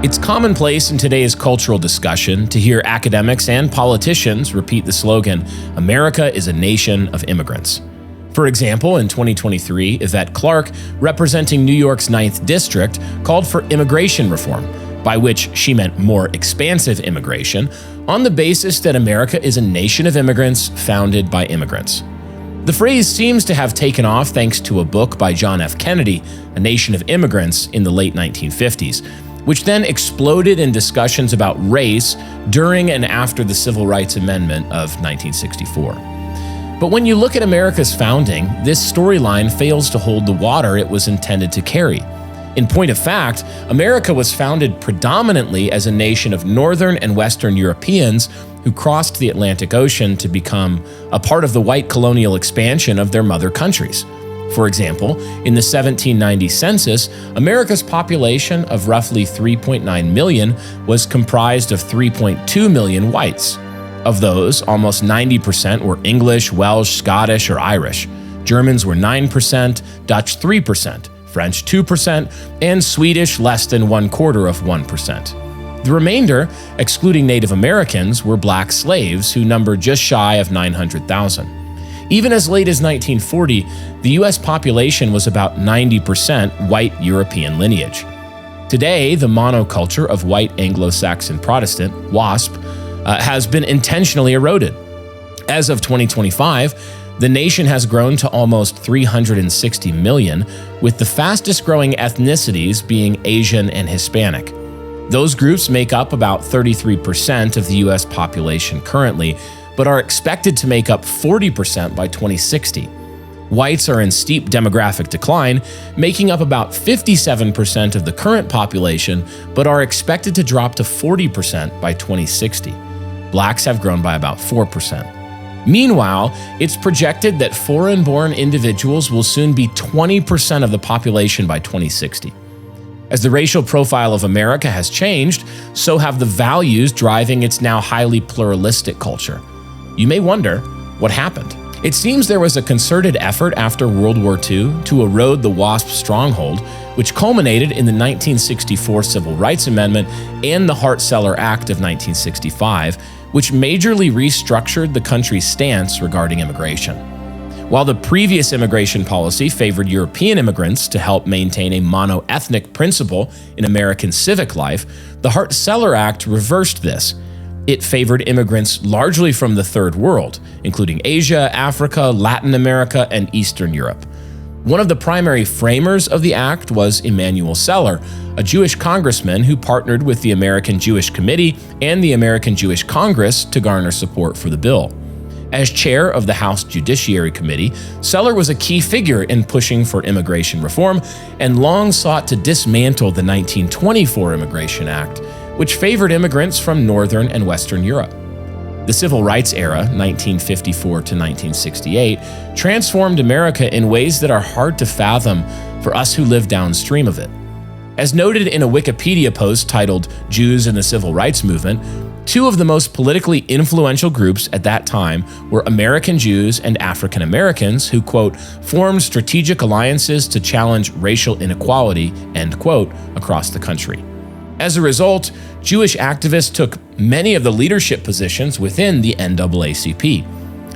It's commonplace in today's cultural discussion to hear academics and politicians repeat the slogan, "America is a nation of immigrants." For example, in 2023, Yvette Clarke, representing New York's 9th District, called for immigration reform, by which she meant more expansive immigration, on the basis that America is a nation of immigrants founded by immigrants. The phrase seems to have taken off thanks to a book by John F. Kennedy, A Nation of Immigrants, in the late 1950s, which then exploded in discussions about race during and after the Civil Rights Amendment of 1964. But when you look at America's founding, this storyline fails to hold the water it was intended to carry. In point of fact, America was founded predominantly as a nation of Northern and Western Europeans who crossed the Atlantic Ocean to become a part of the white colonial expansion of their mother countries. For example, in the 1790 census, America's population of roughly 3.9 million was comprised of 3.2 million whites. Of those, almost 90% were English, Welsh, Scottish, or Irish. Germans were 9%, Dutch 3%, French 2%, and Swedish less than 1/4%. The remainder, excluding Native Americans, were black slaves who numbered just shy of 900,000. Even as late as 1940, the U.S. population was about 90% white European lineage. Today, the monoculture of white Anglo-Saxon Protestant, WASP, has been intentionally eroded. As of 2025, the nation has grown to almost 360 million, with the fastest growing ethnicities being Asian and Hispanic. Those groups make up about 33% of the U.S. population currently, but are expected to make up 40% by 2060. Whites are in steep demographic decline, making up about 57% of the current population, but are expected to drop to 40% by 2060. Blacks have grown by about 4%. Meanwhile, it's projected that foreign-born individuals will soon be 20% of the population by 2060. As the racial profile of America has changed, so have the values driving its now highly pluralistic culture. You may wonder, what happened? It seems there was a concerted effort after World War II to erode the WASP stronghold, which culminated in the 1964 Civil Rights Amendment and the Hart-Cellar Act of 1965, which majorly restructured the country's stance regarding immigration. While the previous immigration policy favored European immigrants to help maintain a mono-ethnic principle in American civic life, the Hart-Cellar Act reversed this. It favored immigrants largely from the Third World, including Asia, Africa, Latin America, and Eastern Europe. One of the primary framers of the act was Emanuel Celler, a Jewish congressman who partnered with the American Jewish Committee and the American Jewish Congress to garner support for the bill. As chair of the House Judiciary Committee, Celler was a key figure in pushing for immigration reform and long sought to dismantle the 1924 Immigration Act, which favored immigrants from Northern and Western Europe. The Civil Rights era, 1954 to 1968, transformed America in ways that are hard to fathom for us who live downstream of it. As noted in a Wikipedia post titled "Jews in the Civil Rights Movement," two of the most politically influential groups at that time were American Jews and African Americans who, quote, formed strategic alliances to challenge racial inequality, end quote, across the country. As a result, Jewish activists took many of the leadership positions within the NAACP.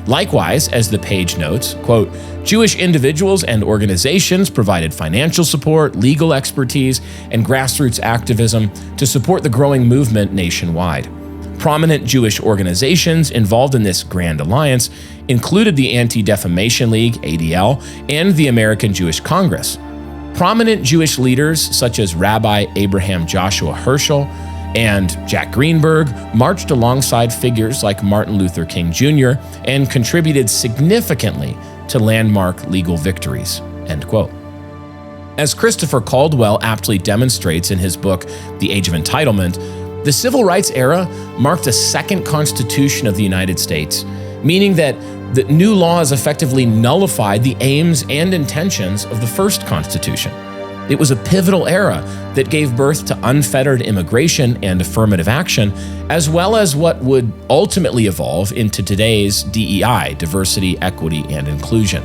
Likewise, as the page notes, quote, Jewish individuals and organizations provided financial support, legal expertise, and grassroots activism to support the growing movement nationwide. Prominent Jewish organizations involved in this Grand Alliance included the Anti-Defamation League, ADL, and the American Jewish Congress. Prominent Jewish leaders such as Rabbi Abraham Joshua Herschel and Jack Greenberg marched alongside figures like Martin Luther King Jr. and contributed significantly to landmark legal victories, end quote. As Christopher Caldwell aptly demonstrates in his book, The Age of Entitlement, the Civil Rights era marked a second constitution of the United States, meaning that the new laws effectively nullified the aims and intentions of the first Constitution. It was a pivotal era that gave birth to unfettered immigration and affirmative action, as well as what would ultimately evolve into today's DEI, diversity, equity, and inclusion.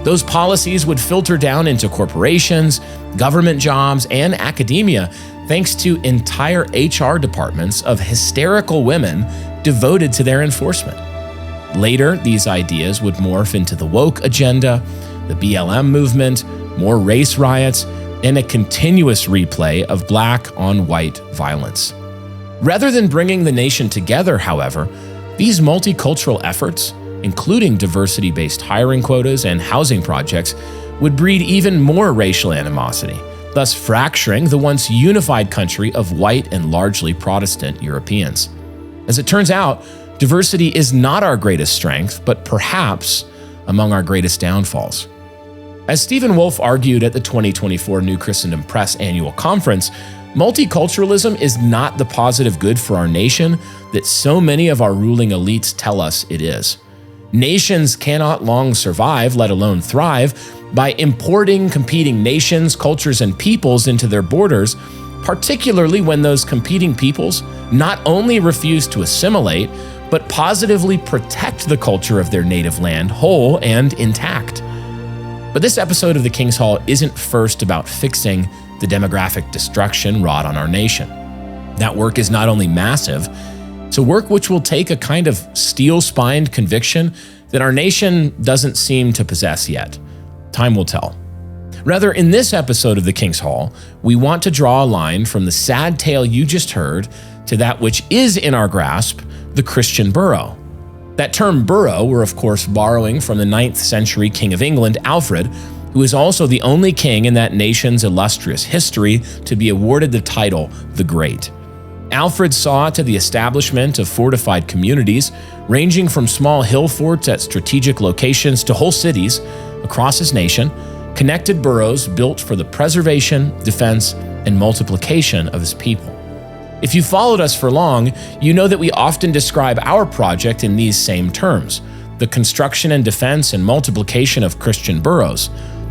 Those policies would filter down into corporations, government jobs, and academia, thanks to entire HR departments of hysterical women devoted to their enforcement. Later, these ideas would morph into the woke agenda, the BLM movement, more race riots, and a continuous replay of black on white violence. Rather than bringing the nation together, however, these multicultural efforts, including diversity-based hiring quotas and housing projects, would breed even more racial animosity, thus fracturing the once unified country of white and largely Protestant Europeans. As it turns out, diversity is not our greatest strength, but perhaps among our greatest downfalls. As Stephen Wolfe argued at the 2024 New Christendom Press Annual Conference, multiculturalism is not the positive good for our nation that so many of our ruling elites tell us it is. Nations cannot long survive, let alone thrive, by importing competing nations, cultures, and peoples into their borders, particularly when those competing peoples not only refuse to assimilate, but positively protect the culture of their native land whole and intact. But this episode of the King's Hall isn't first about fixing the demographic destruction wrought on our nation. That work is not only massive, it's a work which will take a kind of steel-spined conviction that our nation doesn't seem to possess yet. Time will tell. Rather, in this episode of the King's Hall, we want to draw a line from the sad tale you just heard to that which is in our grasp, the Christian borough. That term borough we're of course borrowing from the 9th century King of England, Alfred, who is also the only king in that nation's illustrious history to be awarded the title the Great. Alfred saw to the establishment of fortified communities, ranging from small hill forts at strategic locations to whole cities across his nation, connected boroughs built for the preservation, defense, and multiplication of his people. If you followed us for long, you know that we often describe our project in these same terms: the construction and defense and multiplication of Christian boroughs.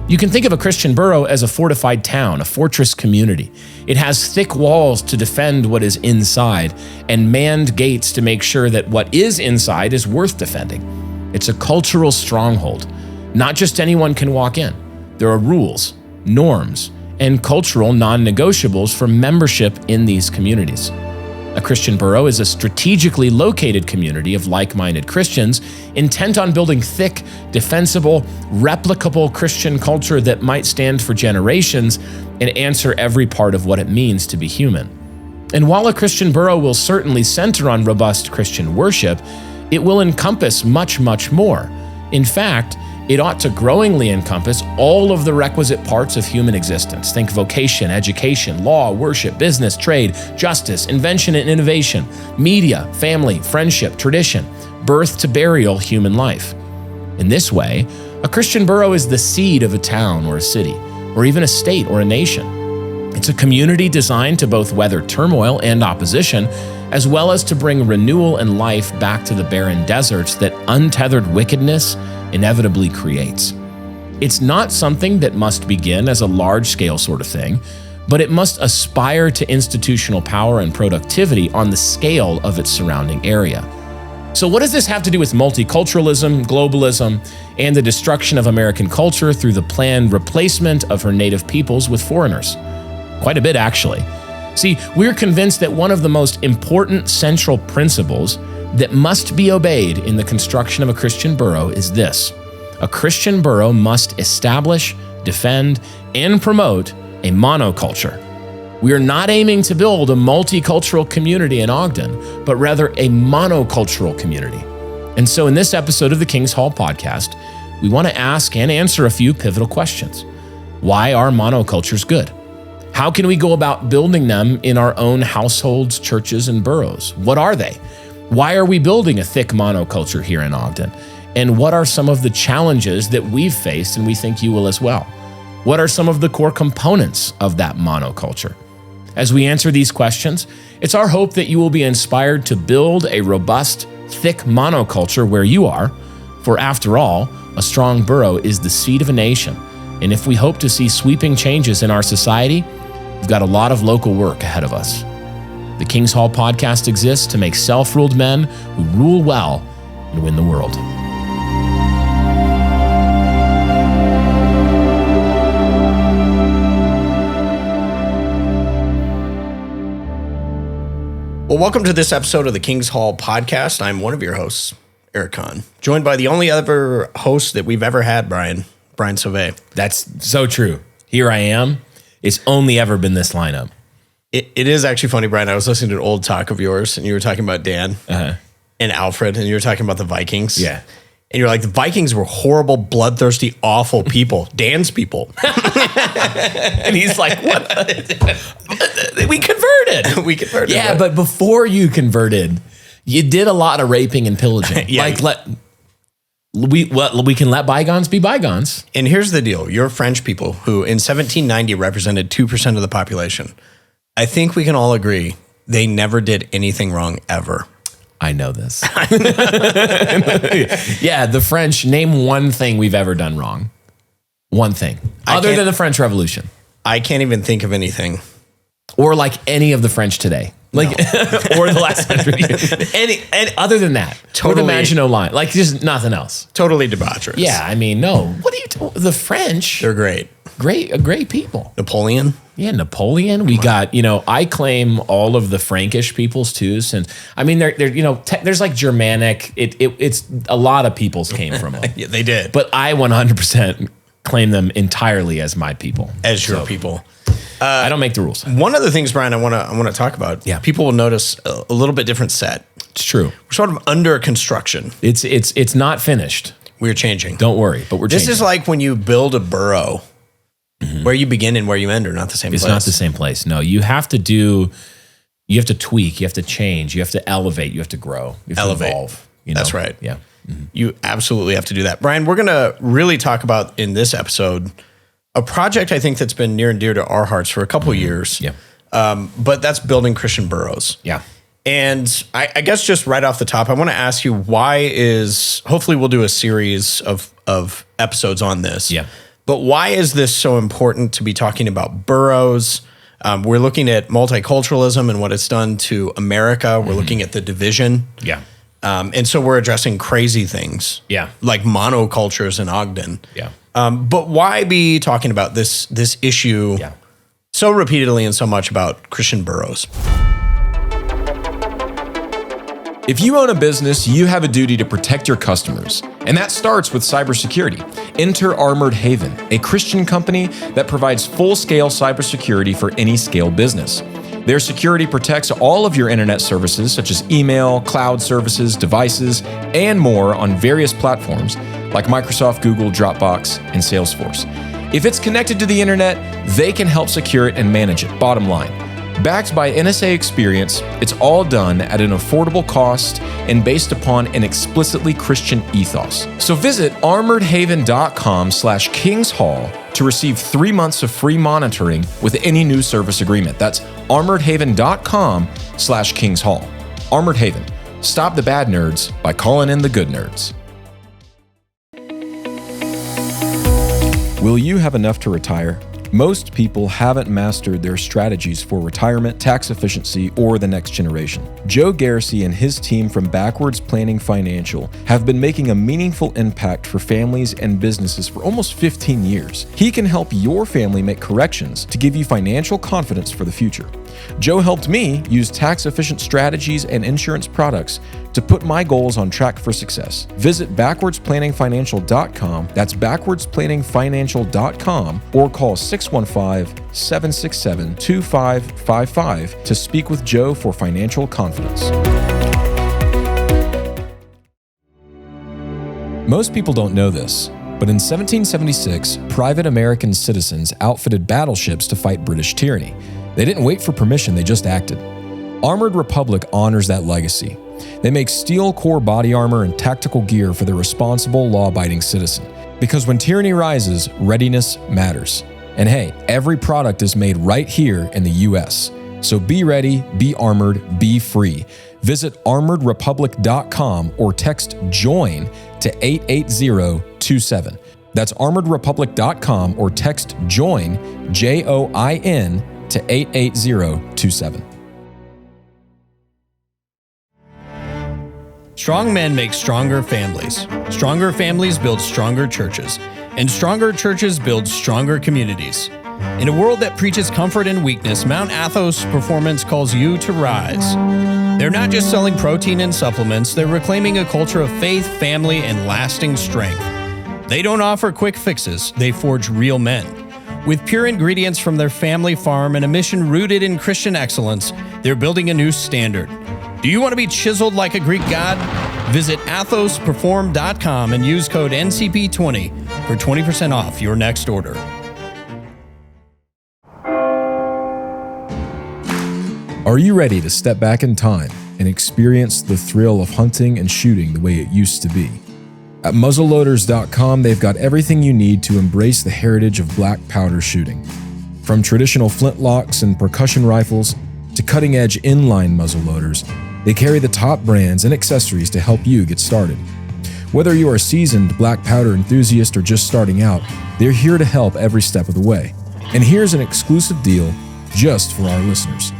You can think of a Christian borough as a fortified town, a fortress community. It has thick walls to defend what is inside and manned gates to make sure that what is inside is worth defending. It's a cultural stronghold. Not just anyone can walk in. There are rules, norms, and cultural non-negotiables for membership in these communities. A Christian borough is a strategically located community of like-minded Christians intent on building thick, defensible, replicable Christian culture that might stand for generations and answer every part of what it means to be human. And while a Christian borough will certainly center on robust Christian worship, it will encompass much, much more. In fact, it ought to growingly encompass all of the requisite parts of human existence. Think vocation, education, law, worship, business, trade, justice, invention and innovation, media, family, friendship, tradition, birth to burial, human life. In this way, a Christian borough is the seed of a town or a city, or even a state or a nation. It's a community designed to both weather turmoil and opposition, as well as to bring renewal and life back to the barren deserts that untethered wickedness inevitably creates. It's not something that must begin as a large-scale sort of thing, but it must aspire to institutional power and productivity on the scale of its surrounding area. So what does this have to do with multiculturalism, globalism, and the destruction of American culture through the planned replacement of her native peoples with foreigners? Quite a bit, actually. See, we're convinced that one of the most important central principles that must be obeyed in the construction of a Christian borough is this: a Christian borough must establish, defend, and promote a monoculture. We are not aiming to build a multicultural community in Ogden, but rather a monocultural community. And so in this episode of the King's Hall podcast, we want to ask and answer a few pivotal questions. Why are monocultures good? How can we go about building them in our own households, churches, and boroughs? What are they? Why are we building a thick monoculture here in Ogden? And what are some of the challenges that we've faced and we think you will as well? What are some of the core components of that monoculture? As we answer these questions, it's our hope that you will be inspired to build a robust, thick monoculture where you are, for after all, a strong borough is the seed of a nation. And if we hope to see sweeping changes in our society, we've got a lot of local work ahead of us. The King's Hall podcast exists to make self-ruled men who rule well and win the world. Well, welcome to this episode of the King's Hall podcast. I'm one of your hosts, Eric Kahn, joined by the only other host that we've ever had, Brian Sauvé. That's so true. Here I am. It's only ever been this lineup. It is actually funny, Brian. I was listening to an old talk of yours, and you were talking about Dan and Alfred, and you were talking about the Vikings. Yeah. And you're like, the Vikings were horrible, bloodthirsty, awful people. Dan's people. And he's like, what? We converted. We converted. Yeah, but before you converted, you did a lot of raping and pillaging. Yeah. We can let bygones be bygones. And here's the deal. You're French people who in 1790 represented 2% of the population. I think we can all agree they never did anything wrong ever. I know this. Yeah, the French, name one thing we've ever done wrong. One thing. Other than the French Revolution. I can't even think of anything. Or like any of the French today. Like, or the last 100 years. Any other than that. Totally. Or the Maginot Line. Like, just nothing else. Totally debaucherous. Yeah, I mean, no. What are you the French. They're great. Great people. Napoleon. Yeah, Napoleon. We got, I claim all of the Frankish peoples too. Since I mean, they're there's like Germanic. It's a lot of peoples came from them. Yeah, they did. But I 100% claim them entirely as my people. As your people. I don't make the rules. One of the things, Brian, I want to talk about. Yeah. People will notice a little bit different set. It's true. We're sort of under construction. It's not finished. We're changing. Don't worry, but we're changing. This is like when you build a borough. Where you begin and where you end are not the same place. It's not the same place. No, you have to tweak, you have to change, you have to elevate, you have to grow, you have to evolve. That's right. Yeah. You absolutely have to do that. Brian, we're going to really talk about in this episode a project I think that's been near and dear to our hearts for a couple of years. Yeah. But that's building Christian boroughs. Yeah. And I guess just right off the top, I want to ask you hopefully we'll do a series of episodes on this. Yeah. But why is this so important to be talking about boroughs? We're looking at multiculturalism and what it's done to America. We're looking at the division. Yeah. And so we're addressing crazy things. Yeah. Like monocultures in Ogden. Yeah. But why be talking about this issue so repeatedly and so much about Christian boroughs? If you own a business, you have a duty to protect your customers, and that starts with cybersecurity. Enter Armored Haven, a Christian company that provides full-scale cybersecurity for any scale business. Their security protects all of your internet services, such as email, cloud services, devices, and more on various platforms like Microsoft, Google, Dropbox, and Salesforce. If it's connected to the internet, they can help secure it and manage it, bottom line. Backed by NSA experience, it's all done at an affordable cost and based upon an explicitly Christian ethos. So visit armoredhaven.com/kingshall to receive 3 months of free monitoring with any new service agreement. That's armoredhaven.com/kingshall. Armored Haven. Stop the bad nerds by calling in the good nerds. Will you have enough to retire? Most people haven't mastered their strategies for retirement, tax efficiency, or the next generation. Joe Garrissey and his team from Backwards Planning Financial have been making a meaningful impact for families and businesses for almost 15 years. He can help your family make corrections to give you financial confidence for the future. Joe helped me use tax-efficient strategies and insurance products to put my goals on track for success. Visit backwardsplanningfinancial.com, that's backwardsplanningfinancial.com, or call 615-767-2555 to speak with Joe for financial confidence. Most people don't know this, but in 1776, private American citizens outfitted battleships to fight British tyranny. They didn't wait for permission, they just acted. Armored Republic honors that legacy. They make steel core body armor and tactical gear for the responsible, law-abiding citizen. Because when tyranny rises, readiness matters. And hey, every product is made right here in the US. So be ready, be armored, be free. Visit armoredrepublic.com or text JOIN to 88027. That's armoredrepublic.com or text JOIN, JOIN, to 88027. Strong men make stronger families. Stronger families build stronger churches. And stronger churches build stronger communities. In a world that preaches comfort and weakness, Mount Athos Performance calls you to rise. They're not just selling protein and supplements, they're reclaiming a culture of faith, family, and lasting strength. They don't offer quick fixes, they forge real men. With pure ingredients from their family farm and a mission rooted in Christian excellence, they're building a new standard. Do you want to be chiseled like a Greek god? Visit athosperform.com and use code NCP20 for 20% off your next order. Are you ready to step back in time and experience the thrill of hunting and shooting the way it used to be? At muzzleloaders.com, they've got everything you need to embrace the heritage of black powder shooting. From traditional flintlocks and percussion rifles to cutting-edge inline muzzleloaders, they carry the top brands and accessories to help you get started. Whether you are a seasoned black powder enthusiast or just starting out, they're here to help every step of the way. And here's an exclusive deal just for our listeners.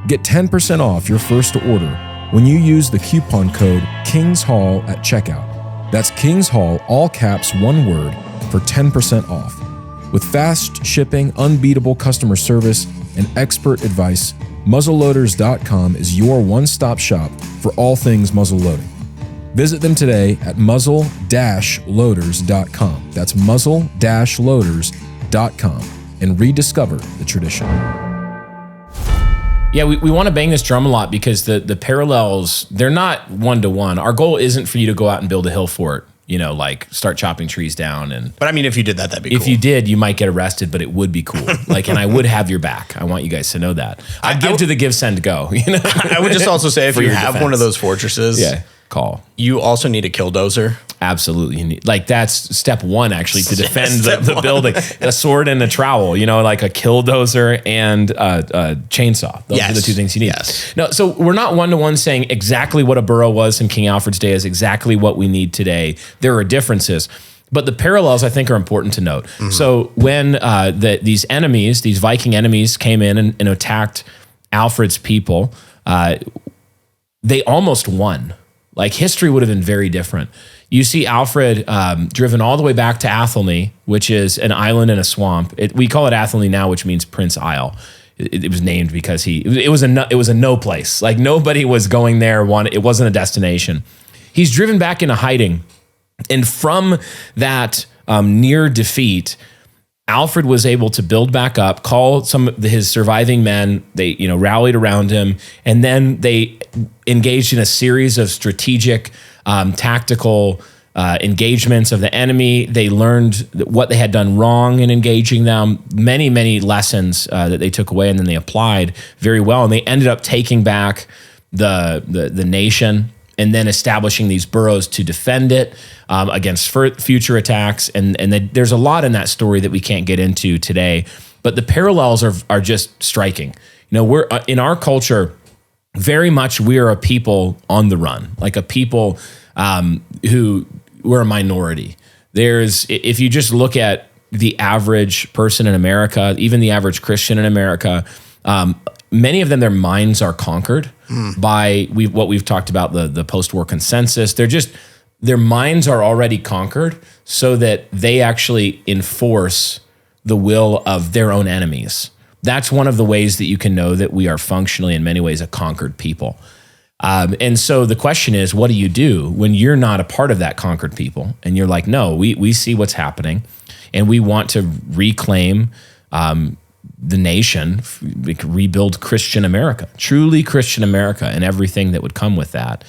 Get 10% off your first order when you use the coupon code KINGSHALL at checkout. That's Kings Hall, all caps, one word, for 10% off. With fast shipping, unbeatable customer service, and expert advice, muzzleloaders.com is your one-stop shop for all things muzzle loading. Visit them today at muzzle-loaders.com. That's muzzle-loaders.com and rediscover the tradition. Yeah, we want to bang this drum a lot because the parallels, they're not one-to-one. Our goal isn't for you to go out and build a hill fort, like start chopping trees down. But I mean, if you did that, that'd be cool. If you did, you might get arrested, but it would be cool. And I would have your back. I want you guys to know that. I'd give to the give, send, go. I would just also say if you have one of those fortresses, call. You also need a killdozer. Absolutely. You need, that's step one, actually, to defend the building. A sword and a trowel, like a killdozer and a chainsaw. Those are the two things you need. Yes. No, so we're not one-to-one saying exactly what a borough was in King Alfred's day is exactly what we need today. There are differences. But the parallels, I think, are important to note. Mm-hmm. So when these enemies, these Viking enemies, came in and attacked Alfred's people, they almost won. History would have been very different. You see Alfred driven all the way back to Athelney, which is an island in a swamp. We call it Athelney now, which means Prince Isle. It was named because it was a no place. Nobody was going there. It wasn't a destination. He's driven back into hiding, and from that near defeat, Alfred was able to build back up, call some of his surviving men. They, rallied around him, and then they engaged in a series of strategic, tactical engagements of the enemy. They learned what they had done wrong in engaging them. Many, many lessons that they took away, and then they applied very well. And they ended up taking back the nation, and then establishing these boroughs to defend it against future attacks. And there's a lot in that story that we can't get into today, but the parallels are just striking. We're in our culture, very much we are a people on the run, a people who we're a minority. If you just look at the average person in America, even the average Christian in America, many of them, their minds are conquered by what we've talked about, the post-war consensus. Their minds are already conquered so that they actually enforce the will of their own enemies. That's one of the ways that you can know that we are functionally, in many ways, a conquered people. And so the question is, what do you do when you're not a part of that conquered people? And you're like, no, we see what's happening, and we want to reclaim the nation, rebuild Christian America, truly Christian America, and everything that would come with that.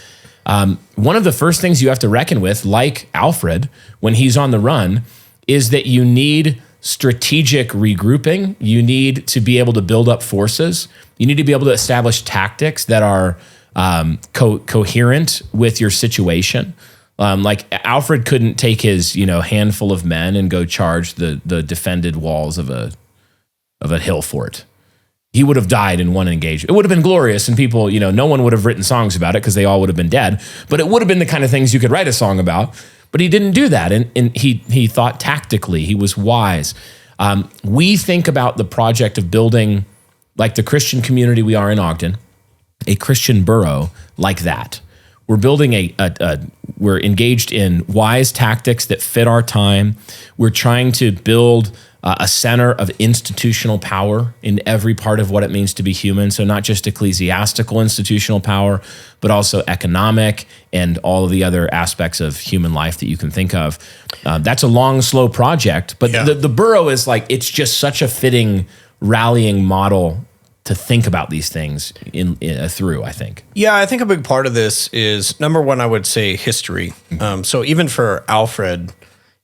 One of the first things you have to reckon with, like Alfred, when he's on the run, is that you need strategic regrouping. You need to be able to build up forces. You need to be able to establish tactics that are coherent with your situation. Alfred couldn't take his handful of men and go charge the defended walls of a hill fort. He would have died in one engagement. It would have been glorious, and people, no one would have written songs about it because they all would have been dead, but it would have been the kind of things you could write a song about. But he didn't do that, and he thought tactically. He was wise. We think about the project of building, like the Christian community we are in Ogden, a Christian borough like that. We're building we're engaged in wise tactics that fit our time. We're trying to build a center of institutional power in every part of what it means to be human. So not just ecclesiastical institutional power, but also economic and all of the other aspects of human life that you can think of. That's a long, slow project, but the borough is like, it's just such a fitting rallying model to think about these things through, I think. Yeah, I think a big part of this is, number one, I would say history. So even for Alfred,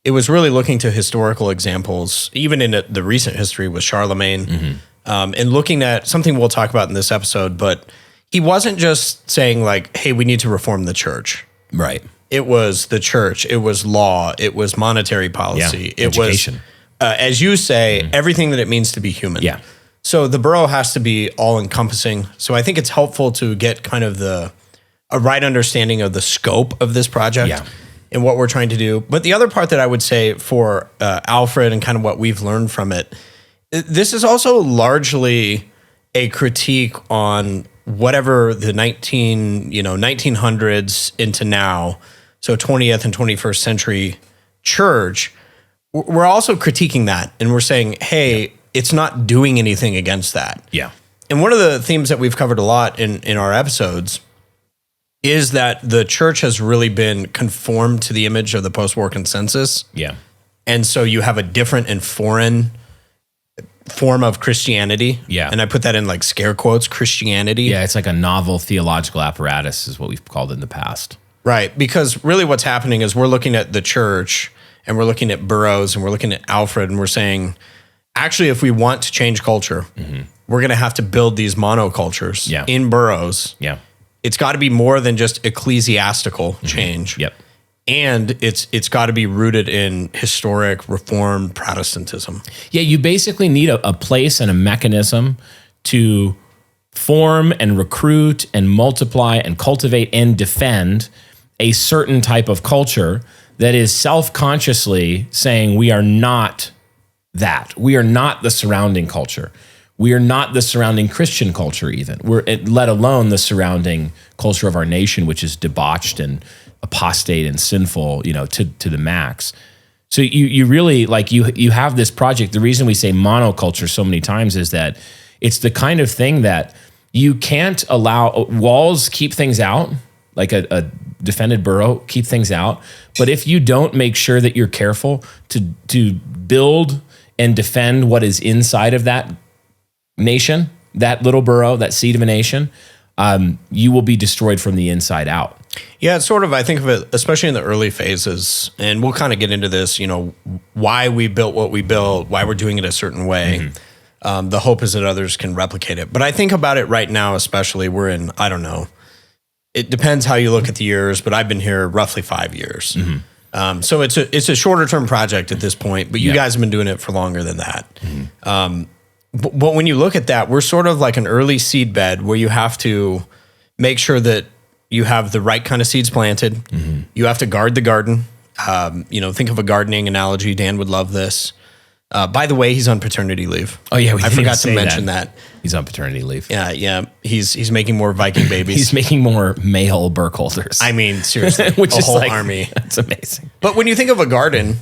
it was really looking to historical examples, even in the recent history with Charlemagne, and looking at something we'll talk about in this episode, but he wasn't just saying like, hey, we need to reform the church. Right. It was the church, it was law, it was monetary policy, it education. Was, as you say, everything that it means to be human. Yeah. So the borough has to be all-encompassing. So I think it's helpful to get kind of a right understanding of the scope of this project and what we're trying to do. But the other part that I would say for Alfred and kind of what we've learned from it, this is also largely a critique on whatever the 1900s into now, so 20th and 21st century church. We're also critiquing that, and we're saying, hey, it's not doing anything against that. Yeah. And one of the themes that we've covered a lot in our episodes is that the church has really been conformed to the image of the post-war consensus. Yeah. And so you have a different and foreign form of Christianity. Yeah. And I put that in like scare quotes, Christianity. Yeah, it's like a novel theological apparatus is what we've called it in the past. Right. Because really what's happening is we're looking at the church and we're looking at Boroughs and we're looking at Alfred and we're saying, actually, if we want to change culture, we're going to have to build these monocultures in boroughs. Yeah. It's got to be more than just ecclesiastical change. Yep. And it's got to be rooted in historic Reformed Protestantism. Yeah, you basically need a place and a mechanism to form and recruit and multiply and cultivate and defend a certain type of culture that is self-consciously saying we are not that. We are not the surrounding culture. We are not the surrounding Christian culture even. Let alone the surrounding culture of our nation, which is debauched and apostate and sinful, to the max. So you really, like, you have this project. The reason we say monoculture so many times is that it's the kind of thing that you can't allow. Walls keep things out, like a defended borough, keep things out. But if you don't make sure that you're careful to build and defend what is inside of that nation, that little borough, that seed of a nation, you will be destroyed from the inside out. Yeah, it's sort of, I think of it, especially in the early phases, and we'll kind of get into this, why we built what we built, why we're doing it a certain way. The hope is that others can replicate it. But I think about it right now, especially, we're in, I don't know, it depends how you look at the years, but I've been here roughly 5 years. So it's a shorter term project at this point, but you guys have been doing it for longer than that. But when you look at that, we're sort of like an early seed bed where you have to make sure that you have the right kind of seeds planted. You have to guard the garden. Think of a gardening analogy. Dan would love this. By the way, he's on paternity leave. Oh yeah, I forgot to mention that. He's on paternity leave. Yeah. He's making more Viking babies. He's making more male burkholders. I mean, seriously, which is whole like, army. That's amazing. But when you think of a garden,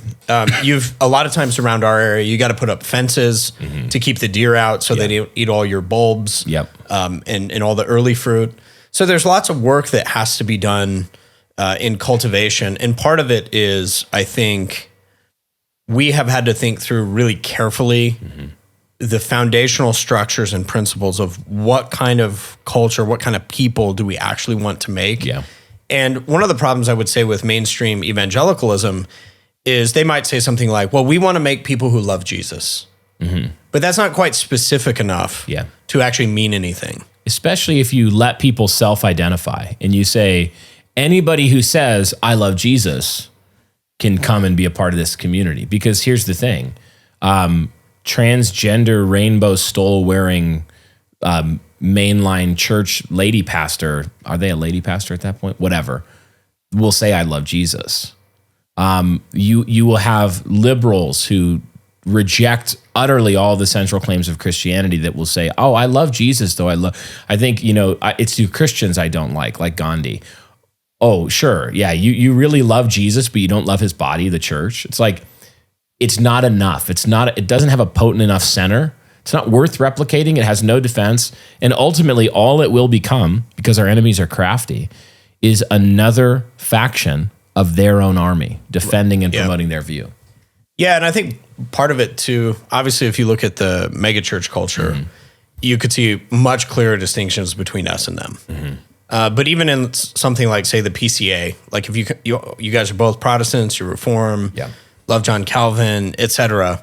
you've a lot of times around our area, you got to put up fences to keep the deer out so they don't eat all your bulbs. And all the early fruit. So there's lots of work that has to be done in cultivation, and part of it is, I think, we have had to think through really carefully the foundational structures and principles of what kind of culture, what kind of people do we actually want to make. And one of the problems I would say with mainstream evangelicalism is they might say something like, well, we want to make people who love Jesus. But that's not quite specific enough to actually mean anything. Especially if you let people self-identify and you say, anybody who says, I love Jesus can come and be a part of this community. Because here's the thing, transgender rainbow stole wearing mainline church lady pastor, are they a lady pastor at that point? Whatever, will say, I love Jesus. You will have liberals who reject utterly all the central claims of Christianity that will say, oh, I love Jesus, though I think, it's the Christians I don't like Gandhi. Oh, sure. Yeah. You really love Jesus, but you don't love his body, the church. It's like, it's not enough. It doesn't have a potent enough center. It's not worth replicating. It has no defense. And ultimately, all it will become, because our enemies are crafty, is another faction of their own army defending and promoting their view. Yeah, and I think part of it too, obviously, if you look at the megachurch culture, you could see much clearer distinctions between us and them. But even in something like, say, the PCA, like if you guys are both Protestants, you're Reform, love John Calvin, etc.,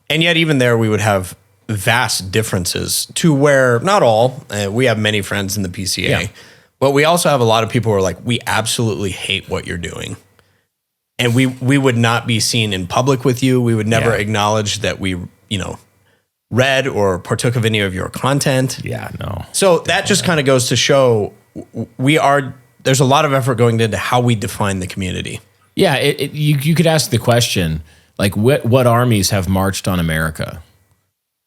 and yet even there we would have vast differences to where, not all, we have many friends in the PCA, but we also have a lot of people who are like, we absolutely hate what you're doing. And we would not be seen in public with you. We would never acknowledge that we, read or partook of any of your content. Yeah, no. So that just kind of goes to show there's a lot of effort going into how we define the community. Yeah, you could ask the question, like, what armies have marched on America?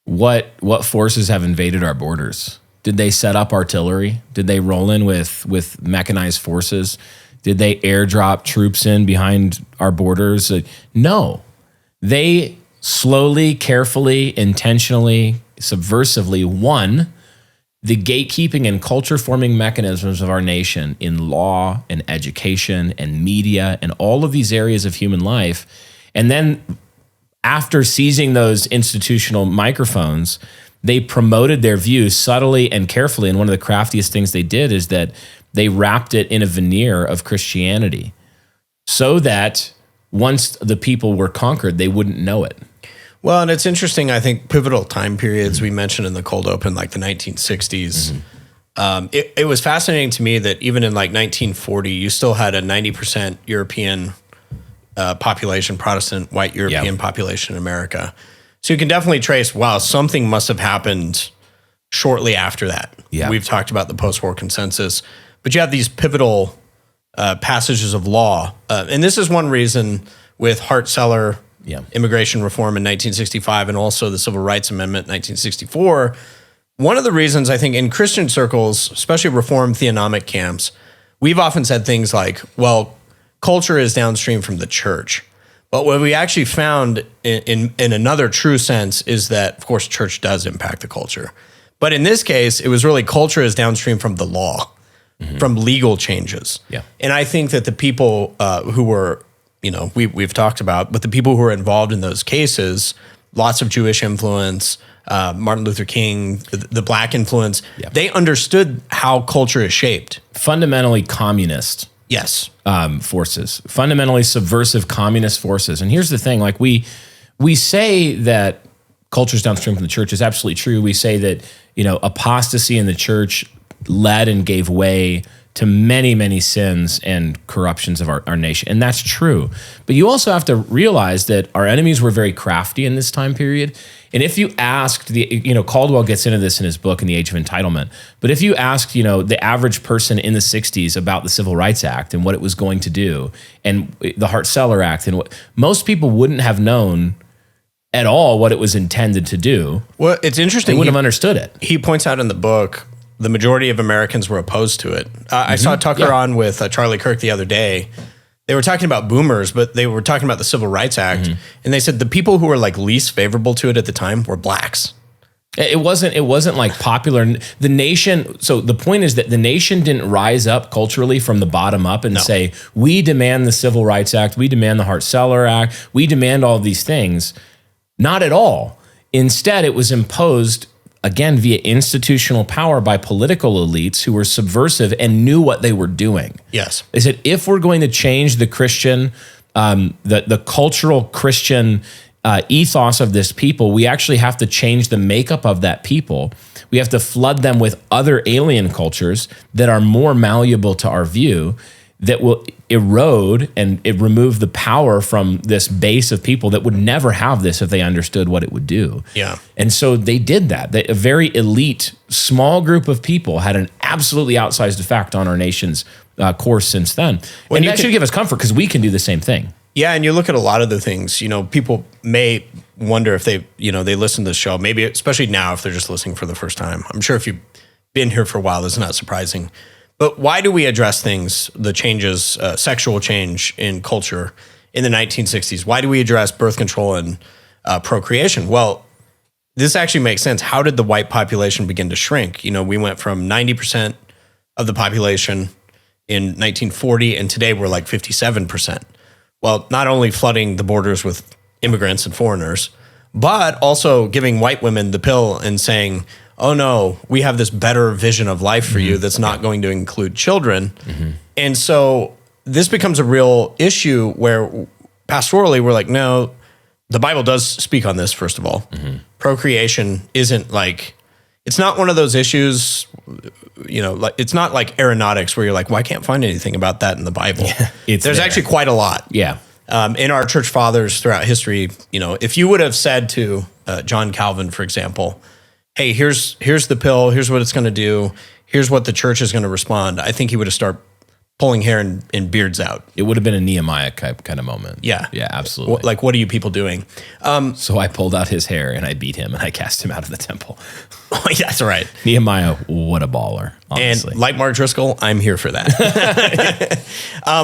What forces have invaded our borders? Did they set up artillery? Did they roll in with mechanized forces? Did they airdrop troops in behind our borders? No. They slowly, carefully, intentionally, subversively won the gatekeeping and culture-forming mechanisms of our nation in law and education and media and all of these areas of human life. And then after seizing those institutional microphones, they promoted their views subtly and carefully. And one of the craftiest things they did is that they wrapped it in a veneer of Christianity so that once the people were conquered, they wouldn't know it. Well, and it's interesting, I think, pivotal time periods we mentioned in the cold open, like the 1960s. It was fascinating to me that even in like 1940, you still had a 90% European population, Protestant, white European population in America. So you can definitely trace, wow, something must have happened shortly after that. Yeah. We've talked about the post-war consensus, but you have these pivotal passages of law. And this is one reason with Hart-Cellar immigration reform in 1965 and also the Civil Rights Amendment in 1964. One of the reasons I think in Christian circles, especially Reformed theonomic camps, we've often said things like, well, culture is downstream from the church. But what we actually found in another true sense is that, of course, church does impact the culture. But in this case, it was really culture is downstream from the law, from legal changes. Yeah. And I think that the people who were, we've talked about, but the people who were involved in those cases, lots of Jewish influence, Martin Luther King, the black influence, they understood how culture is shaped. Fundamentally communist. Yes. Forces, fundamentally subversive communist forces. And here's the thing, like we say that culture's downstream from the church is absolutely true. We say that, apostasy in the church led and gave way to many, many sins and corruptions of our nation. And that's true. But you also have to realize that our enemies were very crafty in this time period. And if you asked Caldwell gets into this in his book, In the Age of Entitlement, but if you asked, the average person in the 60s about the Civil Rights Act and what it was going to do and the Hart-Cellar Act and what most people wouldn't have known at all what it was intended to do. Well, it's interesting. They wouldn't have understood it. He points out in the book, the majority of Americans were opposed to it. I saw Tucker on with Charlie Kirk the other day. They were talking about boomers, but they were talking about the Civil Rights Act. And they said the people who were like least favorable to it at the time were blacks. It wasn't like popular. The nation, so the point is that the nation didn't rise up culturally from the bottom up and say, we demand the Civil Rights Act, we demand the Hart-Cellar Act, we demand all these things. Not at all. Instead, it was imposed, again, via institutional power by political elites who were subversive and knew what they were doing. Yes. They said, if we're going to change the Christian, the cultural Christian ethos of this people, we actually have to change the makeup of that people. We have to flood them with other alien cultures that are more malleable to our view, that will erode and remove the power from this base of people that would never have this if they understood what it would do. Yeah. And so they did that. A very elite, small group of people had an absolutely outsized effect on our nation's course since then. And that should give us comfort because we can do the same thing. Yeah, and you look at a lot of the things, people may wonder if they listen to this show, maybe especially now if they're just listening for the first time. I'm sure if you've been here for a while, it's not surprising. But why do we address things, the changes, sexual change in culture in the 1960s? Why do we address birth control and procreation? Well, this actually makes sense. How did the white population begin to shrink? We went from 90% of the population in 1940, and today we're like 57%. Well, not only flooding the borders with immigrants and foreigners, but also giving white women the pill and saying, oh no, we have this better vision of life for you that's not going to include children. And so this becomes a real issue where pastorally we're like, no, the Bible does speak on this, first of all. Procreation isn't like, it's not one of those issues, like it's not like aeronautics where you're like, well, I can't find anything about that in the Bible. There's actually quite a lot. Yeah. In our church fathers throughout history, if you would have said to John Calvin, for example, hey, here's the pill, here's what it's going to do, here's what the church is going to respond, I think he would have started pulling hair and beards out. It would have been a Nehemiah kind of moment. Yeah. Yeah, absolutely. Like, what are you people doing? So I pulled out his hair and I beat him and I cast him out of the temple. Oh, yeah, that's right. Nehemiah, what a baller, honestly. And like Mark Driscoll, I'm here for that.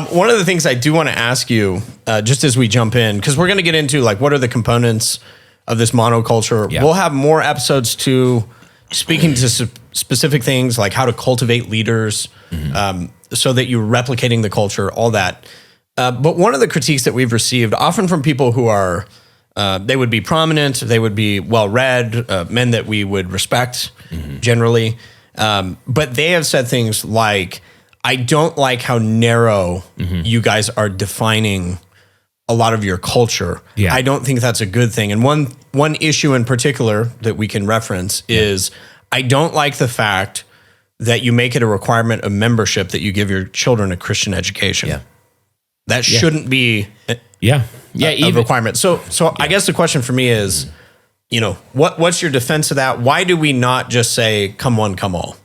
One of the things I do want to ask you, just as we jump in, because we're going to get into like, what are the components of this monoculture? Yeah. We'll have more episodes too, speaking to specific things like how to cultivate leaders, so that you're replicating the culture, all that. But one of the critiques that we've received, often from people who are, they would be prominent, they would be well-read, men that we would respect generally, but they have said things like, I don't like how narrow you guys are defining a lot of your culture. Yeah. I don't think that's a good thing. And one issue in particular that we can reference is, I don't like the fact that you make it a requirement of membership that you give your children a Christian education. Yeah. That shouldn't be a requirement. So I guess the question for me is, what's your defense of that? Why do we not just say, come one, come all?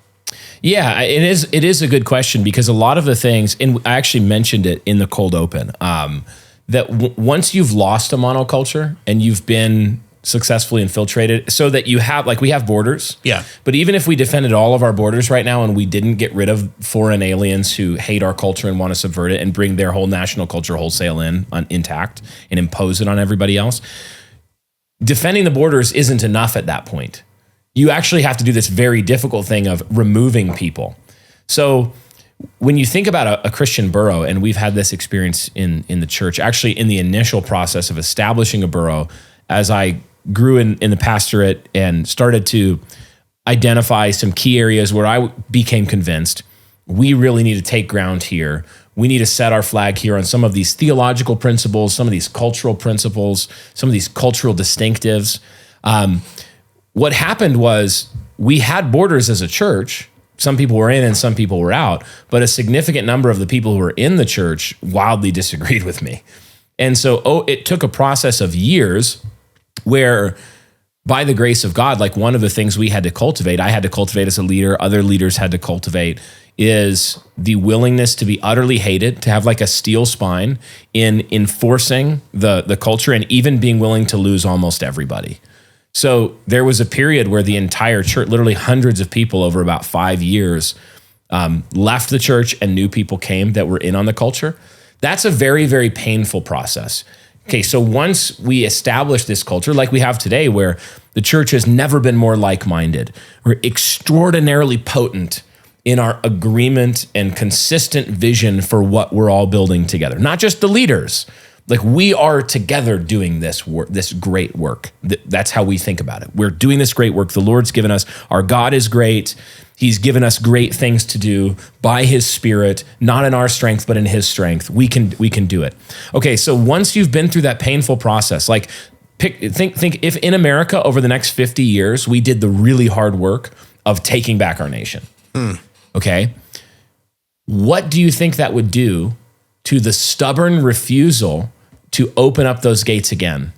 Yeah, it is a good question, because a lot of the things, and I actually mentioned it in the cold open, that once you've lost a monoculture and you've been successfully infiltrated, so that you have, like, we have borders. Yeah. But even if we defended all of our borders right now and we didn't get rid of foreign aliens who hate our culture and want to subvert it and bring their whole national culture wholesale intact and impose it on everybody else, defending the borders isn't enough at that point. You actually have to do this very difficult thing of removing people. So when you think about a Christian borough, and we've had this experience in the church, actually in the initial process of establishing a borough, as I grew in the pastorate and started to identify some key areas where I became convinced we really need to take ground here. We need to set our flag here on some of these theological principles, some of these cultural principles, some of these cultural distinctives. What happened was we had borders as a church. Some people were in and some people were out, but a significant number of the people who were in the church wildly disagreed with me. And so it took a process of years where, by the grace of God, like one of the things we had to cultivate, I had to cultivate as a leader, other leaders had to cultivate, is the willingness to be utterly hated, to have like a steel spine in enforcing the culture and even being willing to lose almost everybody. So there was a period where the entire church, literally hundreds of people over about 5 years, left the church and new people came that were in on the culture. That's a very, very painful process. Okay, so once we establish this culture like we have today, where the church has never been more like-minded, we're extraordinarily potent in our agreement and consistent vision for what we're all building together. Not just the leaders. Like, we are together doing this work, this great work. That's how we think about it. We're doing this great work. The Lord's given us, our God is great. He's given us great things to do by his Spirit, not in our strength, but in his strength. We can do it. Okay, so once you've been through that painful process, like think if in America over the next 50 years, we did the really hard work of taking back our nation. Okay, what do you think that would do to the stubborn refusal to open up those gates again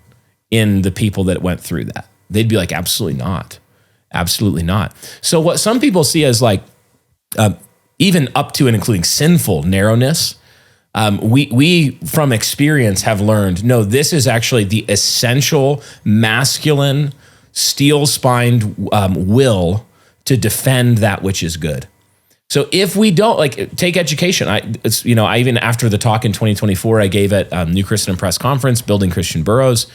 in the people that went through that? They'd be like, absolutely not. Absolutely not. So what some people see as like, even up to and including sinful narrowness, we from experience have learned, no, this is actually the essential masculine, steel-spined will to defend that which is good. So if we don't, like, take education, I even after the talk in 2024 I gave at New Christian Press Conference, Building Christian Boroughs,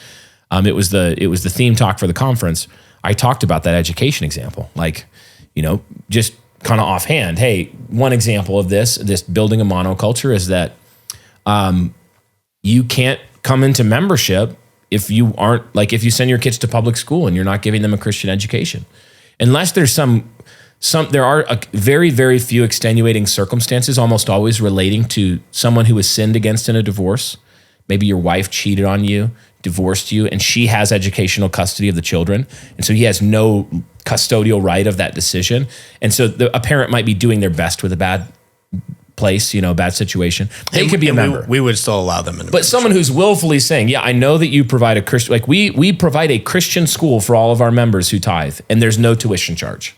it was the theme talk for the conference. I talked about that education example, like, just kind of offhand. Hey, one example of this building a monoculture is that you can't come into membership if you aren't, like, if you send your kids to public school and you're not giving them a Christian education, unless there's there are very, very few extenuating circumstances, almost always relating to someone who was sinned against in a divorce. Maybe your wife cheated on you, divorced you, and she has educational custody of the children. And so he has no custodial right of that decision. And so a parent might be doing their best with a bad place, bad situation. They could be a member. We would still allow them in. But someone who's willfully saying, yeah, I know that you provide a Christian, like we provide a Christian school for all of our members who tithe, and there's no tuition charge.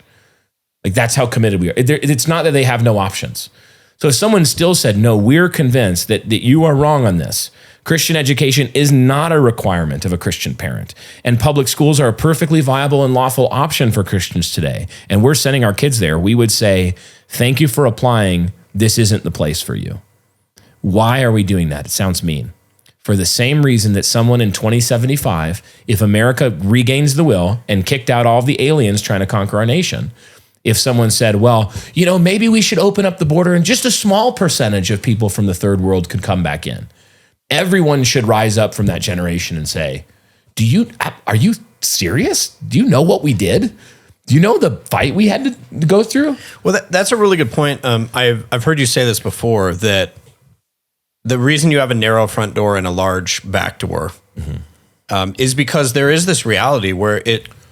Like, that's how committed we are. It's not that they have no options. So if someone still said, no, we're convinced that you are wrong on this. Christian education is not a requirement of a Christian parent. And public schools are a perfectly viable and lawful option for Christians today. And we're sending our kids there. We would say, thank you for applying. This isn't the place for you. Why are we doing that? It sounds mean. For the same reason that someone in 2075, if America regains the will and kicked out all of the aliens trying to conquer our nation, if someone said, well, maybe we should open up the border and just a small percentage of people from the third world could come back in. Everyone should rise up from that generation and say, are you serious? Do you know what we did? Do you know the fight we had to go through? Well, that's a really good point. I've heard you say this before, that the reason you have a narrow front door and a large back door is because there is this reality where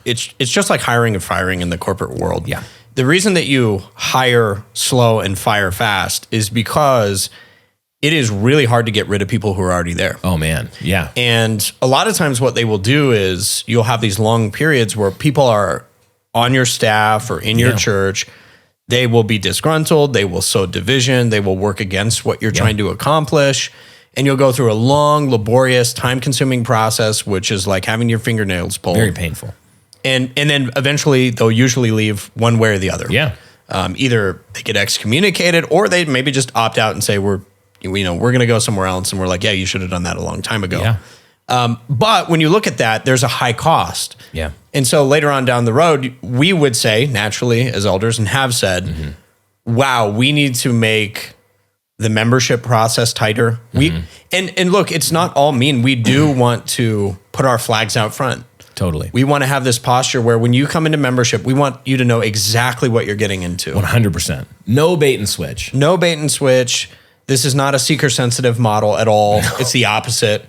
it's just like hiring and firing in the corporate world. Yeah. The reason that you hire slow and fire fast is because it is really hard to get rid of people who are already there. Oh, man. Yeah. And a lot of times what they will do is you'll have these long periods where people are on your staff or in your church. They will be disgruntled. They will sow division. They will work against what you're trying to accomplish. And you'll go through a long, laborious, time-consuming process, which is like having your fingernails pulled. Very painful. And then eventually they'll usually leave one way or the other. Yeah. Either they get excommunicated or they maybe just opt out and say, we're going to go somewhere else. And we're like, yeah, you should have done that a long time ago. Yeah. But when you look at that, there's a high cost. Yeah. And so later on down the road, we would say naturally as elders and have said, wow, we need to make the membership process tighter. And look, it's not all mean. We do want to put our flags out front. Totally. We want to have this posture where when you come into membership, we want you to know exactly what you're getting into. 100%. No bait and switch. No bait and switch. This is not a seeker-sensitive model at all. No. It's the opposite.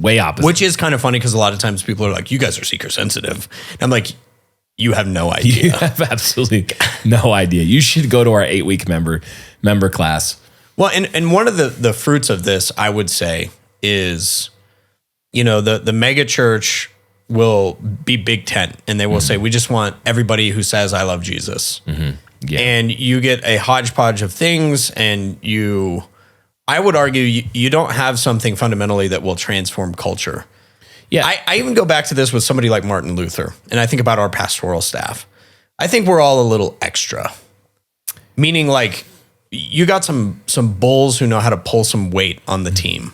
Way opposite. Which is kind of funny because a lot of times people are like, you guys are seeker-sensitive. And I'm like, you have no idea. You have absolutely no idea. You should go to our 8-week member class. Well, and one of the fruits of this, I would say, is, the mega church will be big tent and they will say, we just want everybody who says, I love Jesus. Yeah. And you get a hodgepodge of things and I would argue you don't have something fundamentally that will transform culture. Yeah. I even go back to this with somebody like Martin Luther, and I think about our pastoral staff. I think we're all a little extra, meaning like you got some bulls who know how to pull some weight on the team.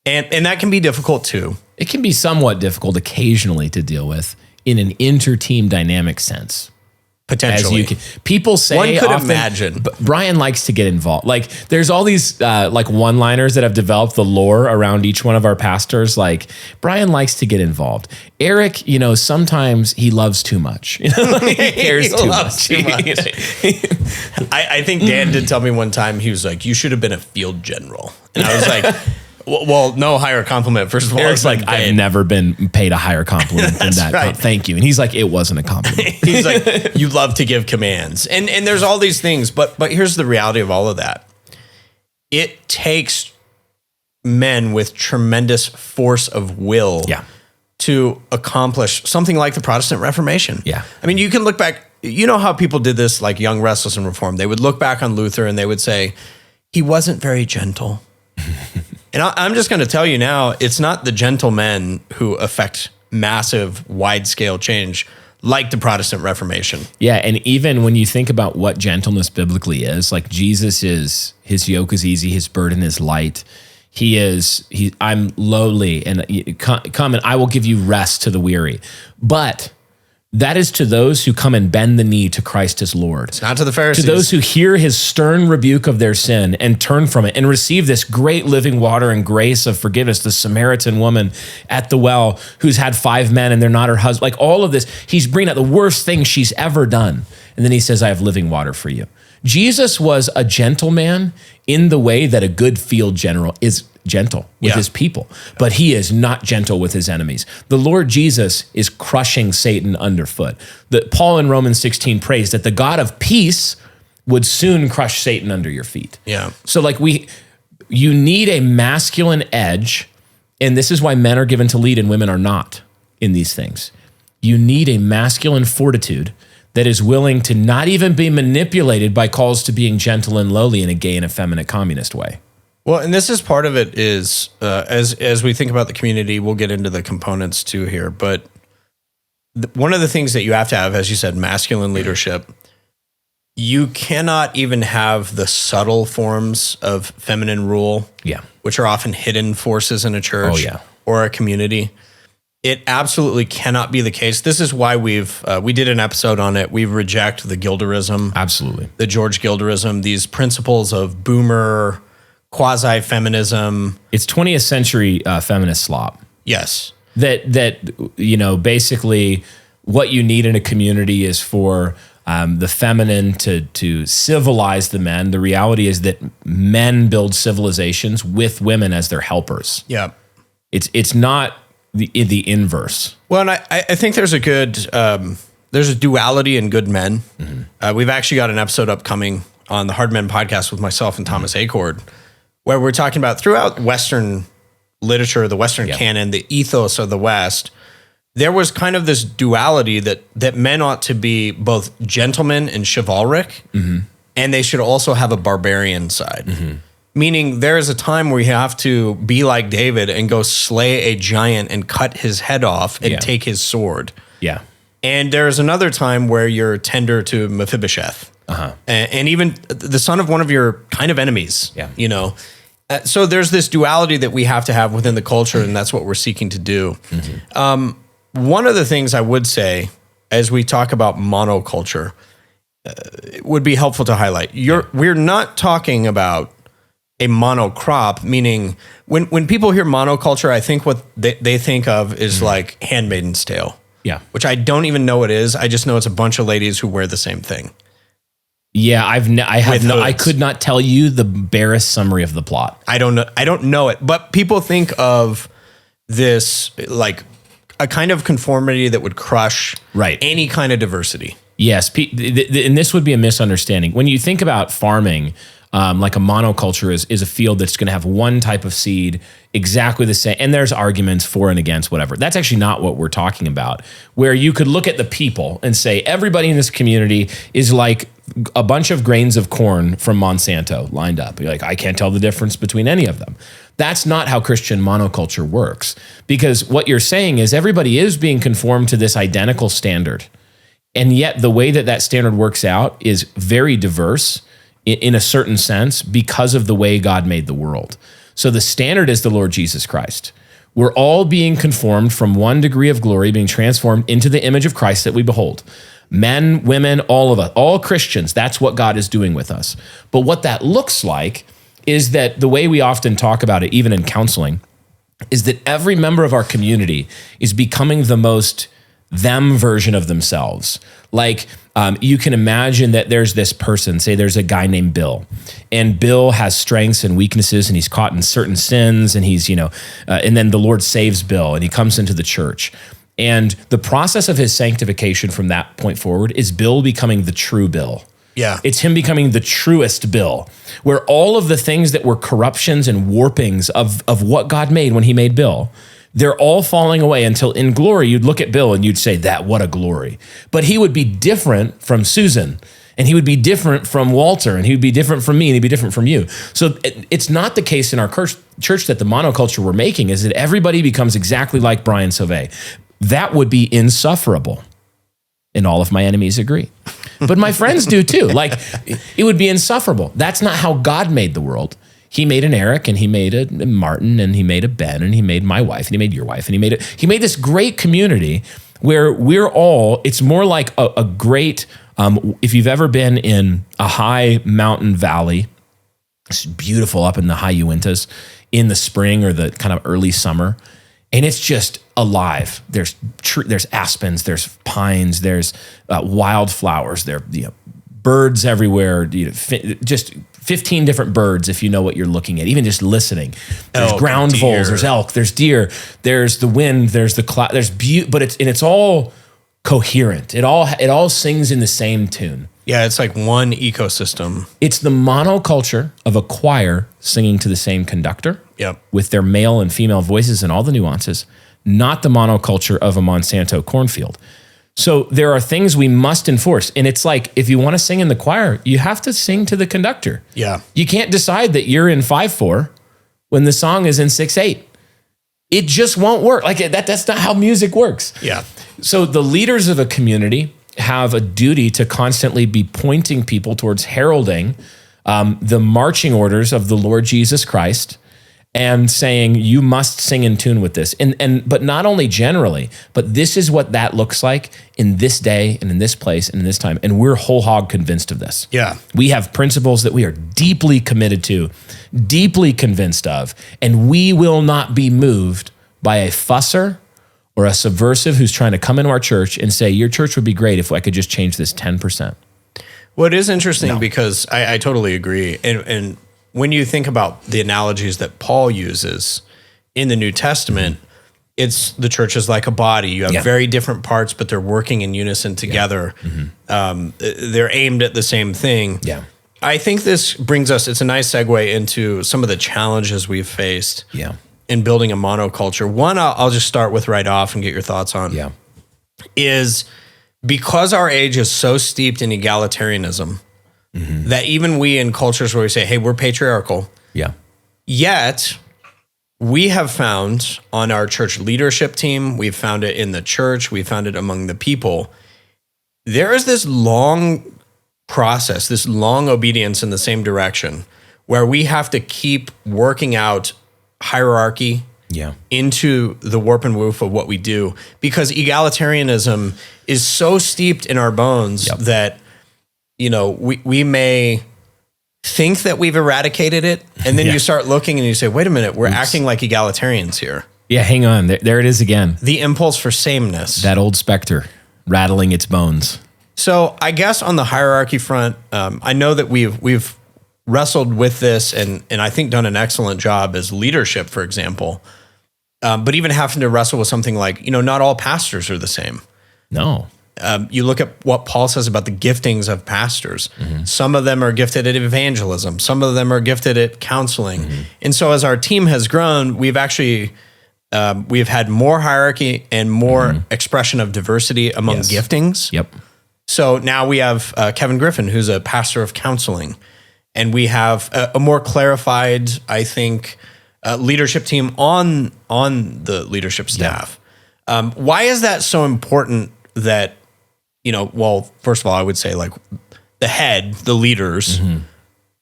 And that can be difficult too. It can be somewhat difficult occasionally to deal with in an inter-team dynamic sense. Potentially. People say one could often, imagine. Brian likes to get involved. Like there's all these like one-liners that have developed the lore around each one of our pastors. Like Brian likes to get involved. Eric, sometimes he loves too much. He cares too much. I think Dan did tell me one time, he was like, you should have been a field general. And I was like, well, no higher compliment. First of all, Eric's like, I've never been paid a higher compliment than that. Right. Thank you. And he's like, it wasn't a compliment. He's like, you love to give commands. And there's all these things, but here's the reality of all of that. It takes men with tremendous force of will to accomplish something like the Protestant Reformation. Yeah. I mean, you can look back, you know how people did this, like Young, Restless, and Reformed. They would look back on Luther and they would say, he wasn't very gentle. And I'm just going to tell you now, it's not the gentle men who affect massive, wide-scale change. like the Protestant Reformation. Yeah, and even when you think about what gentleness biblically is, like Jesus is, his yoke is easy, his burden is light. I'm lowly, and come and I will give you rest to the weary. But that is to those who come and bend the knee to Christ as Lord. It's not to the Pharisees. To those who hear his stern rebuke of their sin and turn from it and receive this great living water and grace of forgiveness. The Samaritan woman at the well who's had 5 men and they're not her husband. Like all of this, he's bringing out the worst thing she's ever done. And then he says, I have living water for you. Jesus was a gentleman in the way that a good field general is gentle with his people, but he is not gentle with his enemies. The Lord Jesus is crushing Satan underfoot. Paul in Romans 16 prays that the God of peace would soon crush Satan under your feet. Yeah. So like you need a masculine edge, and this is why men are given to lead and women are not in these things. You need a masculine fortitude that is willing to not even be manipulated by calls to being gentle and lowly in a gay and effeminate communist way. Well, and this is part of it is, as we think about the community, we'll get into the components too here, but one of the things that you have to have, as you said, masculine leadership, you cannot even have the subtle forms of feminine rule, which are often hidden forces in a church or a community. It absolutely cannot be the case. This is why we did an episode on it. We reject the Gilderism. Absolutely. The George Gilderism, these principles of boomer quasi-feminism. It's 20th century feminist slop. Yes. That basically what you need in a community is for the feminine to civilize the men. The reality is that men build civilizations with women as their helpers. Yeah. It's not the inverse. Well, and I think there's a good, there's a duality in good men. Mm-hmm. We've actually got an episode upcoming on the Hard Men podcast with myself and Thomas Acord, where we're talking about throughout Western literature, the Western canon, the ethos of the West, there was kind of this duality that men ought to be both gentlemen and chivalric, and they should also have a barbarian side. Mm-hmm. Meaning there is a time where you have to be like David and go slay a giant and cut his head off and take his sword. Yeah. And there's another time where you're tender to Mephibosheth. And even the son of one of your kind of enemies, so there's this duality that we have to have within the culture, and that's what we're seeking to do. One of the things I would say, as we talk about monoculture, it would be helpful to highlight. We're not talking about a monocrop, meaning when people hear monoculture, I think what they think of is like Handmaid's Tale. Yeah. Which I don't even know what it is. I just know it's a bunch of ladies who wear the same thing. Yeah, I could not tell you the barest summary of the plot. I don't know it, but people think of this like a kind of conformity that would crush any kind of diversity. Yes, and this would be a misunderstanding. When you think about farming, like a monoculture is a field that's going to have one type of seed exactly the same. And there's arguments for and against whatever. That's actually not what we're talking about, where you could look at the people and say, everybody in this community is like a bunch of grains of corn from Monsanto lined up. You're like, I can't tell the difference between any of them. That's not how Christian monoculture works, because what you're saying is everybody is being conformed to this identical standard. And yet the way that standard works out is very diverse in a certain sense because of the way God made the world. So the standard is the Lord Jesus Christ. We're all being conformed from one degree of glory, being transformed into the image of Christ that we behold. Men, women, all of us, all Christians, that's what God is doing with us. But what that looks like is that the way we often talk about it, even in counseling, is that every member of our community is becoming the most them version of themselves. Like you can imagine that there's this person, say there's a guy named Bill, and Bill has strengths and weaknesses, and he's caught in certain sins, and he's, and then the Lord saves Bill, and he comes into the church. And the process of his sanctification from that point forward is Bill becoming the true Bill. Yeah. It's him becoming the truest Bill, where all of the things that were corruptions and warpings of what God made when he made Bill, they're all falling away until in glory, you'd look at Bill and you'd say, what a glory. But he would be different from Susan, and he would be different from Walter, and he would be different from me, and he'd be different from you. So it's not the case in our church that the monoculture we're making is that everybody becomes exactly like Brian Sauvé. That would be insufferable. and all of my enemies agree. But my friends do too. Like, it would be insufferable. That's not how God made the world. He made an Eric, and he made a Martin, and he made a Ben, and he made my wife, and he made your wife, and he made this great community where we're all, it's more like a great, if you've ever been in a high mountain valley, it's beautiful up in the high Uintas in the spring or the kind of early summer, and it's just alive. There's aspens, there's pines, there's wildflowers, there birds everywhere. Just 15 different birds if you know what you're looking at. Even just listening. There's ground voles, there's elk, there's deer, there's the wind, there's the cloud, there's beauty, but it's all coherent. It all sings in the same tune. Yeah, it's like one ecosystem. It's the monoculture of a choir singing to the same conductor. Yep. With their male and female voices and all the nuances, not the monoculture of a Monsanto cornfield. So there are things we must enforce. And it's like, if you want to sing in the choir, you have to sing to the conductor. Yeah. You can't decide that you're in 5/4 when the song is in 6/8. It just won't work. Like that's not how music works. Yeah. So the leaders of a community have a duty to constantly be pointing people towards heralding the marching orders of the Lord Jesus Christ, and saying, you must sing in tune with this. But not only generally, but this is what that looks like in this day and in this place and in this time. And we're whole hog convinced of this. Yeah. We have principles that we are deeply committed to, deeply convinced of, and we will not be moved by a fusser or a subversive who's trying to come into our church and say, your church would be great if I could just change this 10%. Well, it is interesting because I totally agree. And when you think about the analogies that Paul uses in the New Testament, it's the church is like a body. You have very different parts, but they're working in unison together. They're aimed at the same thing. Yeah. I think this brings us, it's a nice segue into some of the challenges we've faced in building a monoculture. One, I'll just start with right off and get your thoughts on, is because our age is so steeped in egalitarianism, that even we in cultures where we say, hey, we're patriarchal, yet we have found on our church leadership team, we've found it in the church, we found it among the people, there is this long process, this long obedience in the same direction where we have to keep working out hierarchy into the warp and woof of what we do, because egalitarianism is so steeped in our bones that, you know, we may think that we've eradicated it, and then you start looking and you say, wait a minute, we're acting like egalitarians here. Yeah, hang on. There it is again. The impulse for sameness. That old specter rattling its bones. So I guess on the hierarchy front, I know that we've wrestled with this and I think done an excellent job as leadership, for example. But even having to wrestle with something like, you know, not all pastors are the same. No. You look at what Paul says about the giftings of pastors. Some of them are gifted at evangelism. Some of them are gifted at counseling. And so as our team has grown, we've actually, we've had more hierarchy and more expression of diversity among giftings. So now we have Kevin Griffin, who's a pastor of counseling. And we have a more clarified, I think, leadership team on the leadership staff. Why is that so important that, you know, well, first of all, I would say like the head, the leaders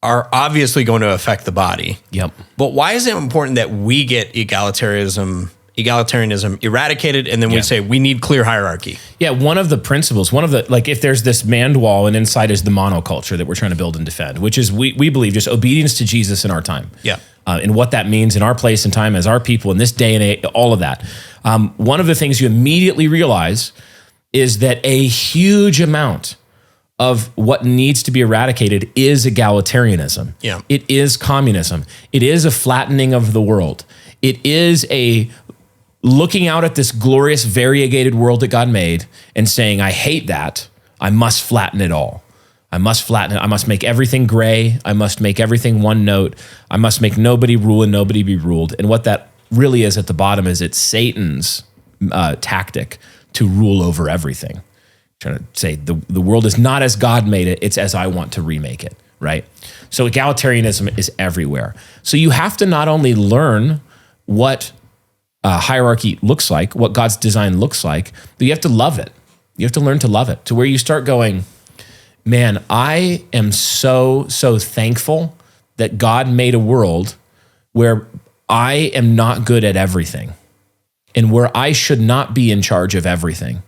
are obviously going to affect the body. But why is it important that we get egalitarianism eradicated, and then we say we need clear hierarchy? One of the principles, like if there's this manned wall and inside is the monoculture that we're trying to build and defend, which is we believe just obedience to Jesus in our time. And what that means in our place and time as our people in this day and age, all of that. One of the things you immediately realize is that a huge amount of what needs to be eradicated is egalitarianism. It is communism. It is a flattening of the world. It is a looking out at this glorious variegated world that God made and saying, I hate that. I must flatten it all. I must flatten it. I must make everything gray. I must make everything one note. I must make nobody rule and nobody be ruled. And what that really is at the bottom is it's Satan's tactic to rule over everything. Trying to say the world is not as God made it, it's as I want to remake it, right? So egalitarianism is everywhere. So you have to not only learn what hierarchy looks like, what God's design looks like, but you have to love it. You have to learn to love it, to where you start going, man, I am so thankful that God made a world where I am not good at everything and where I should not be in charge of everything.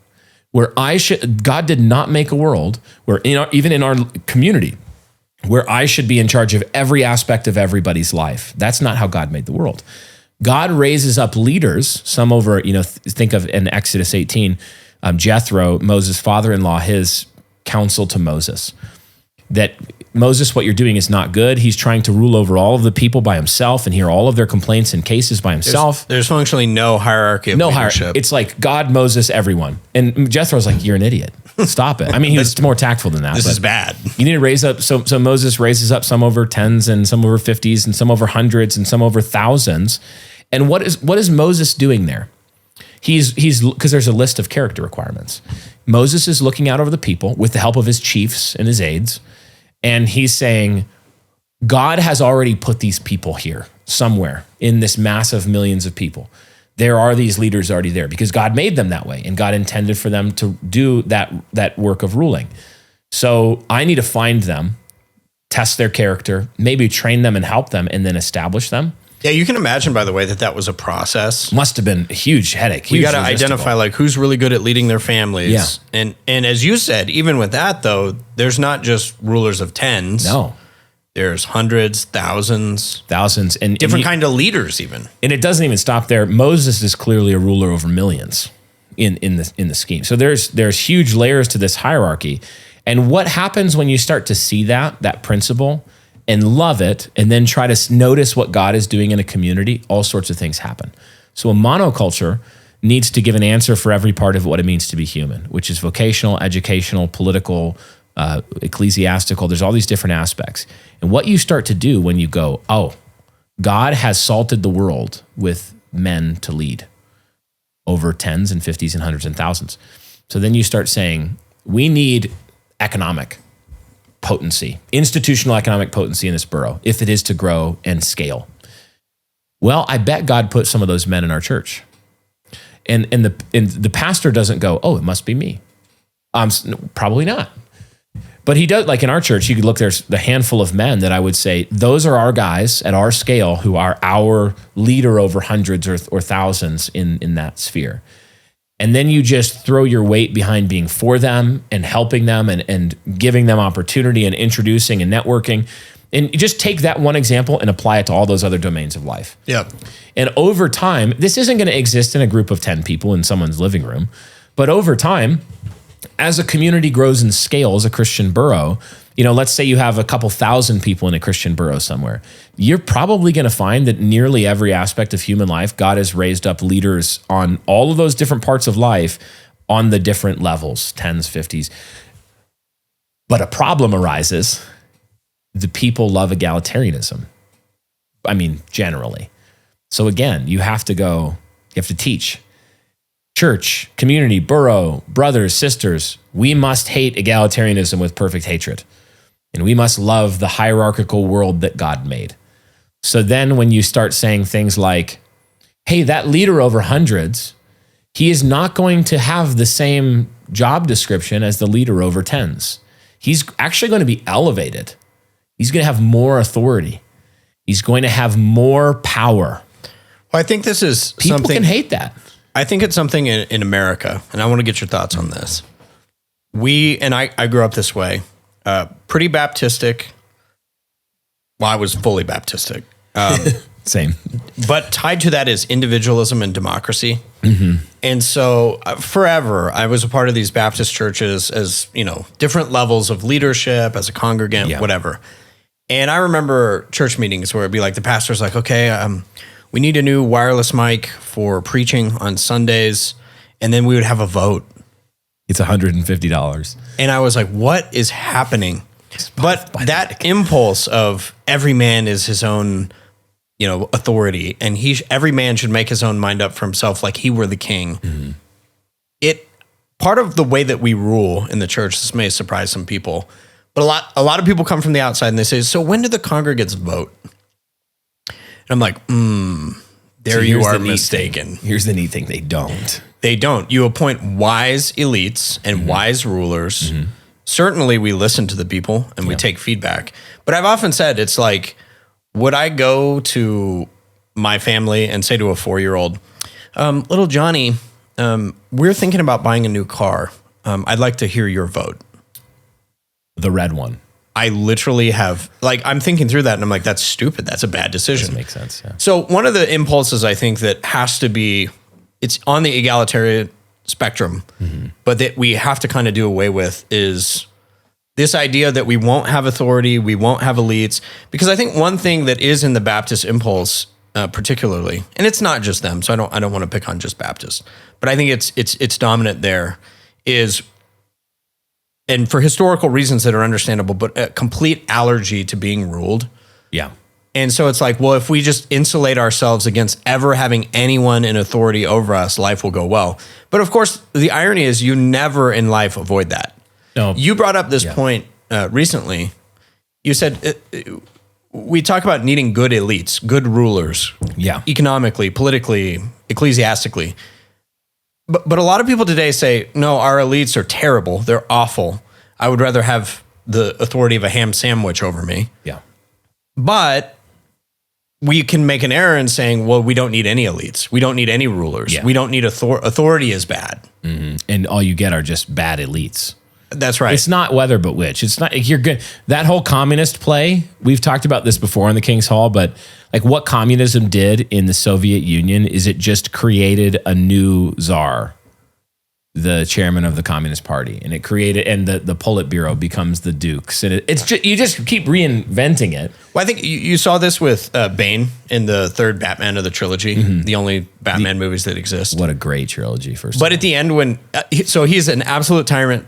God did not make a world where, even in our community, where I should be in charge of every aspect of everybody's life. That's not how God made the world. God raises up leaders, some over, think of in Exodus 18, Jethro, Moses' father-in-law, his counsel to Moses, that Moses, what you're doing is not good. He's trying to rule over all of the people by himself and hear all of their complaints and cases by himself. There's functionally no hierarchy of leadership. It's like God, Moses, everyone. And Jethro's like, you're an idiot. Stop it. I mean, he was more tactful than that. This is bad. You need to raise up. So Moses raises up some over tens and some over 50s and some over hundreds and some over thousands. And what is Moses doing there? He's because there's a list of character requirements. Moses is looking out over the people with the help of his chiefs and his aides. And he's saying, God has already put these people here somewhere in this mass of millions of people. There are these leaders already there because God made them that way and God intended for them to do that work of ruling. So I need to find them, test their character, maybe train them and help them, and then establish them. Yeah, you can imagine, by the way, that was a process. Must have been a huge headache. We got to identify like who's really good at leading their families. Yeah. And as you said, even with that though, there's not just rulers of tens. No. There's hundreds, thousands, and different kind of leaders even. And it doesn't even stop there. Moses is clearly a ruler over millions in the scheme. So there's huge layers to this hierarchy. And what happens when you start to see that principle and love it, and then try to notice what God is doing in a community, all sorts of things happen. So a monoculture needs to give an answer for every part of what it means to be human, which is vocational, educational, political, ecclesiastical. There's all these different aspects. And what you start to do when you go, oh, God has salted the world with men to lead over tens and 50s and hundreds and thousands. So then you start saying, we need economic potency, institutional economic potency in this borough, if it is to grow and scale. Well, I bet God put some of those men in our church. And the pastor doesn't go, oh, it must be me. Probably not. But he does, like in our church, you could look, there's the handful of men that I would say, those are our guys at our scale who are our leader over hundreds or thousands in that sphere. And then you just throw your weight behind being for them and helping them and giving them opportunity and introducing and networking. And you just take that one example and apply it to all those other domains of life. Yep. And over time, this isn't going to exist in a group of 10 people in someone's living room. But over time, as a community grows and scales, a Christian borough, let's say you have a couple thousand people in a Christian borough somewhere. You're probably going to find that nearly every aspect of human life, God has raised up leaders on all of those different parts of life on the different levels, 10s, 50s. But a problem arises. The people love egalitarianism. I mean, generally. So again, you have to teach. Church, community, borough, brothers, sisters, we must hate egalitarianism with perfect hatred. And we must love the hierarchical world that God made. So then when you start saying things like, hey, that leader over hundreds, he is not going to have the same job description as the leader over tens. He's actually going to be elevated. He's going to have more authority. He's going to have more power. Well, I think this is People something... can hate that. I think it's something in America, and I want to get your thoughts on this. I grew up this way. Pretty Baptistic. Well, I was fully Baptistic. Same. But tied to that is individualism and democracy. Mm-hmm. And so forever, I was a part of these Baptist churches as, different levels of leadership, as a congregant, whatever. And I remember church meetings where it'd be like the pastor's like, okay, we need a new wireless mic for preaching on Sundays. And then we would have a vote. It's $150. And I was like, what is happening? But that impulse of every man is his own, authority, and every man should make his own mind up for himself like he were the king. Mm-hmm. Part of the way that we rule in the church, this may surprise some people, but a lot of people come from the outside and they say, so when do the congregants vote? And I'm like, there you are mistaken. Here's the neat thing. They don't. They don't. You appoint wise elites and wise rulers. Certainly we listen to the people and we take feedback. But I've often said, it's like, would I go to my family and say to a 4-year-old, little Johnny, we're thinking about buying a new car. I'd like to hear your vote. The red one. I literally have, like, I'm thinking through that and I'm like, that's stupid. That's a bad decision. Doesn't make sense. Yeah. So one of the impulses I think that has to be, it's on the egalitarian spectrum, but that we have to kind of do away with is this idea that we won't have authority, we won't have elites. Because I think one thing that is in the Baptist impulse, particularly, and it's not just them, so I don't want to pick on just Baptists, but I think it's dominant there, is, and for historical reasons that are understandable, but a complete allergy to being ruled. Yeah. And so it's like, well, if we just insulate ourselves against ever having anyone in authority over us, life will go well. But of course, the irony is you never in life avoid that. No. You brought up this point recently. You said we talk about needing good elites, good rulers, economically, politically, ecclesiastically. But a lot of people today say, no, our elites are terrible. They're awful. I would rather have the authority of a ham sandwich over me. Yeah. But we can make an error in saying, well, we don't need any elites. We don't need any rulers. Yeah. We don't need authority is bad. And all you get are just bad elites. That's right. It's not whether but which. It's not, you're good. That whole communist play, we've talked about this before in the King's Hall, but like what communism did in the Soviet Union is it just created a new czar, the chairman of the Communist Party, and it created, and the Politburo becomes the dukes, and it's just, you just keep reinventing it. Well, I think you saw this with Bane in the third Batman of the trilogy, the only Batman movies that exist. What a great trilogy, first. But at the end, when so he's an absolute tyrant,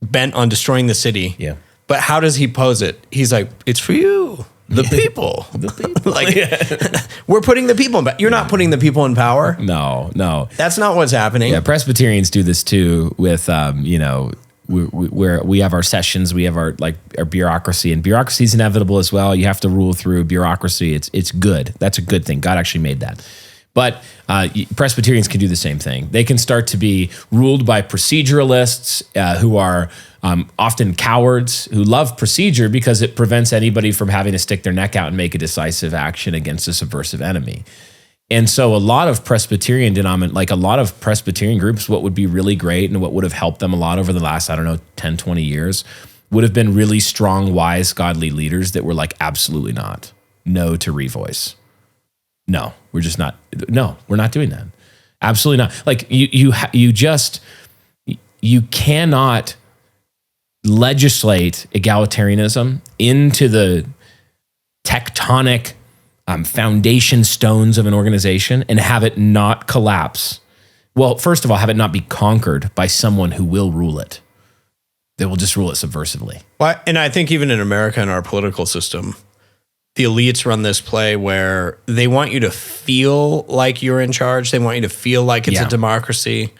bent on destroying the city. Yeah. But how does he pose it? He's like, it's for you, the people. The people. Like, we're putting the people in power. You're not putting the people in power. No. That's not what's happening. Yeah, Presbyterians do this too with, where we have our sessions, we have our bureaucracy, and bureaucracy is inevitable as well. You have to rule through bureaucracy. It's good. That's a good thing. God actually made that. But Presbyterians can do the same thing. They can start to be ruled by proceduralists who are often cowards, who love procedure because it prevents anybody from having to stick their neck out and make a decisive action against a subversive enemy. And so a lot of Presbyterian a lot of Presbyterian groups, what would be really great and what would have helped them a lot over the last, 10, 20 years, would have been really strong, wise, godly leaders that were like, absolutely not. No to revoice. No, we're just not. No, we're not doing that. Absolutely not. Like you cannot legislate egalitarianism into the tectonic foundation stones of an organization and have it not collapse. Well, first of all, have it not be conquered by someone who will rule it. They will just rule it subversively. Well, and I think even in America, in our political system, the elites run this play where they want you to feel like you're in charge. They want you to feel like it's a democracy.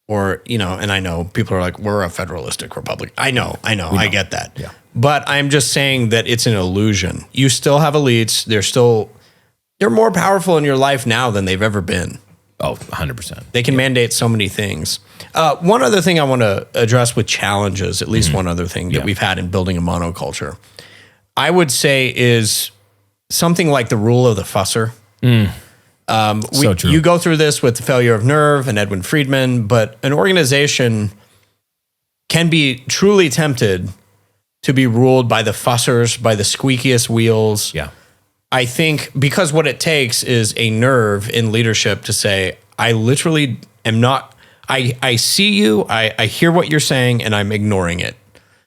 Or, and I know people are like, we're a federalistic republic. I know, I get that. Yeah. But I'm just saying that it's an illusion. You still have elites. They're more powerful in your life now than they've ever been. Oh, 100%. They can mandate so many things. One other thing I want to address with challenges, at least one other thing that we've had in building a monoculture, I would say is something like the rule of the fusser. So true. You go through this with the failure of Nerve and Edwin Friedman, but an organization can be truly tempted to be ruled by the fussers, by the squeakiest wheels. Yeah. I think because what it takes is a nerve in leadership to say, I literally am not, I see you, I hear what you're saying, and I'm ignoring it.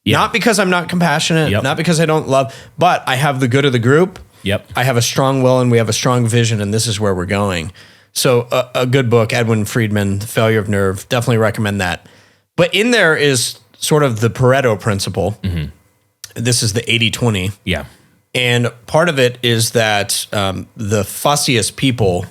Yeah. Not because I'm not compassionate, not because I don't love, but I have the good of the group. Yep. I have a strong will and we have a strong vision, and this is where we're going. So a good book, Edwin Friedman, The Failure of Nerve, definitely recommend that. But in there is sort of the Pareto principle. This is the 80-20. Yeah. And part of it is that the fussiest people,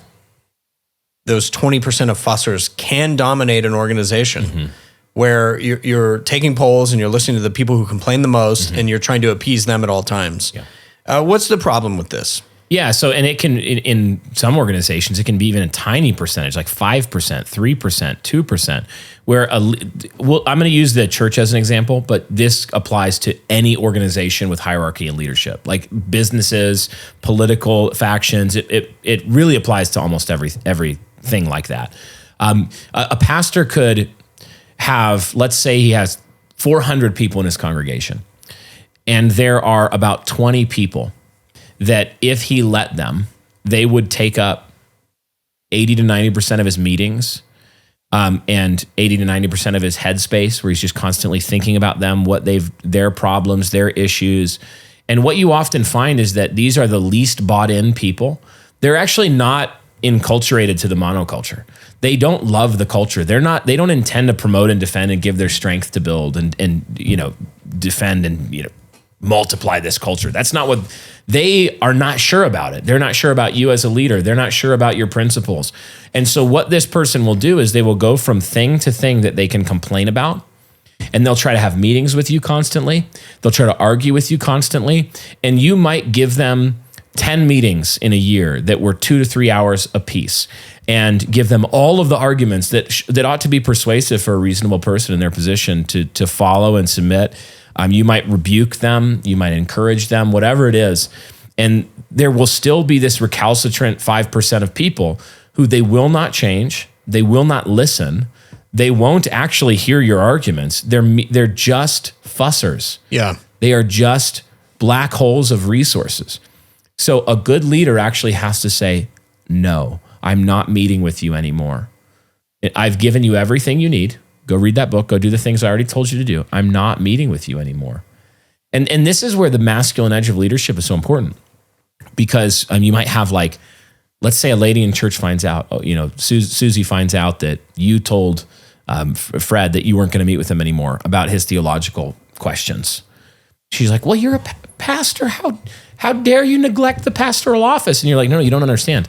those 20% of fussers, can dominate an organization where you're taking polls and you're listening to the people who complain the most and you're trying to appease them at all times. Yeah. What's the problem with this? Yeah. So, and it can, in some organizations, it can be even a tiny percentage, like 5%, 3%, 2%, where I'm going to use the church as an example, but this applies to any organization with hierarchy and leadership, like businesses, political factions. It really applies to almost everything like that. A pastor could have, let's say he has 400 people in his congregation, and there are about 20 people that if he let them, they would take up 80 to 90% of his meetings, and 80 to 90% of his headspace, where he's just constantly thinking about them, their problems, their issues. And what you often find is that these are the least bought in people. They're actually not enculturated to the monoculture. They don't love the culture. They don't intend to promote and defend and give their strength to build and defend and multiply this culture. That's not what they are. Not sure about it. They're not sure about you as a leader. They're not sure about your principles. And so what this person will do is they will go from thing to thing that they can complain about, and they'll try to have meetings with you constantly. They'll try to argue with you constantly, and you might give them 10 meetings in a year that were 2 to 3 hours apiece, and give them all of the arguments that ought to be persuasive for a reasonable person in their position to follow and submit. You might rebuke them, you might encourage them, whatever it is. And there will still be this recalcitrant 5% of people who they will not change, they will not listen, they won't actually hear your arguments. They're just fussers. Yeah. They are just black holes of resources. So a good leader actually has to say, no, I'm not meeting with you anymore. I've given you everything you need. Go read that book. Go do the things I already told you to do. I'm not meeting with you anymore. And this is where the masculine edge of leadership is so important, because you might have, like, let's say a lady in church finds out, Susie finds out that you told Fred that you weren't going to meet with him anymore about his theological questions. She's like, well, you're a pastor. How dare you neglect the pastoral office? And you're like, no, you don't understand.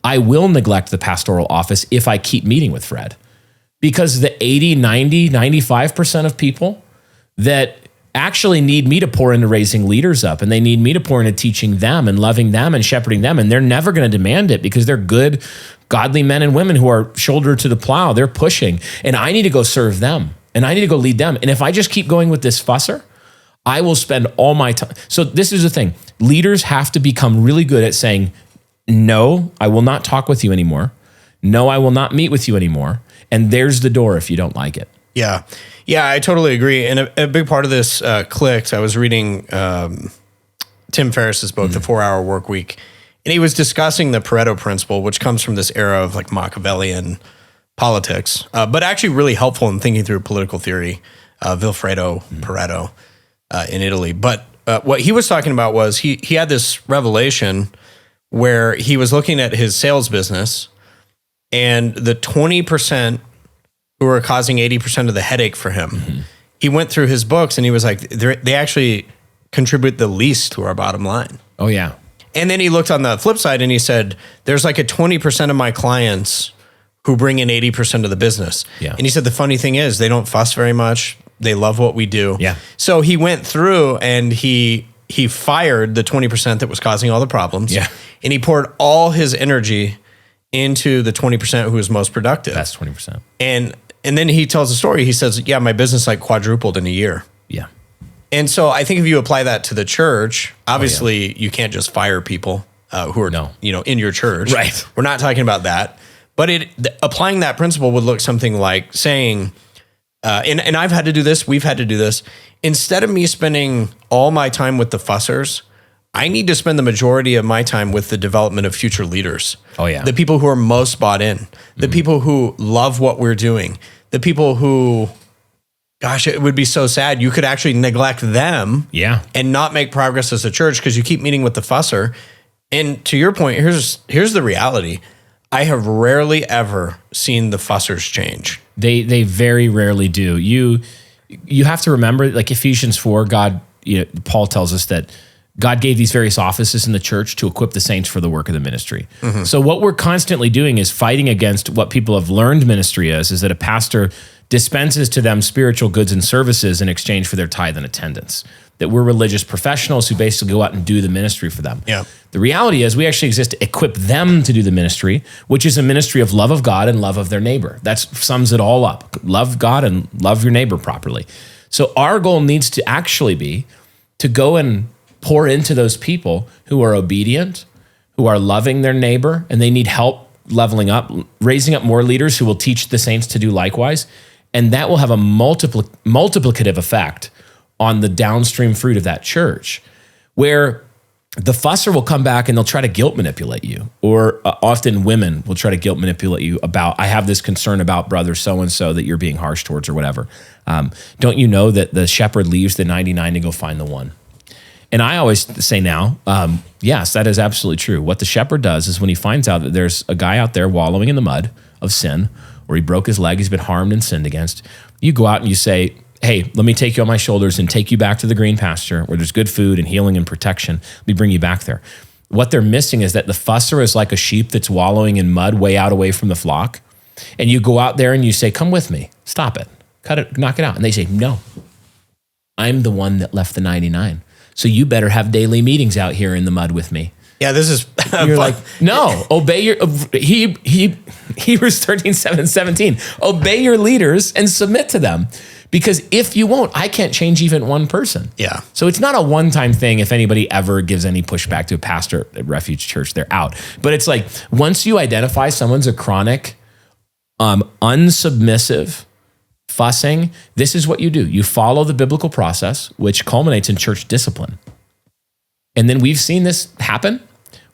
I will neglect the pastoral office if I keep meeting with Fred. Because the 80, 90, 95% of people that actually need me to pour into raising leaders up, and they need me to pour into teaching them and loving them and shepherding them, and they're never going to demand it because they're good, godly men and women who are shoulder to the plow. They're pushing, and I need to go serve them, and I need to go lead them. And if I just keep going with this fusser, I will spend all my time. So this is the thing. Leaders have to become really good at saying, no, I will not talk with you anymore. No, I will not meet with you anymore. And there's the door if you don't like it. Yeah. Yeah, I totally agree. And a big part of this clicked. I was reading Tim Ferriss's book, The 4-Hour Work Week, and he was discussing the Pareto principle, which comes from this era of like Machiavellian politics, but actually really helpful in thinking through political theory, Vilfredo Pareto in Italy. But what he was talking about was he had this revelation where he was looking at his sales business, and the 20% who were causing 80% of the headache for him, he went through his books and he was like, they actually contribute the least to our bottom line. Oh, yeah. And then he looked on the flip side and he said, there's like a 20% of my clients who bring in 80% of the business. Yeah. And he said, the funny thing is they don't fuss very much. They love what we do. Yeah. So he went through and he fired the 20% that was causing all the problems. Yeah. And he poured all his energy into the 20% who was most productive. That's 20%. And then he tells a story. He says, yeah, my business like quadrupled in a year. Yeah. And so I think if you apply that to the church, obviously you can't just fire people who are in your church. Right. We're not talking about that. But applying that principle would look something like saying, and I've had to do this, we've had to do this, instead of me spending all my time with the fussers, I need to spend the majority of my time with the development of future leaders. Oh, yeah. The people who are most bought in, the people who love what we're doing, the people who, gosh, it would be so sad. You could actually neglect them and not make progress as a church because you keep meeting with the fusser. And to your point, here's the reality. I have rarely ever seen the fussers change. They very rarely do. You have to remember, like Ephesians 4, Paul tells us that God gave these various offices in the church to equip the saints for the work of the ministry. So what we're constantly doing is fighting against what people have learned ministry is that a pastor dispenses to them spiritual goods and services in exchange for their tithe and attendance. That we're religious professionals who basically go out and do the ministry for them. Yeah. The reality is we actually exist to equip them to do the ministry, which is a ministry of love of God and love of their neighbor. That sums it all up. Love God and love your neighbor properly. So our goal needs to actually be to go and pour into those people who are obedient, who are loving their neighbor, and they need help leveling up, raising up more leaders who will teach the saints to do likewise. And that will have a multiplicative effect on the downstream fruit of that church, where the fusser will come back and they'll try to guilt manipulate you, or often women will try to guilt manipulate you about, I have this concern about brother so-and-so that you're being harsh towards or whatever. Don't you know that the shepherd leaves the 99 to go find the one? And I always say now, yes, that is absolutely true. What the shepherd does is when he finds out that there's a guy out there wallowing in the mud of sin, or he broke his leg, he's been harmed and sinned against, you go out and you say, hey, let me take you on my shoulders and take you back to the green pasture where there's good food and healing and protection. Let me bring you back there. What they're missing is that the fusser is like a sheep that's wallowing in mud way out away from the flock. And you go out there and you say, come with me, stop it, cut it, knock it out. And they say, no, I'm the one that left the 99. So you better have daily meetings out here in the mud with me. Yeah, this is You're like, no, obey your, Hebrews 13:17, obey your leaders and submit to them. Because if you won't, I can't change even one person. Yeah. So it's not a one-time thing. If anybody ever gives any pushback to a pastor at Refuge Church, they're out. But it's like, once you identify someone's a chronic, unsubmissive, fussing, this is what you do. You follow the biblical process, which culminates in church discipline. And then we've seen this happen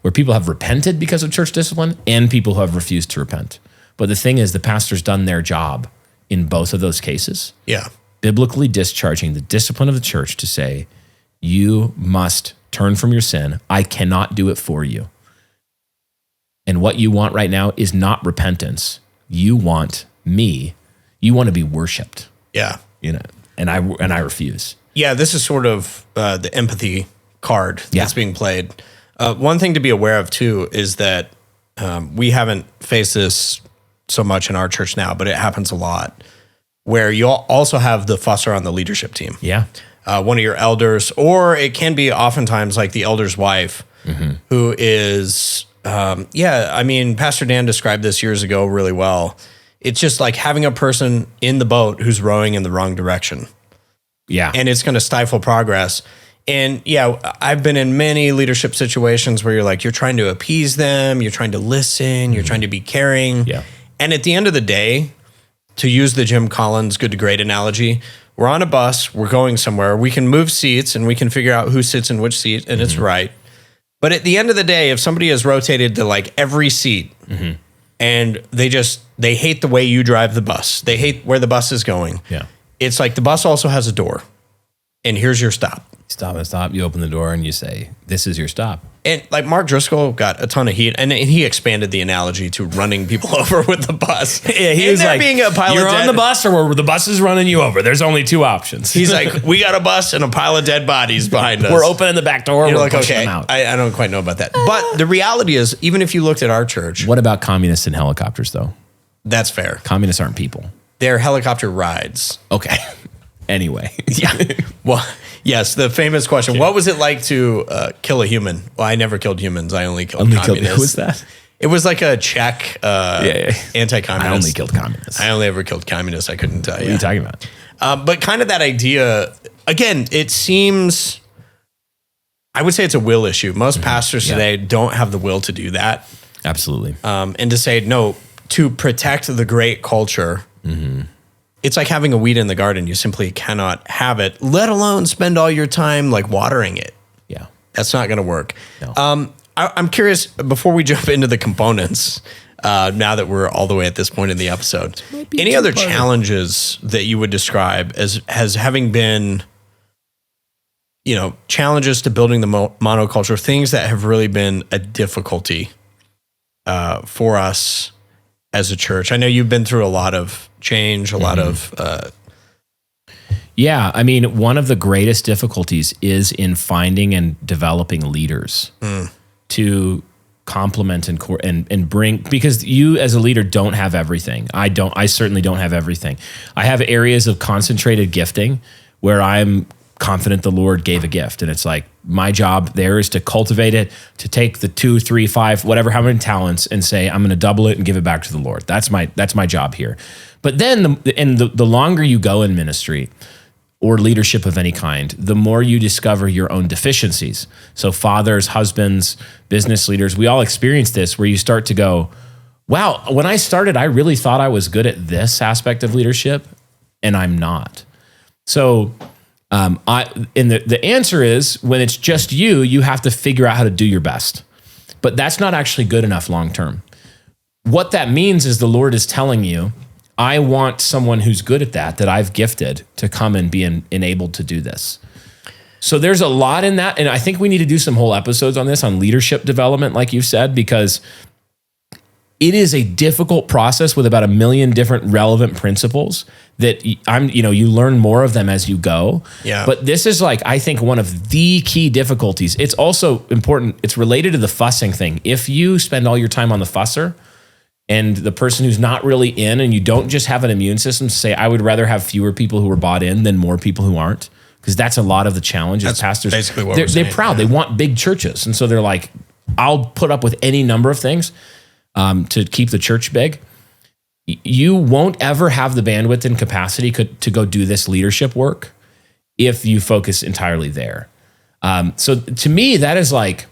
where people have repented because of church discipline and people who have refused to repent. But the thing is, the pastor's done their job in both of those cases. Yeah. Biblically discharging the discipline of the church to say, you must turn from your sin. I cannot do it for you. And what you want right now is not repentance. You want me. You want to be worshiped. Yeah. You know, and I refuse. Yeah, this is sort of the empathy card that's being played. One thing to be aware of too is that we haven't faced this so much in our church now, but it happens a lot, where you also have the fusser on the leadership team. Yeah. One of your elders, or it can be oftentimes like the elder's wife, who is, I mean, Pastor Dan described this years ago really well. It's just like having a person in the boat who's rowing in the wrong direction. Yeah. And it's going to stifle progress. And yeah, I've been in many leadership situations where you're like, you're trying to appease them, you're trying to listen, you're trying to be caring. Yeah. And at the end of the day, to use the Jim Collins good to great analogy, we're on a bus, we're going somewhere, we can move seats and we can figure out who sits in which seat, and it's right. But at the end of the day, if somebody has rotated to like every seat and they hate the way you drive the bus, they hate where the bus is going. Yeah. It's like the bus also has a door, and here's your stop. Stop and stop. You open the door and you say, this is your stop. And like Mark Driscoll got a ton of heat, and he expanded the analogy to running people over with the bus. Yeah, he was like, being a pile you're of on dead, the bus or the bus is running you over. There's only two options. He's like, we got a bus and a pile of dead bodies behind us. We're opening the back door. You're we're like, pushing okay, them out. I don't quite know about that. But the reality is, even if you looked at our church, What about communists in helicopters, though? that's fair. Communists aren't people. They're helicopter rides. Okay. Anyway. Yeah. Well, yes, the famous question, what was it like to kill a human? Well, I never killed humans. I only killed communists. Who was that? It was like a Czech anti-communist. I only killed communists. I only ever killed communists. I couldn't tell you. What are you talking about? But kind of that idea, again, it seems, I would say it's a will issue. Most pastors today don't have the will to do that. Absolutely. And to say, no, to protect the great culture, it's like having a weed in the garden. You simply cannot have it, let alone spend all your time like watering it. Yeah. That's not going to work. No. I'm curious, before we jump into the components, now that we're all the way at this point in the episode, any other challenges that you would describe as having been, challenges to building the monoculture, things that have really been a difficulty for us as a church? I know you've been through a lot of change, a lot of... Yeah, I mean, one of the greatest difficulties is in finding and developing leaders to complement and bring, because you as a leader don't have everything. I certainly don't have everything. I have areas of concentrated gifting where I'm confident the Lord gave a gift. And it's like, my job there is to cultivate it, to take the 2, 3, 5, whatever, how many talents, and say, I'm going to double it and give it back to the Lord. That's my job here. But then the longer you go in ministry or leadership of any kind, the more you discover your own deficiencies. So fathers, husbands, business leaders, we all experience this, where you start to go, wow, when I started, I really thought I was good at this aspect of leadership, and I'm not. So the answer is, when it's just you have to figure out how to do your best. But that's not actually good enough long term. What that means is the Lord is telling you, I want someone who's good at that I've gifted, to come and be enabled to do this. So there's a lot in that. And I think we need to do some whole episodes on this, on leadership development, like you said, because it is a difficult process with about 1 million different relevant principles that you learn more of them as you go. Yeah. But this is, like, I think, one of the key difficulties. It's also important. It's related to the fussing thing. If you spend all your time on the fusser, and the person who's not really in, and you don't just have an immune system to say, I would rather have fewer people who are bought in than more people who aren't, because that's a lot of the challenge as pastors. Basically what they're proud. Yeah. They want big churches. And so they're like, I'll put up with any number of things to keep the church big. You won't ever have the bandwidth and capacity to go do this leadership work if you focus entirely there. So to me, that is like,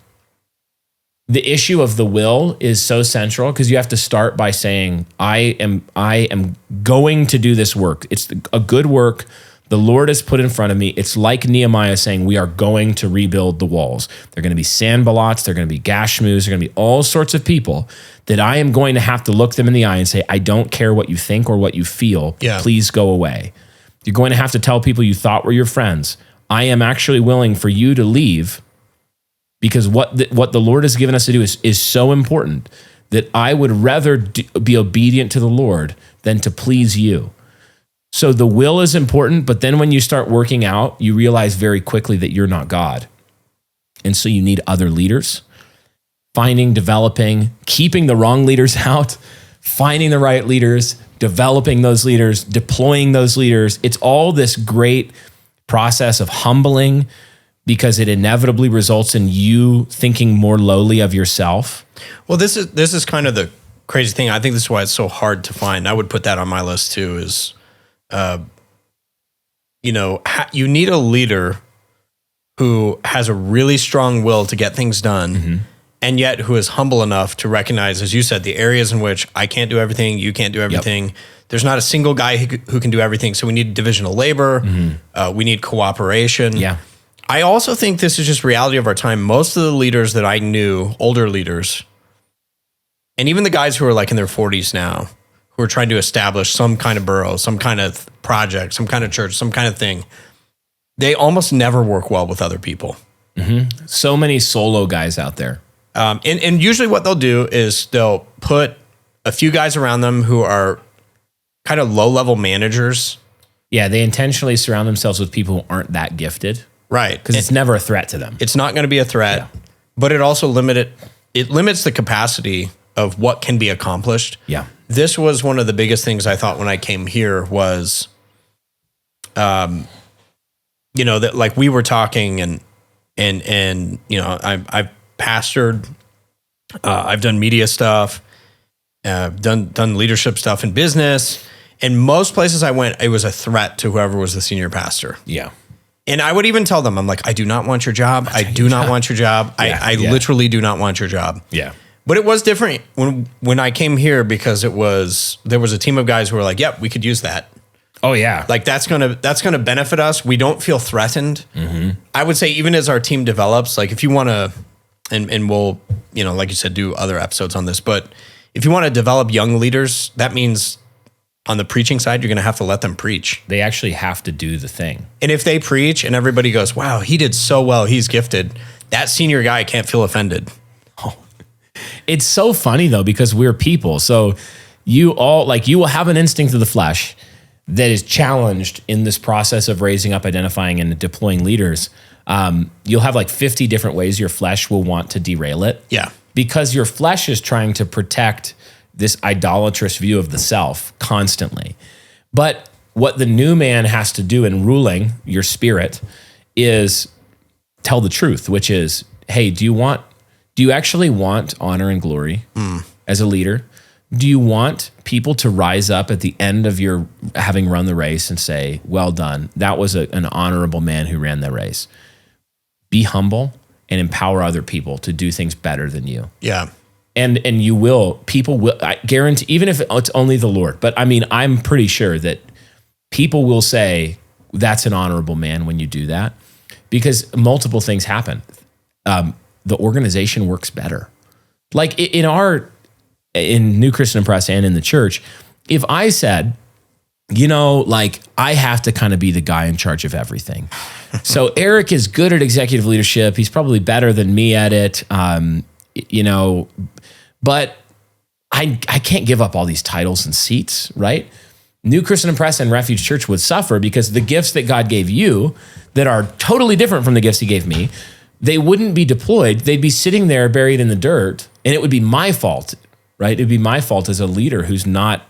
the issue of the will is so central, because you have to start by saying, I am going to do this work. It's a good work the Lord has put in front of me. It's like Nehemiah saying, we are going to rebuild the walls. They're going to be Sanballats, they're going to be Gashmus, they're going to be all sorts of people that I am going to have to look them in the eye and say, I don't care what you think or what you feel. Yeah. Please go away. You're going to have to tell people you thought were your friends, I am actually willing for you to leave, because what the Lord has given us to do is so important that I would rather be obedient to the Lord than to please you. So the will is important, but then when you start working out, you realize very quickly that you're not God. And so you need other leaders, finding, developing, keeping the wrong leaders out, finding the right leaders, developing those leaders, deploying those leaders. It's all this great process of humbling, because it inevitably results in you thinking more lowly of yourself. Well, this is kind of the crazy thing. I think this is why it's so hard to find. I would put that on my list too, is, you need a leader who has a really strong will to get things done, mm-hmm. and yet who is humble enough to recognize, as you said, the areas in which I can't do everything, you can't do everything. Yep. There's not a single guy who can do everything. So we need division of labor. Mm-hmm. We need cooperation. Yeah. I also think this is just reality of our time. Most of the leaders that I knew, older leaders, and even the guys who are like in their 40s now, who are trying to establish some kind of borough, some kind of project, some kind of church, some kind of thing, they almost never work well with other people. Mm-hmm. So many solo guys out there. And usually what they'll do is they'll put a few guys around them who are kind of low-level managers. Yeah, they intentionally surround themselves with people who aren't that gifted. Right. Because it's never a threat to them. It's not going to be a threat, but it also limits the capacity of what can be accomplished. Yeah. This was one of the biggest things I thought when I came here was, that like we were talking and I've pastored, I've done media stuff, done leadership stuff in business, and most places I went, it was a threat to whoever was the senior pastor. Yeah. And I would even tell them, I'm like, I do not want your job. I do not want your job. I literally do not want your job. Yeah. But it was different when I came here, because there was a team of guys who were like, yep, we could use that. Oh yeah. Like that's gonna benefit us. We don't feel threatened. Mm-hmm. I would say even as our team develops, like if you want to, and we'll, like you said, do other episodes on this, but if you want to develop young leaders, that means on the preaching side, you're going to have to let them preach. They actually have to do the thing. And if they preach and everybody goes, wow, he did so well, he's gifted, that senior guy can't feel offended. Oh. It's so funny though, because we're people. So you will have an instinct of the flesh that is challenged in this process of raising up, identifying, and deploying leaders. You'll have like 50 different ways your flesh will want to derail it. Yeah. because your flesh is trying to protect this idolatrous view of the self constantly. But what the new man has to do in ruling your spirit is tell the truth, which is, hey, do you actually want honor and glory as a leader? Do you want people to rise up at the end of your having run the race and say, well done, that was an honorable man who ran the race? Be humble and empower other people to do things better than you. Yeah. And people will, I guarantee, even if it's only the Lord, but I mean, I'm pretty sure that people will say, that's an honorable man when you do that, because multiple things happen. The organization works better. Like in New Christian Press and in the church, if I said, I have to kind of be the guy in charge of everything. So Eric is good at executive leadership. He's probably better than me at it. But I can't give up all these titles and seats, right? New Christian Press and Refuge Church would suffer because the gifts that God gave you that are totally different from the gifts he gave me, they wouldn't be deployed. They'd be sitting there buried in the dirt, and it would be my fault, right? It'd be my fault as a leader who's not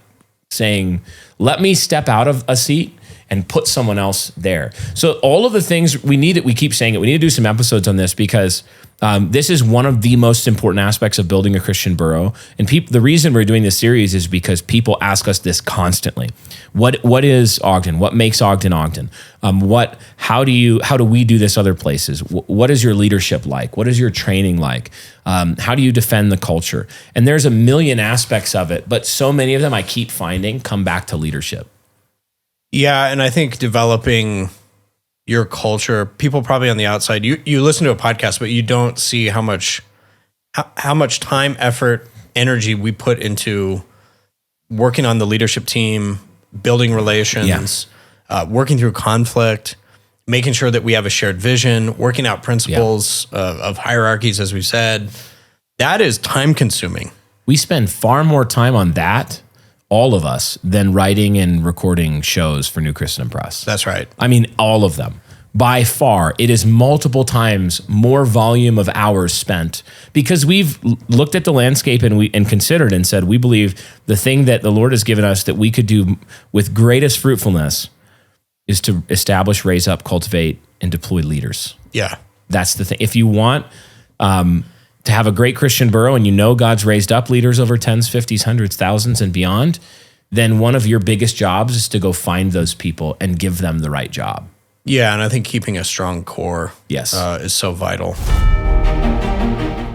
saying, let me step out of a seat and put someone else there. So all of the things we keep saying it, we need to do some episodes on this because this is one of the most important aspects of building a Christian borough. And the reason we're doing this series is because people ask us this constantly. What is Ogden? What makes Ogden Ogden? How do we do this other places? What is your leadership like? What is your training like? How do you defend the culture? And there's a million aspects of it, but so many of them I keep finding come back to leadership. Yeah, and I think developing your culture, people probably on the outside, you listen to a podcast, but you don't see how much time, effort, energy we put into working on the leadership team, building relations, working through conflict, making sure that we have a shared vision, working out principles of hierarchies, as we've said. That is time consuming. We spend far more time on that, all of us, than writing and recording shows for New Christian Press. That's right. I mean, all of them. By far, it is multiple times more volume of hours spent because we've looked at the landscape and considered and said, we believe the thing that the Lord has given us that we could do with greatest fruitfulness is to establish, raise up, cultivate, and deploy leaders. Yeah. That's the thing. If you want to have a great Christian borough and God's raised up leaders over tens, 50s, hundreds, thousands, and beyond, then one of your biggest jobs is to go find those people and give them the right job. Yeah, and I think keeping a strong core is so vital.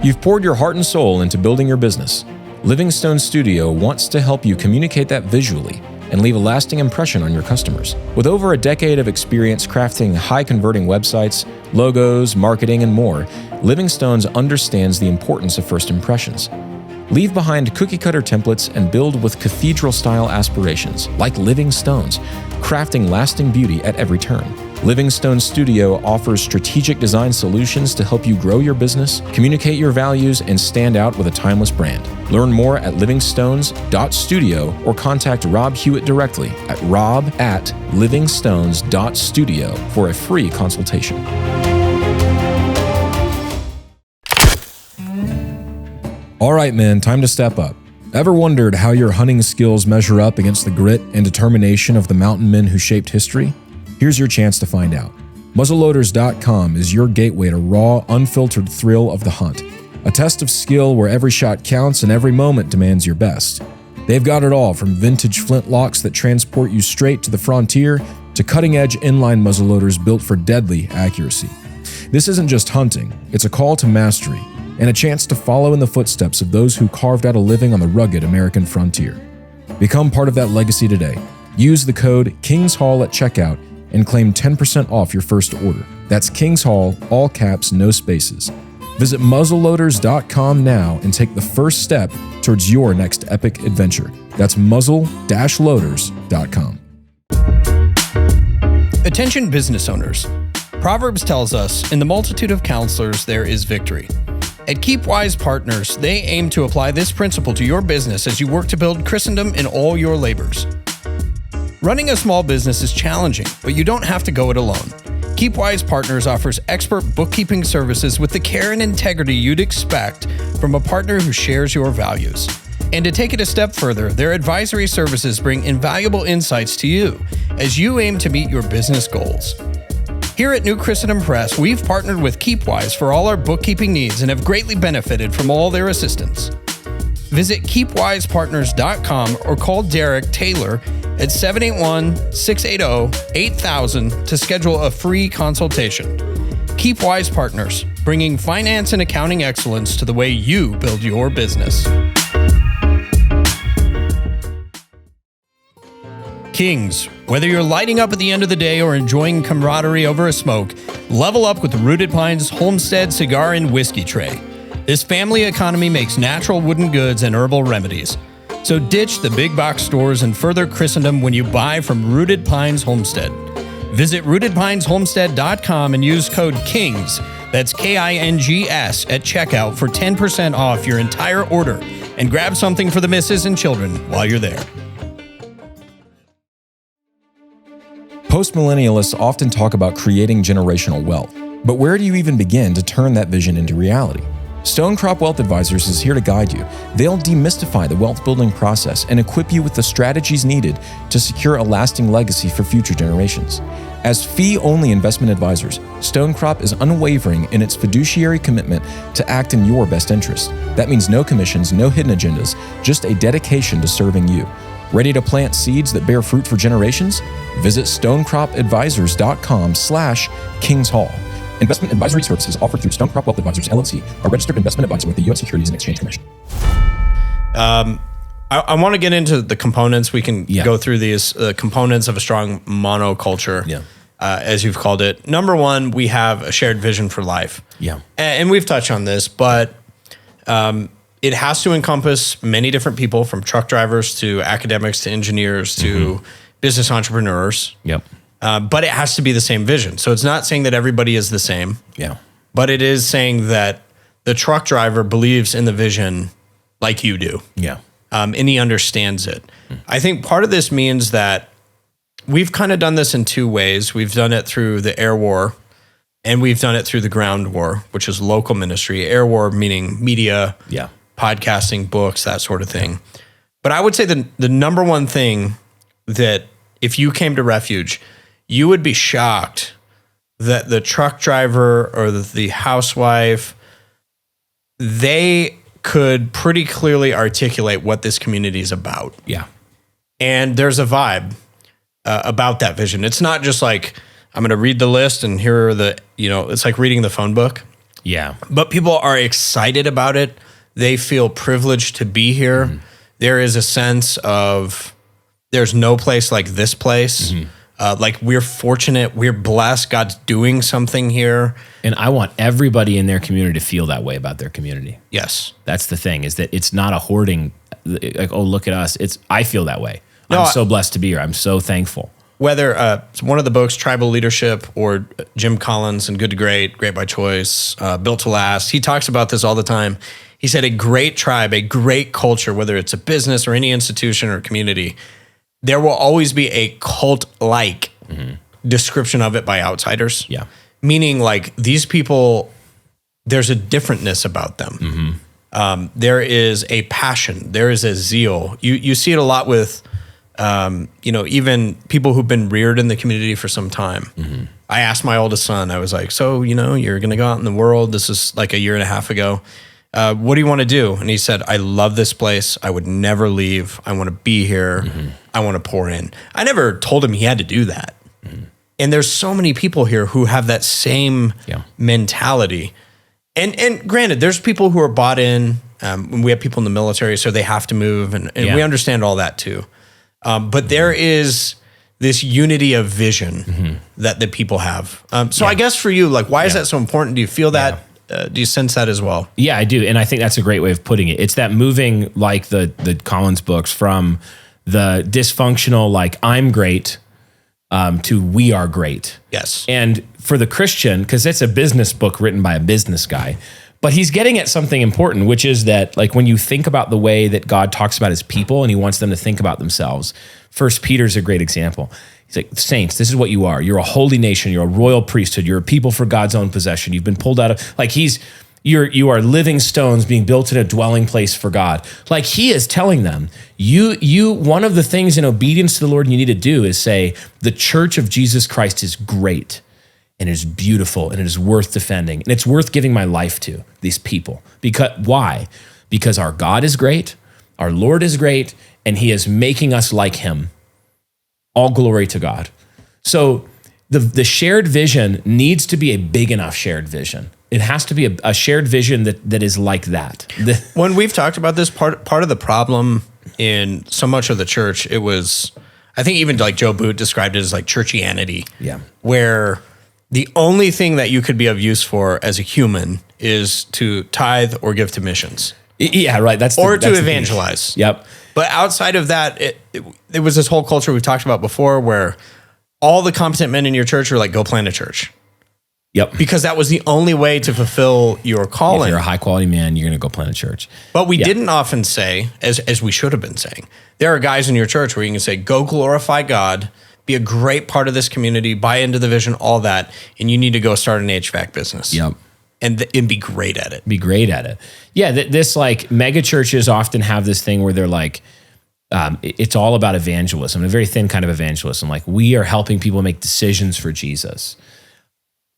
You've poured your heart and soul into building your business. Livingstone Studio wants to help you communicate that visually and leave a lasting impression on your customers. With over a decade of experience crafting high-converting websites, logos, marketing, and more, Livingstone's understands the importance of first impressions. Leave behind cookie-cutter templates and build with cathedral-style aspirations, like living stones, crafting lasting beauty at every turn. Livingstone Studio offers strategic design solutions to help you grow your business, communicate your values, and stand out with a timeless brand. Learn more at livingstones.studio or contact Rob Hewitt directly at rob@livingstones.studio for a free consultation. All right, man, time to step up. Ever wondered how your hunting skills measure up against the grit and determination of the mountain men who shaped history? Here's your chance to find out. Muzzleloaders.com is your gateway to raw, unfiltered thrill of the hunt. A test of skill where every shot counts and every moment demands your best. They've got it all from vintage flintlocks that transport you straight to the frontier to cutting-edge inline muzzleloaders built for deadly accuracy. This isn't just hunting, it's a call to mastery and a chance to follow in the footsteps of those who carved out a living on the rugged American frontier. Become part of that legacy today. Use the code KINGSHALL at checkout and claim 10% off your first order. That's KINGSHALL, all caps, no spaces. Visit muzzleloaders.com now and take the first step towards your next epic adventure. That's muzzle-loaders.com. Attention business owners. Proverbs tells us, in the multitude of counselors there is victory. At KeepWise Partners, they aim to apply this principle to your business as you work to build Christendom in all your labors. Running a small business is challenging, but you don't have to go it alone. KeepWise Partners offers expert bookkeeping services with the care and integrity you'd expect from a partner who shares your values. And to take it a step further, their advisory services bring invaluable insights to you as you aim to meet your business goals. Here at New Christendom Press, we've partnered with KeepWise for all our bookkeeping needs and have greatly benefited from all their assistance. Visit keepwisepartners.com or call Derek Taylor at 781-680-8000 to schedule a free consultation. KeepWise Partners, bringing finance and accounting excellence to the way you build your business. Kings, whether you're lighting up at the end of the day or enjoying camaraderie over a smoke, level up with Rooted Pines Homestead Cigar and Whiskey Tray. This family economy makes natural wooden goods and herbal remedies. So ditch the big box stores and further Christendom when you buy from Rooted Pines Homestead. Visit rootedpineshomestead.com and use code KINGS, that's KINGS, at checkout for 10% off your entire order, and grab something for the missus and children while you're there. Postmillennialists often talk about creating generational wealth, but where do you even begin to turn that vision into reality? Stonecrop Wealth Advisors is here to guide you. They'll demystify the wealth building process and equip you with the strategies needed to secure a lasting legacy for future generations. As fee-only investment advisors, Stonecrop is unwavering in its fiduciary commitment to act in your best interest. That means no commissions, no hidden agendas, just a dedication to serving you. Ready to plant seeds that bear fruit for generations? Visit stonecropadvisors.com/King's-Hall. Investment advisory services offered through Stonecrop Wealth Advisors, LLC, a registered investment advisor with the U.S. Securities and Exchange Commission. I want to get into the components. We can go through these components of a strong monoculture, as you've called it. Number one, we have a shared vision for life. Yeah. And we've touched on this, but it has to encompass many different people, from truck drivers to academics to engineers to business entrepreneurs. Yep. But it has to be the same vision. So it's not saying that everybody is the same. Yeah. But it is saying that the truck driver believes in the vision like you do. Yeah. And he understands it. I think part of this means that we've kind of done this in two ways. We've done it through the air war, and we've done it through the ground war, which is local ministry. Air war meaning media, podcasting, books, that sort of thing. But I would say the number one thing that if you came to Refuge, you would be shocked that the truck driver or the housewife, they could pretty clearly articulate what this community is about. Yeah. And there's a vibe about that vision. It's not just like, I'm going to read the list and here are the, it's like reading the phone book. Yeah. But people are excited about it. They feel privileged to be here. Mm-hmm. There is a sense of there's no place like this place. Mm-hmm. Like we're fortunate, we're blessed, God's doing something here. And I want everybody in their community to feel that way about their community. Yes. That's the thing, is that it's not a hoarding, like, oh, look at us. I feel that way. I'm so blessed to be here. I'm so thankful. Whether it's one of the books, Tribal Leadership, or Jim Collins and Good to Great, Great by Choice, Built to Last, he talks about this all the time. He said a great tribe, a great culture, whether it's a business or any institution or community, there will always be a cult-like description of it by outsiders. Yeah. Meaning like these people, there's a differentness about them. Mm-hmm. There is a passion. There is a zeal. You see it a lot with, even people who've been reared in the community for some time. Mm-hmm. I asked my oldest son, I was like, so, you're going to go out in the world. This is like a year and a half ago. What do you want to do? And he said, I love this place. I would never leave. I want to be here. Mm-hmm. I want to pour in. I never told him he had to do that. Mm-hmm. And there's so many people here who have that same mentality. And granted, there's people who are bought in. We have people in the military, so they have to move. And we understand all that too. But there is this unity of vision that the people have. I guess for you, like, why is that so important? Do you feel that? Do you sense that as well? Yeah, I do. And I think that's a great way of putting it. It's that moving, like the Collins books, from the dysfunctional, like I'm great, to we are great. Yes. And for the Christian, because it's a business book written by a business guy, but he's getting at something important, which is that, like, when you think about the way that God talks about his people and he wants them to think about themselves, 1 Peter's a great example. He's like, saints, this is what you are. You're a holy nation. You're a royal priesthood. You're a people for God's own possession. You've been pulled out of, like, he's You are living stones being built in a dwelling place for God. Like he is telling them, one of the things in obedience to the Lord you need to do is say, the church of Jesus Christ is great and it is beautiful and it is worth defending. And it's worth giving my life to these people. Why? Because our God is great, our Lord is great, and he is making us like him. All glory to God. So the shared vision needs to be a big enough shared vision. It has to be a shared vision that is like that. When we've talked about this, part of the problem in so much of the church, it was, I think even like Joe Boot described it as like churchianity. Yeah. Where the only thing that you could be of use for as a human is to tithe or give to missions. Yeah, right. That's to evangelize. Yep. But outside of that, it was this whole culture we've talked about before where all the competent men in your church are like, go plant a church. Yep. Because that was the only way to fulfill your calling. If you're a high quality man, you're going to go plant a church. But we didn't often say, as we should have been saying, there are guys in your church where you can say, go glorify God, be a great part of this community, buy into the vision, all that, and you need to go start an HVAC business. Yep. And be great at it. Be great at it. Yeah, this like mega churches often have this thing where they're like, it's all about evangelism, a very thin kind of evangelism. Like we are helping people make decisions for Jesus.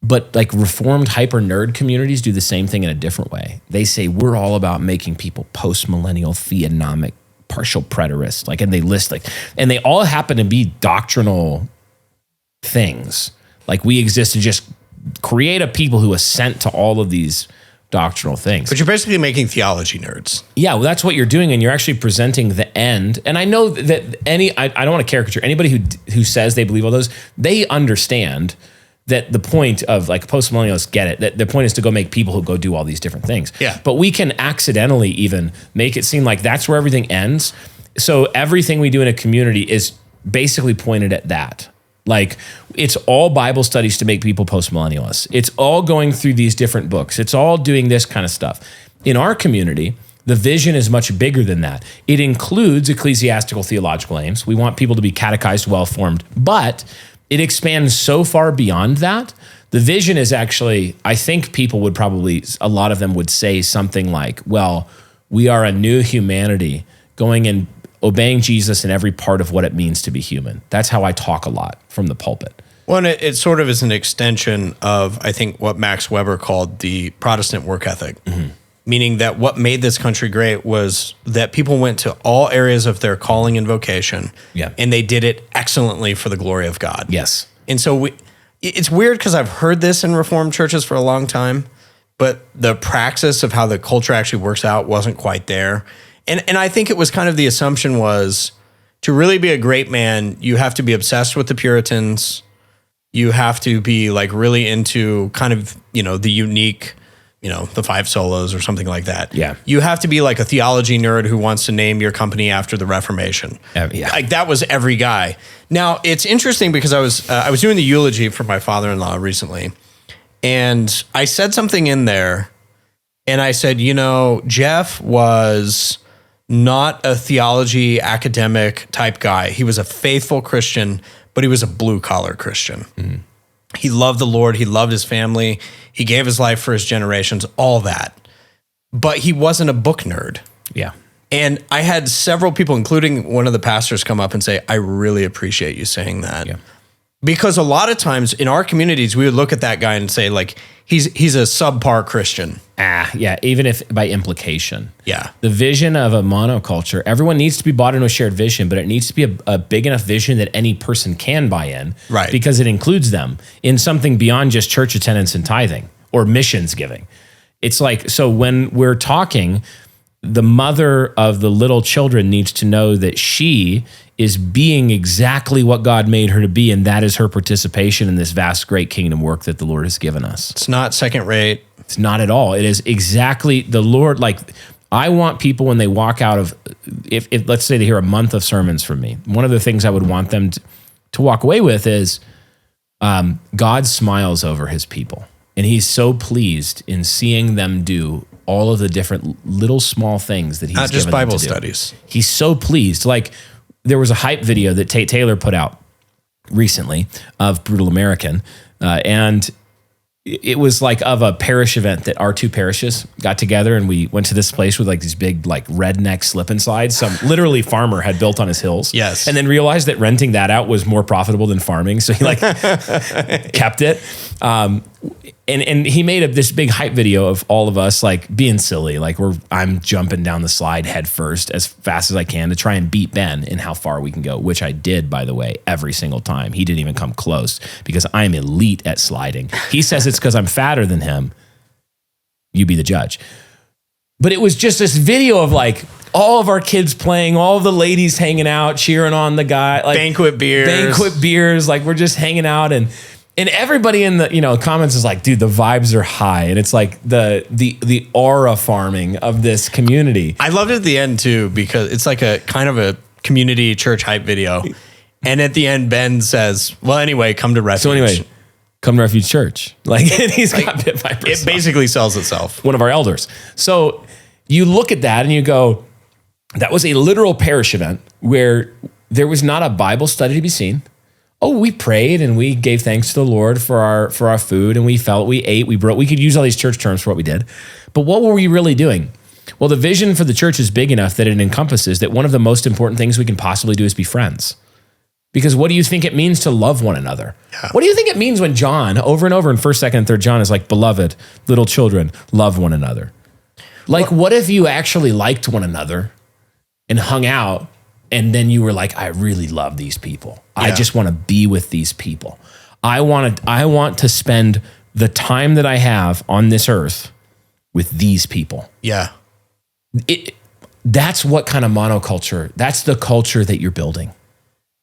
But like reformed hyper nerd communities do the same thing in a different way. They say we're all about making people post-millennial theonomic partial preterists. Like, and they list and they all happen to be doctrinal things. Like we exist to just create a people who assent to all of these doctrinal things. But you're basically making theology nerds. Yeah, well, that's what you're doing, and you're actually presenting the end. And I know that I don't want to caricature anybody who says they believe all those. They understand that the point of like post-millennialists get it, that the point is to go make people who go do all these different things. Yeah. But we can accidentally even make it seem like that's where everything ends. So everything we do in a community is basically pointed at that. Like it's all Bible studies to make people post-millennialists. It's all going through these different books. It's all doing this kind of stuff. In our community, the vision is much bigger than that. It includes ecclesiastical theological aims. We want people to be catechized, well-formed, but it expands so far beyond that. The vision is actually, I think people would probably, a lot of them would say something like, well, we are a new humanity going and obeying Jesus in every part of what it means to be human. That's how I talk a lot from the pulpit. Well, and it sort of is an extension of, I think, what Max Weber called the Protestant work ethic. Mm-hmm. Meaning that what made this country great was that people went to all areas of their calling and vocation, and they did it excellently for the glory of God. Yes. And so it's weird because I've heard this in Reformed churches for a long time, but the praxis of how the culture actually works out wasn't quite there. And I think it was kind of the assumption was to really be a great man, you have to be obsessed with the Puritans. You have to be like really into kind of, the unique, the five solas or something like that. Yeah. You have to be like a theology nerd who wants to name your company after the Reformation. Yeah. Like that was every guy. Now it's interesting because I was doing the eulogy for my father-in-law recently, and I said something in there, and I said, Jeff was not a theology academic type guy. He was a faithful Christian, but he was a blue collar Christian. Mm-hmm. He loved the Lord. He loved his family. He gave his life for his generations, all that. But he wasn't a book nerd. Yeah. And I had several people, including one of the pastors, come up and say, I really appreciate you saying that. Yeah. Because a lot of times in our communities, we would look at that guy and say, like, he's a subpar Christian. Yeah, even if by implication. Yeah. The vision of a monoculture, everyone needs to be bought into a shared vision, but it needs to be a big enough vision that any person can buy in. Right. Because it includes them in something beyond just church attendance and tithing or missions giving. It's like, so when we're talking, the mother of the little children needs to know that she is being exactly what God made her to be, and that is her participation in this vast, great kingdom work that the Lord has given us. It's not second rate. It's not at all. It is exactly the Lord. Like, I want people when they walk out of, if let's say they hear a month of sermons from me, one of the things I would want them to walk away with is God smiles over his people. And he's so pleased in seeing them do all of the different little small things that he's given them to do. Not just Bible studies. He's so pleased. Like, there was a hype video that Tate Taylor put out recently of Brutal American, and it was like of a parish event that our two parishes got together, and we went to this place with like these big like redneck slip and slides. Some literally farmer had built on his hills. Yes. And then realized that renting that out was more profitable than farming. So he like kept it. And he made this big hype video of all of us like being silly. Like I'm jumping down the slide head first as fast as I can to try and beat Ben in how far we can go, which I did, by the way, every single time. He didn't even come close because I'm elite at sliding. He says it's because I'm fatter than him. You be the judge. But it was just this video of like all of our kids playing, all of the ladies hanging out, cheering on the guy. Like banquet beers. Like we're just hanging out, and everybody in the comments is like, dude, the vibes are high. And it's like the aura farming of this community. I loved it at the end too, because it's like a kind of a community church hype video. And at the end, Ben says, well, anyway, come to Refuge. So anyway, come to Refuge Church. Like, and he's got bit by it basically sells itself. One of our elders. So you look at that and you go, that was a literal parish event where there was not a Bible study to be seen. Oh, we prayed and we gave thanks to the Lord for our food, and we ate, we broke. We could use all these church terms for what we did. But what were we really doing? Well, the vision for the church is big enough that it encompasses that one of the most important things we can possibly do is be friends. Because what do you think it means to love one another? Yeah. What do you think it means when John, over and over in 1st, 2nd, and 3rd John is like, beloved, little children, love one another? Like, what if you actually liked one another and hung out, and then you were like, I really love these people. Yeah. I just want to be with these people. I want to spend the time that I have on this earth with these people. Yeah. That's what kind of monoculture, that's the culture that you're building.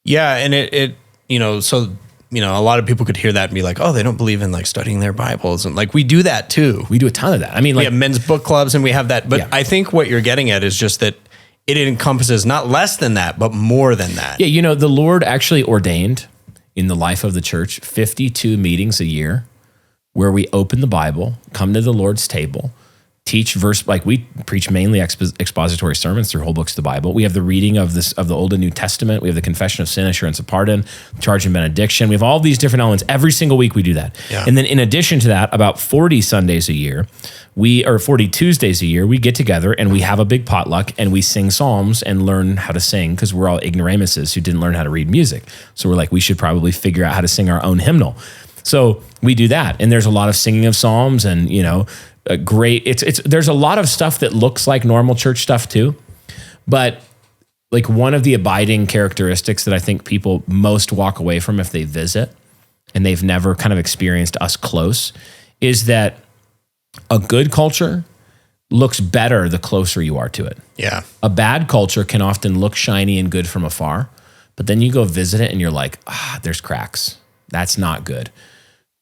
Yeah. And a lot of people could hear that and be like, oh, they don't believe in like studying their Bibles. And like, we do that too. We do a ton of that. I mean, we like have men's book clubs and we have that. But yeah. I think what you're getting at is just that it encompasses not less than that, but more than that. Yeah, the Lord actually ordained in the life of the church 52 meetings a year where we open the Bible, come to the Lord's table, teach verse, like we preach mainly expository sermons through whole books of the Bible. We have the reading of the Old and New Testament. We have the confession of sin, assurance of pardon, charge and benediction. We have all these different elements. Every single week we do that. Yeah. And then in addition to that, about 40 Sundays a year, 40 Tuesdays a year, we get together and we have a big potluck and we sing psalms and learn how to sing, because we're all ignoramuses who didn't learn how to read music. So we're like, we should probably figure out how to sing our own hymnal. So we do that. And there's a lot of singing of psalms and, there's a lot of stuff that looks like normal church stuff too. But like one of the abiding characteristics that I think people most walk away from if they visit and they've never kind of experienced us close is that a good culture looks better the closer you are to it. Yeah. A bad culture can often look shiny and good from afar, but then you go visit it and you're like, there's cracks. That's not good.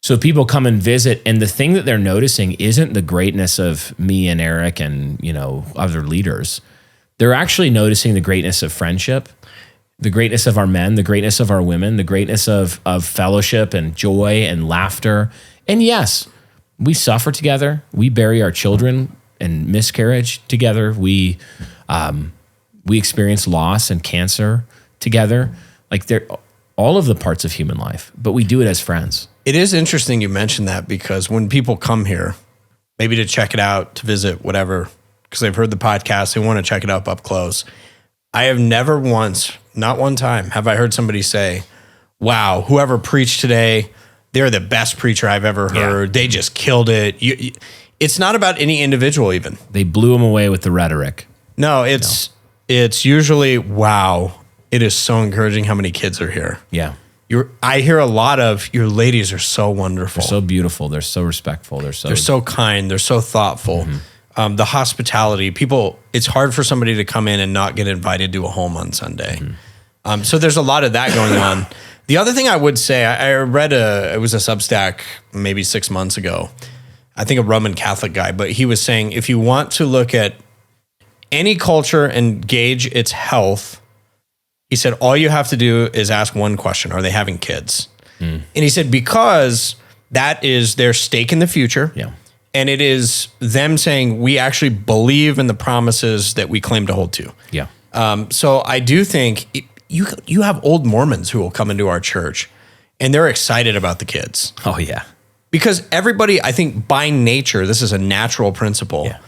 So people come and visit, and the thing that they're noticing isn't the greatness of me and Eric and, other leaders. They're actually noticing the greatness of friendship, the greatness of our men, the greatness of our women, the greatness of fellowship and joy and laughter. And yes, we suffer together. We bury our children and miscarriage together. We experience loss and cancer together. Like they're all of the parts of human life, but we do it as friends. It is interesting you mentioned that, because when people come here, maybe to check it out, to visit, whatever, because they've heard the podcast, they want to check it out up close. I have never once, not one time, have I heard somebody say, wow, whoever preached today, they're the best preacher I've ever heard. Yeah. They just killed it. It's not about any individual even. They blew them away with the rhetoric. No, it's usually, wow, it is so encouraging how many kids are here. Yeah. I hear a lot of, your ladies are so wonderful. They're so beautiful. They're so respectful. They're so kind. They're so thoughtful. Mm-hmm. The hospitality, people, it's hard for somebody to come in and not get invited to a home on Sunday. Mm-hmm. So there's a lot of that going on. The other thing I would say, I read it was a Substack maybe 6 months ago. I think a Roman Catholic guy, but he was saying, if you want to look at any culture and gauge its health, he said, all you have to do is ask one question. Are they having kids? And he said, because that is their stake in the future. Yeah. And it is them saying, we actually believe in the promises that we claim to hold to. Yeah. So I do think you have old Mormons who will come into our church and they're excited about the kids. Oh yeah. Because everybody, I think by nature, this is a natural principle. Yeah.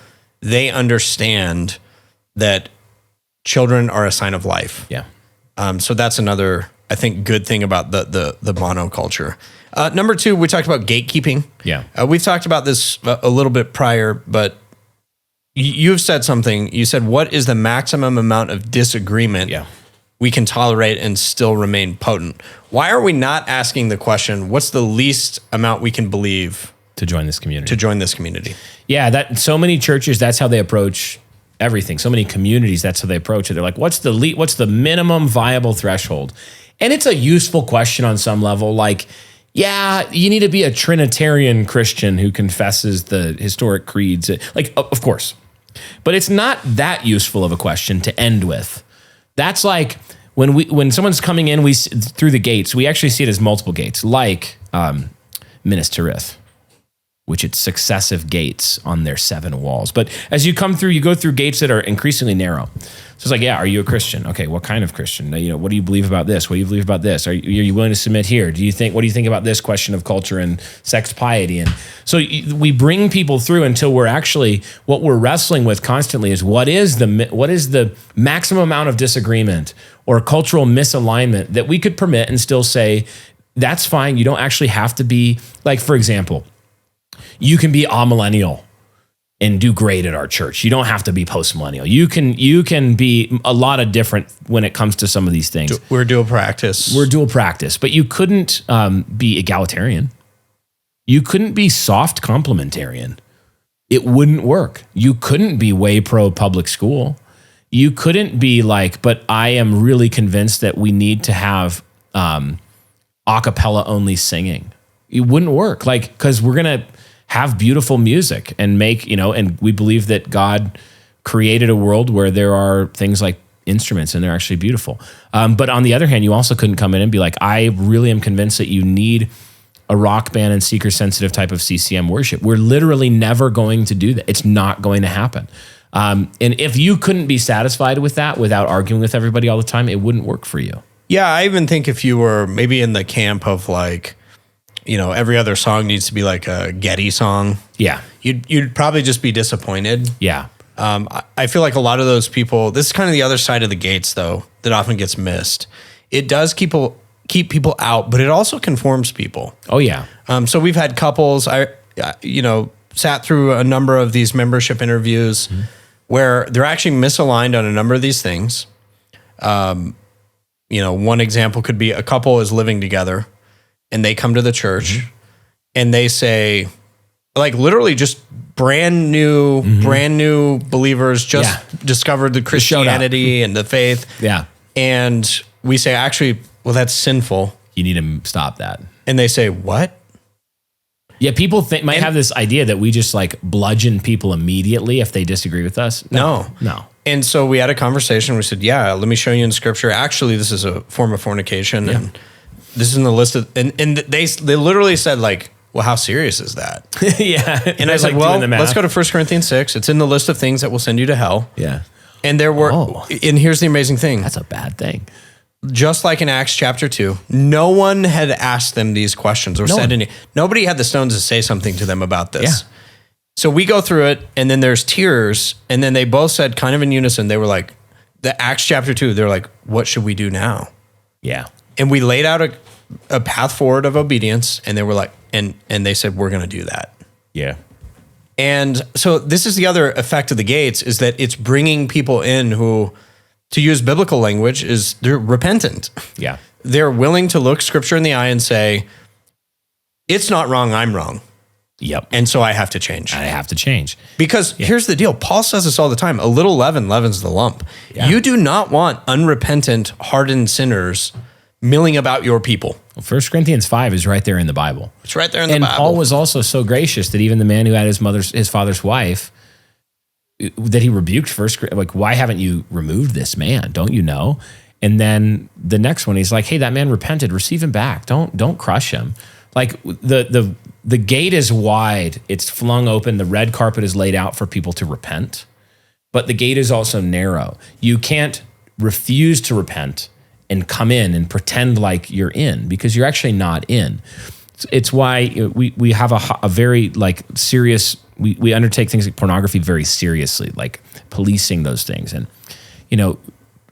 They understand that children are a sign of life. Yeah. So that's another, I think, good thing about the monoculture. Number 2, we talked about gatekeeping. Yeah. We've talked about this a little bit prior, but you've said something. You said, what is the maximum amount of disagreement we can tolerate and still remain potent? Why are we not asking the question, what's the least amount we can believe To join this community. Yeah, that so many churches, that's how they approach everything. So many communities, that's how they approach it. They're like, what's the minimum viable threshold? And it's a useful question on some level. Like, yeah, you need to be a Trinitarian Christian who confesses the historic creeds. Like, of course. But it's not that useful of a question to end with. That's like when someone's coming in, through the gates, we actually see it as multiple gates, like Minas Tirith, which it's successive gates on their 7 walls. But as you come through, you go through gates that are increasingly narrow. So it's like, yeah, are you a Christian? Okay, what kind of Christian? What do you believe about this? What do you believe about this? Are you willing to submit here? What do you think about this question of culture and sex piety? And so we bring people through until what we're wrestling with constantly is what is the maximum amount of disagreement or cultural misalignment that we could permit and still say, that's fine. You don't actually have to be, like, for example, you can be amillennial and do great at our church. You don't have to be post-millennial. You can be a lot of different when it comes to some of these things. We're dual practice. But you couldn't be egalitarian. You couldn't be soft complementarian. It wouldn't work. You couldn't be way pro public school. You couldn't be like, but I am really convinced that we need to have a cappella only singing. It wouldn't work. Like, because we're going to have beautiful music and and we believe that God created a world where there are things like instruments and they're actually beautiful. But on the other hand, you also couldn't come in and be like, I really am convinced that you need a rock band and seeker sensitive type of CCM worship. We're literally never going to do that. It's not going to happen. And if you couldn't be satisfied with that without arguing with everybody all the time, it wouldn't work for you. Yeah, I even think if you were maybe in the camp of like, every other song needs to be like a Getty song. Yeah. You'd probably just be disappointed. Yeah. I feel like a lot of those people, this is kind of the other side of the gates though, that often gets missed. It does keep people out, but it also conforms people. Oh yeah. So we've had couples, sat through a number of these membership interviews where they're actually misaligned on a number of these things. One example could be a couple is living together and they come to the church and they say, like, literally just brand new believers just discovered the Christianity and the faith. Yeah. And we say, actually, well, that's sinful. You need to stop that. And they say, what? Yeah, people might have this idea that we just like bludgeon people immediately if they disagree with us. No. And so we had a conversation. We said, yeah, let me show you in scripture. Actually, this is a form of fornication. And this is in the list of, and they literally said like, well, how serious is that? Yeah. And I was like, well, let's go to 1 Corinthians 6. It's in the list of things that will send you to hell. Yeah. And there were, and here's the amazing thing. That's a bad thing. Just like in Acts chapter 2, no one had asked them these questions or said any, nobody had the stones to say something to them about this. Yeah. So we go through it and then there's tears. And then they both said kind of in unison, they were like, the Acts chapter 2, they're like, what should we do now? Yeah. And we laid out a path forward of obedience, and they were like, and they said, we're going to do that. Yeah. And so this is the other effect of the gates, is that it's bringing people in who, to use biblical language, is they're repentant. Yeah. They're willing to look scripture in the eye and say, it's not wrong, I'm wrong. Yep. And so I have to change. Because here's the deal. Paul says this all the time. A little leaven leavens the lump. Yeah. You do not want unrepentant, hardened sinners milling about your people. Well, 1 Corinthians 5 is right there in the Bible. It's right there in the Bible. And Paul was also so gracious that even the man who had his father's wife, that he rebuked first, like, why haven't you removed this man? Don't you know? And then the next one, he's like, hey, that man repented, receive him back. Don't crush him. Like the gate is wide, it's flung open, the red carpet is laid out for people to repent, but the gate is also narrow. You can't refuse to repent and come in and pretend like you're in, because you're actually not in. It's why we have a very like serious, we undertake things like pornography very seriously, like policing those things. And,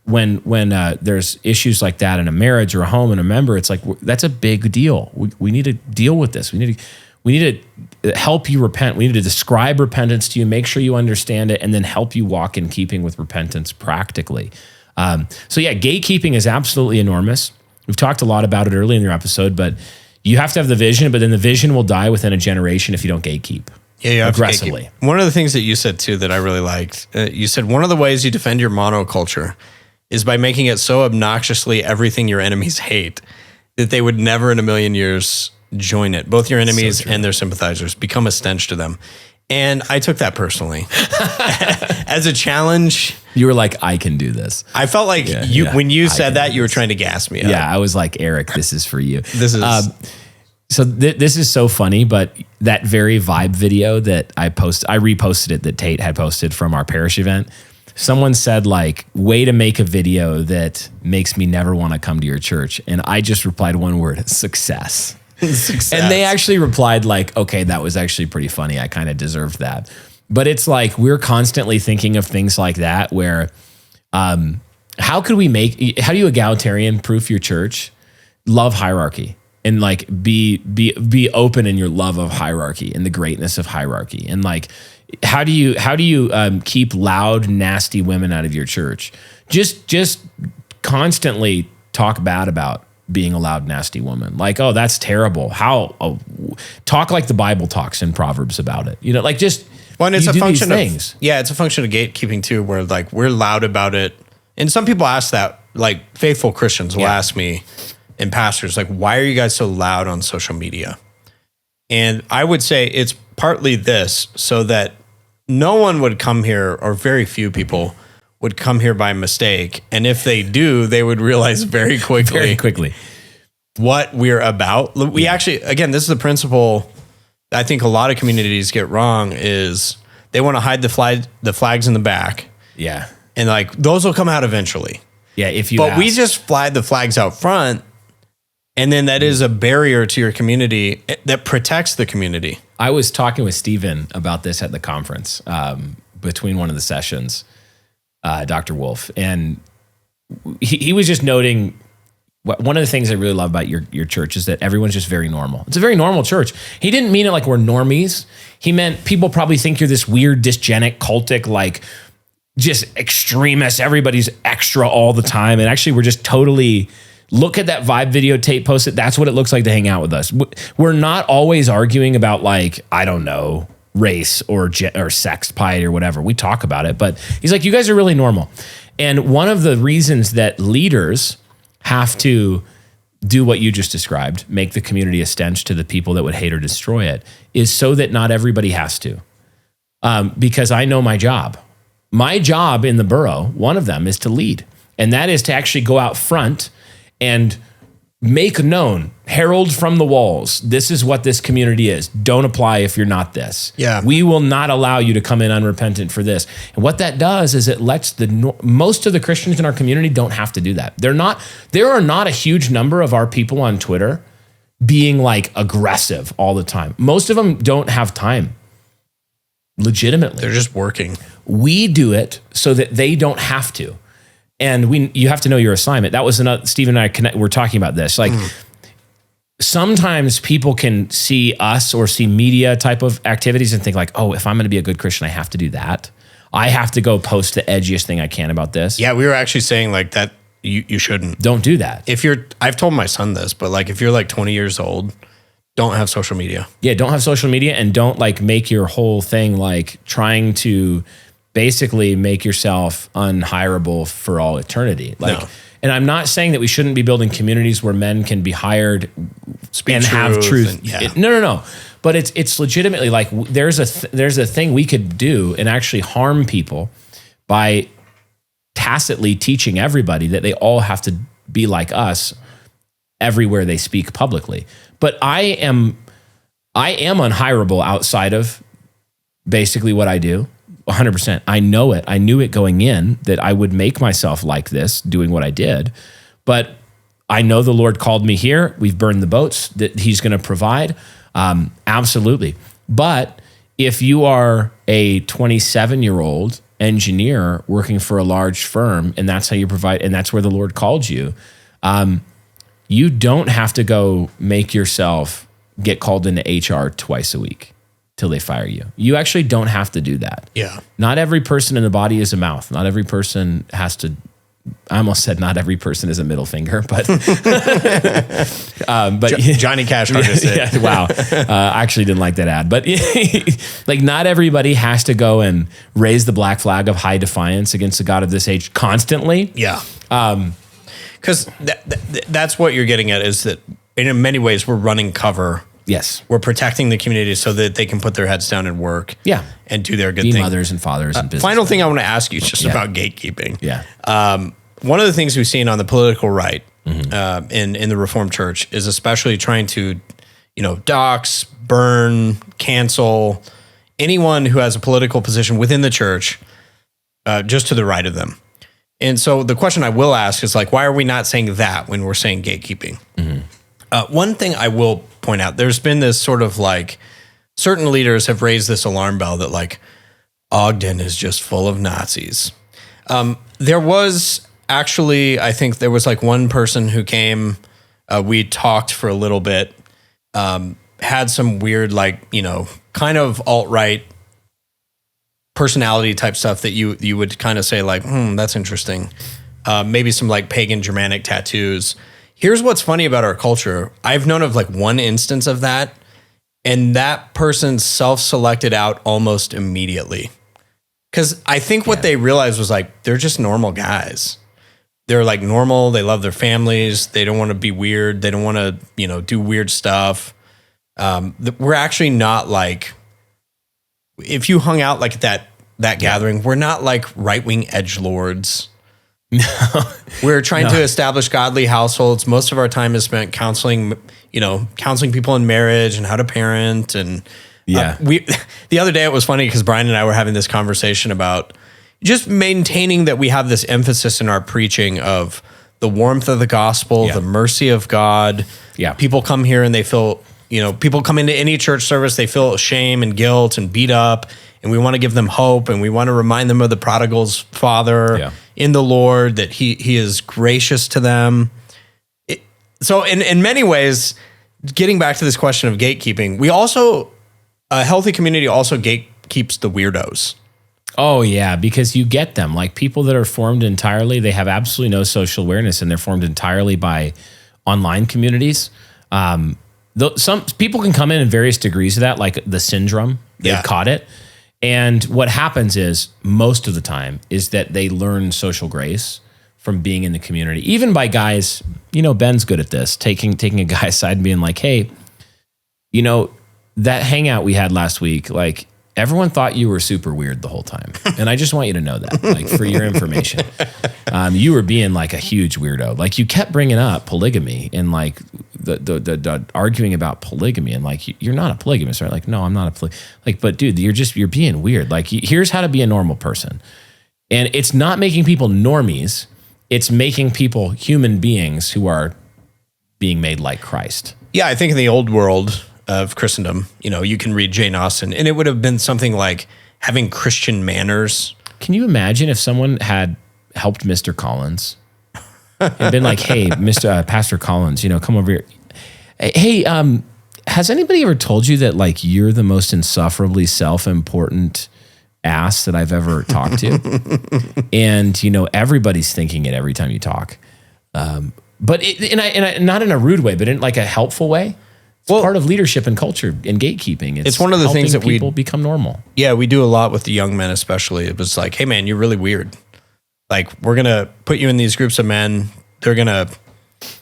when there's issues like that in a marriage or a home and a member, it's like, that's a big deal. We need to deal with this. We need to help you repent. We need to describe repentance to you, make sure you understand it, and then help you walk in keeping with repentance practically. So yeah, gatekeeping is absolutely enormous. We've talked a lot about it early in your episode, but you have to have the vision, but then the vision will die within a generation if you don't gatekeep. Yeah, you have aggressively. To gatekeep. One of the things that you said too that I really liked, you said one of the ways you defend your monoculture is by making it so obnoxiously everything your enemies hate that they would never in a million years join it. Both your enemies and their sympathizers become a stench to them. And I took that personally. As a challenge. You were like, I can do this. I felt like when you said that, you were trying to gas me up. Yeah, I was like, Eric, this is for you. This is... So this is so funny, but that very vibe video that I reposted it that Tate had posted from our parish event. Someone said like, way to make a video that makes me never want to come to your church. And I just replied one word, success. Success. And they actually replied like, okay, that was actually pretty funny. I kind of deserved that. But it's like, we're constantly thinking of things like that where, how do you egalitarian proof your church? Love hierarchy. And like be open in your love of hierarchy and the greatness of hierarchy. And like, how do you keep loud, nasty women out of your church? Just constantly talk bad about being a loud, nasty woman. Like, oh, that's terrible. Talk like the Bible talks in Proverbs about it. Like just. Well, and it's a function of things. Yeah, it's a function of gatekeeping too, where like we're loud about it. And some people ask that, like faithful Christians will ask me. And pastors, like, why are you guys so loud on social media? And I would say it's partly this, so that no one would come here, or very few people would come here by mistake. And if they do, they would realize very quickly what we're about. We actually, again, this is the principle I think a lot of communities get wrong is they want to hide the flags in the back. Yeah. And like, those will come out eventually. Yeah, we just fly the flags out front. And then that is a barrier to your community that protects the community. I was talking with Stephen about this at the conference between one of the sessions, Dr. Wolf, and he was just noting one of the things I really love about your church is that everyone's just very normal. It's a very normal church. He didn't mean it like we're normies. He meant people probably think you're this weird, dysgenic, cultic, like just extremist. Everybody's extra all the time. And actually we're just totally... Look at that vibe video Tate posted. That's what it looks like to hang out with us. We're not always arguing about like, I don't know, race or sex, piety or whatever. We talk about it, but he's like, you guys are really normal. And one of the reasons that leaders have to do what you just described, make the community a stench to the people that would hate or destroy it, is so that not everybody has to. Because I know my job. My job in the borough, one of them is to lead. And that is to actually go out front and make known, herald from the walls, this is what this community is. Don't apply if you're not this. Yeah. We will not allow you to come in unrepentant for this. And what that does is it lets most of the Christians in our community don't have to do that. There are not a huge number of our people on Twitter being like aggressive all the time. Most of them don't have time. Legitimately. They're just working. We do it so that they don't have to. And you have to know your assignment. That was another, Stephen and I were talking about this. Like sometimes people can see us or see media type of activities and think like, oh, if I'm going to be a good Christian, I have to do that. I have to go post the edgiest thing I can about this. Yeah, we were actually saying like that you shouldn't. Don't do that. I've told my son this, but like if you're like 20 years old, don't have social media. Yeah, don't have social media and don't like make your whole thing like trying to basically make yourself unhireable for all eternity. Like, no. And I'm not saying that we shouldn't be building communities where men can be hired and have truth. No. But it's legitimately like there's a thing we could do and actually harm people by tacitly teaching everybody that they all have to be like us everywhere they speak publicly. But I am unhireable outside of basically what I do. 100%. I know it. I knew it going in that I would make myself like this doing what I did. But I know the Lord called me here. We've burned the boats that he's going to provide. Absolutely. But if you are a 27-year-old engineer working for a large firm and that's how you provide, and that's where the Lord called you, you don't have to go make yourself get called into HR twice a week till they fire you. You actually don't have to do that. Yeah. Not every person in the body is a mouth. Not every person has to, I almost said not every person is a middle finger, but Johnny Cash artist. Yeah, wow. I actually didn't like that ad, but like not everybody has to go and raise the black flag of high defiance against the God of this age constantly. Yeah. Because that's what you're getting at, is that in many ways we're running cover. Yes. We're protecting the community so that they can put their heads down and work. Yeah. And do their good Be thing. mothers and fathers and business. Final thing I want to ask you is just about gatekeeping. Yeah. One of the things we've seen on the political right in the Reformed Church is especially trying to, dox, burn, cancel anyone who has a political position within the church, just to the right of them. And so the question I will ask is why are we not saying that when we're saying gatekeeping? One thing I will point out, there's been this sort of certain leaders have raised this alarm bell that Ogden is just full of Nazis. There was actually, I think there was one person who came, we talked for a little bit, had some weird, kind of alt-right personality type stuff that you would kind of say that's interesting. Maybe some pagan Germanic tattoos. Here's what's funny about our culture. I've known of one instance of that, and that person self-selected out almost immediately. Because I think what they realized was they're just normal guys. They're normal. They love their families. They don't want to be weird. They don't want to, do weird stuff. We're actually not if you hung out at that gathering, we're not right-wing edgelords. No. We're trying to establish godly households. Most of our time is spent counseling people in marriage and how to parent. And the other day it was funny because Brian and I were having this conversation about just maintaining that we have this emphasis in our preaching of the warmth of the gospel, the mercy of God. Yeah. People come here and they feel, people come into any church service, they feel shame and guilt and beat up. And we want to give them hope, and we want to remind them of the prodigal's father in the Lord, that he is gracious to them. So in many ways, getting back to this question of gatekeeping, a healthy community also gatekeeps the weirdos. Oh yeah, because you get them, people that are formed entirely, they have absolutely no social awareness, and they're formed entirely by online communities. Some people can come in various degrees of that, like the syndrome, they've caught it. And what happens is, most of the time, is that they learn social grace from being in the community, even by guys, Ben's good at this, taking a guy aside and being like, hey, that hangout we had last week, everyone thought you were super weird the whole time. And I just want you to know that, for your information. You were being a huge weirdo. You kept bringing up polygamy and the arguing about polygamy and you're not a polygamist, right? No, I'm not a polygamist. But dude, you're being weird. Here's how to be a normal person. And it's not making people normies. It's making people human beings who are being made like Christ. Yeah, I think in the old world of Christendom, you can read Jane Austen, and it would have been something like having Christian manners. Can you imagine if someone had helped Mr. Collins and been like, hey, Mr. Pastor Collins, come over here. Hey, has anybody ever told you that you're the most insufferably self-important ass that I've ever talked to? And, everybody's thinking it every time you talk. But not in a rude way, but in a helpful way. It's part of leadership and culture and gatekeeping. It's one of the things that people become normal. Yeah, we do a lot with the young men, especially. It was hey man, you're really weird. We're going to put you in these groups of men. They're going to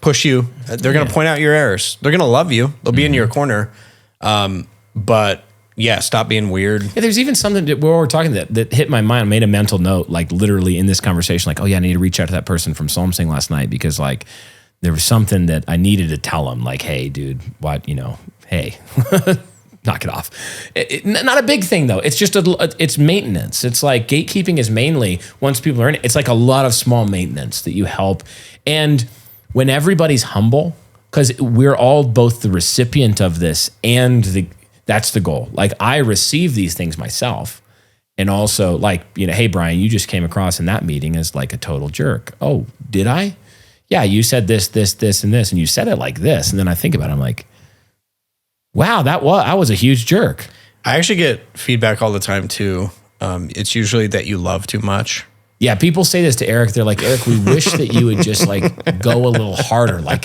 push you. They're going to point out your errors. They're going to love you. They'll be in your corner. But yeah, stop being weird. Yeah, there's even something where we're talking that hit my mind. I made a mental note, literally in this conversation, oh yeah, I need to reach out to that person from Psalm Sing last night because there was something that I needed to tell him, hey, dude, what, hey, knock it off. Not a big thing though. It's just it's maintenance. It's gatekeeping is mainly, once people are in it, it's a lot of small maintenance that you help. And when everybody's humble, because we're all both the recipient of this and that's the goal. Like I receive these things myself. And also like, hey, Brian, you just came across in that meeting as like a total jerk. Oh, did I? Yeah, you said this, and this, and you said it like this. And then I think about it, I'm like, wow, I was a huge jerk. I actually get feedback all the time too. It's usually that you love too much. Yeah, people say this to Eric. They're like, Eric, we wish that you would just like go a little harder. Like,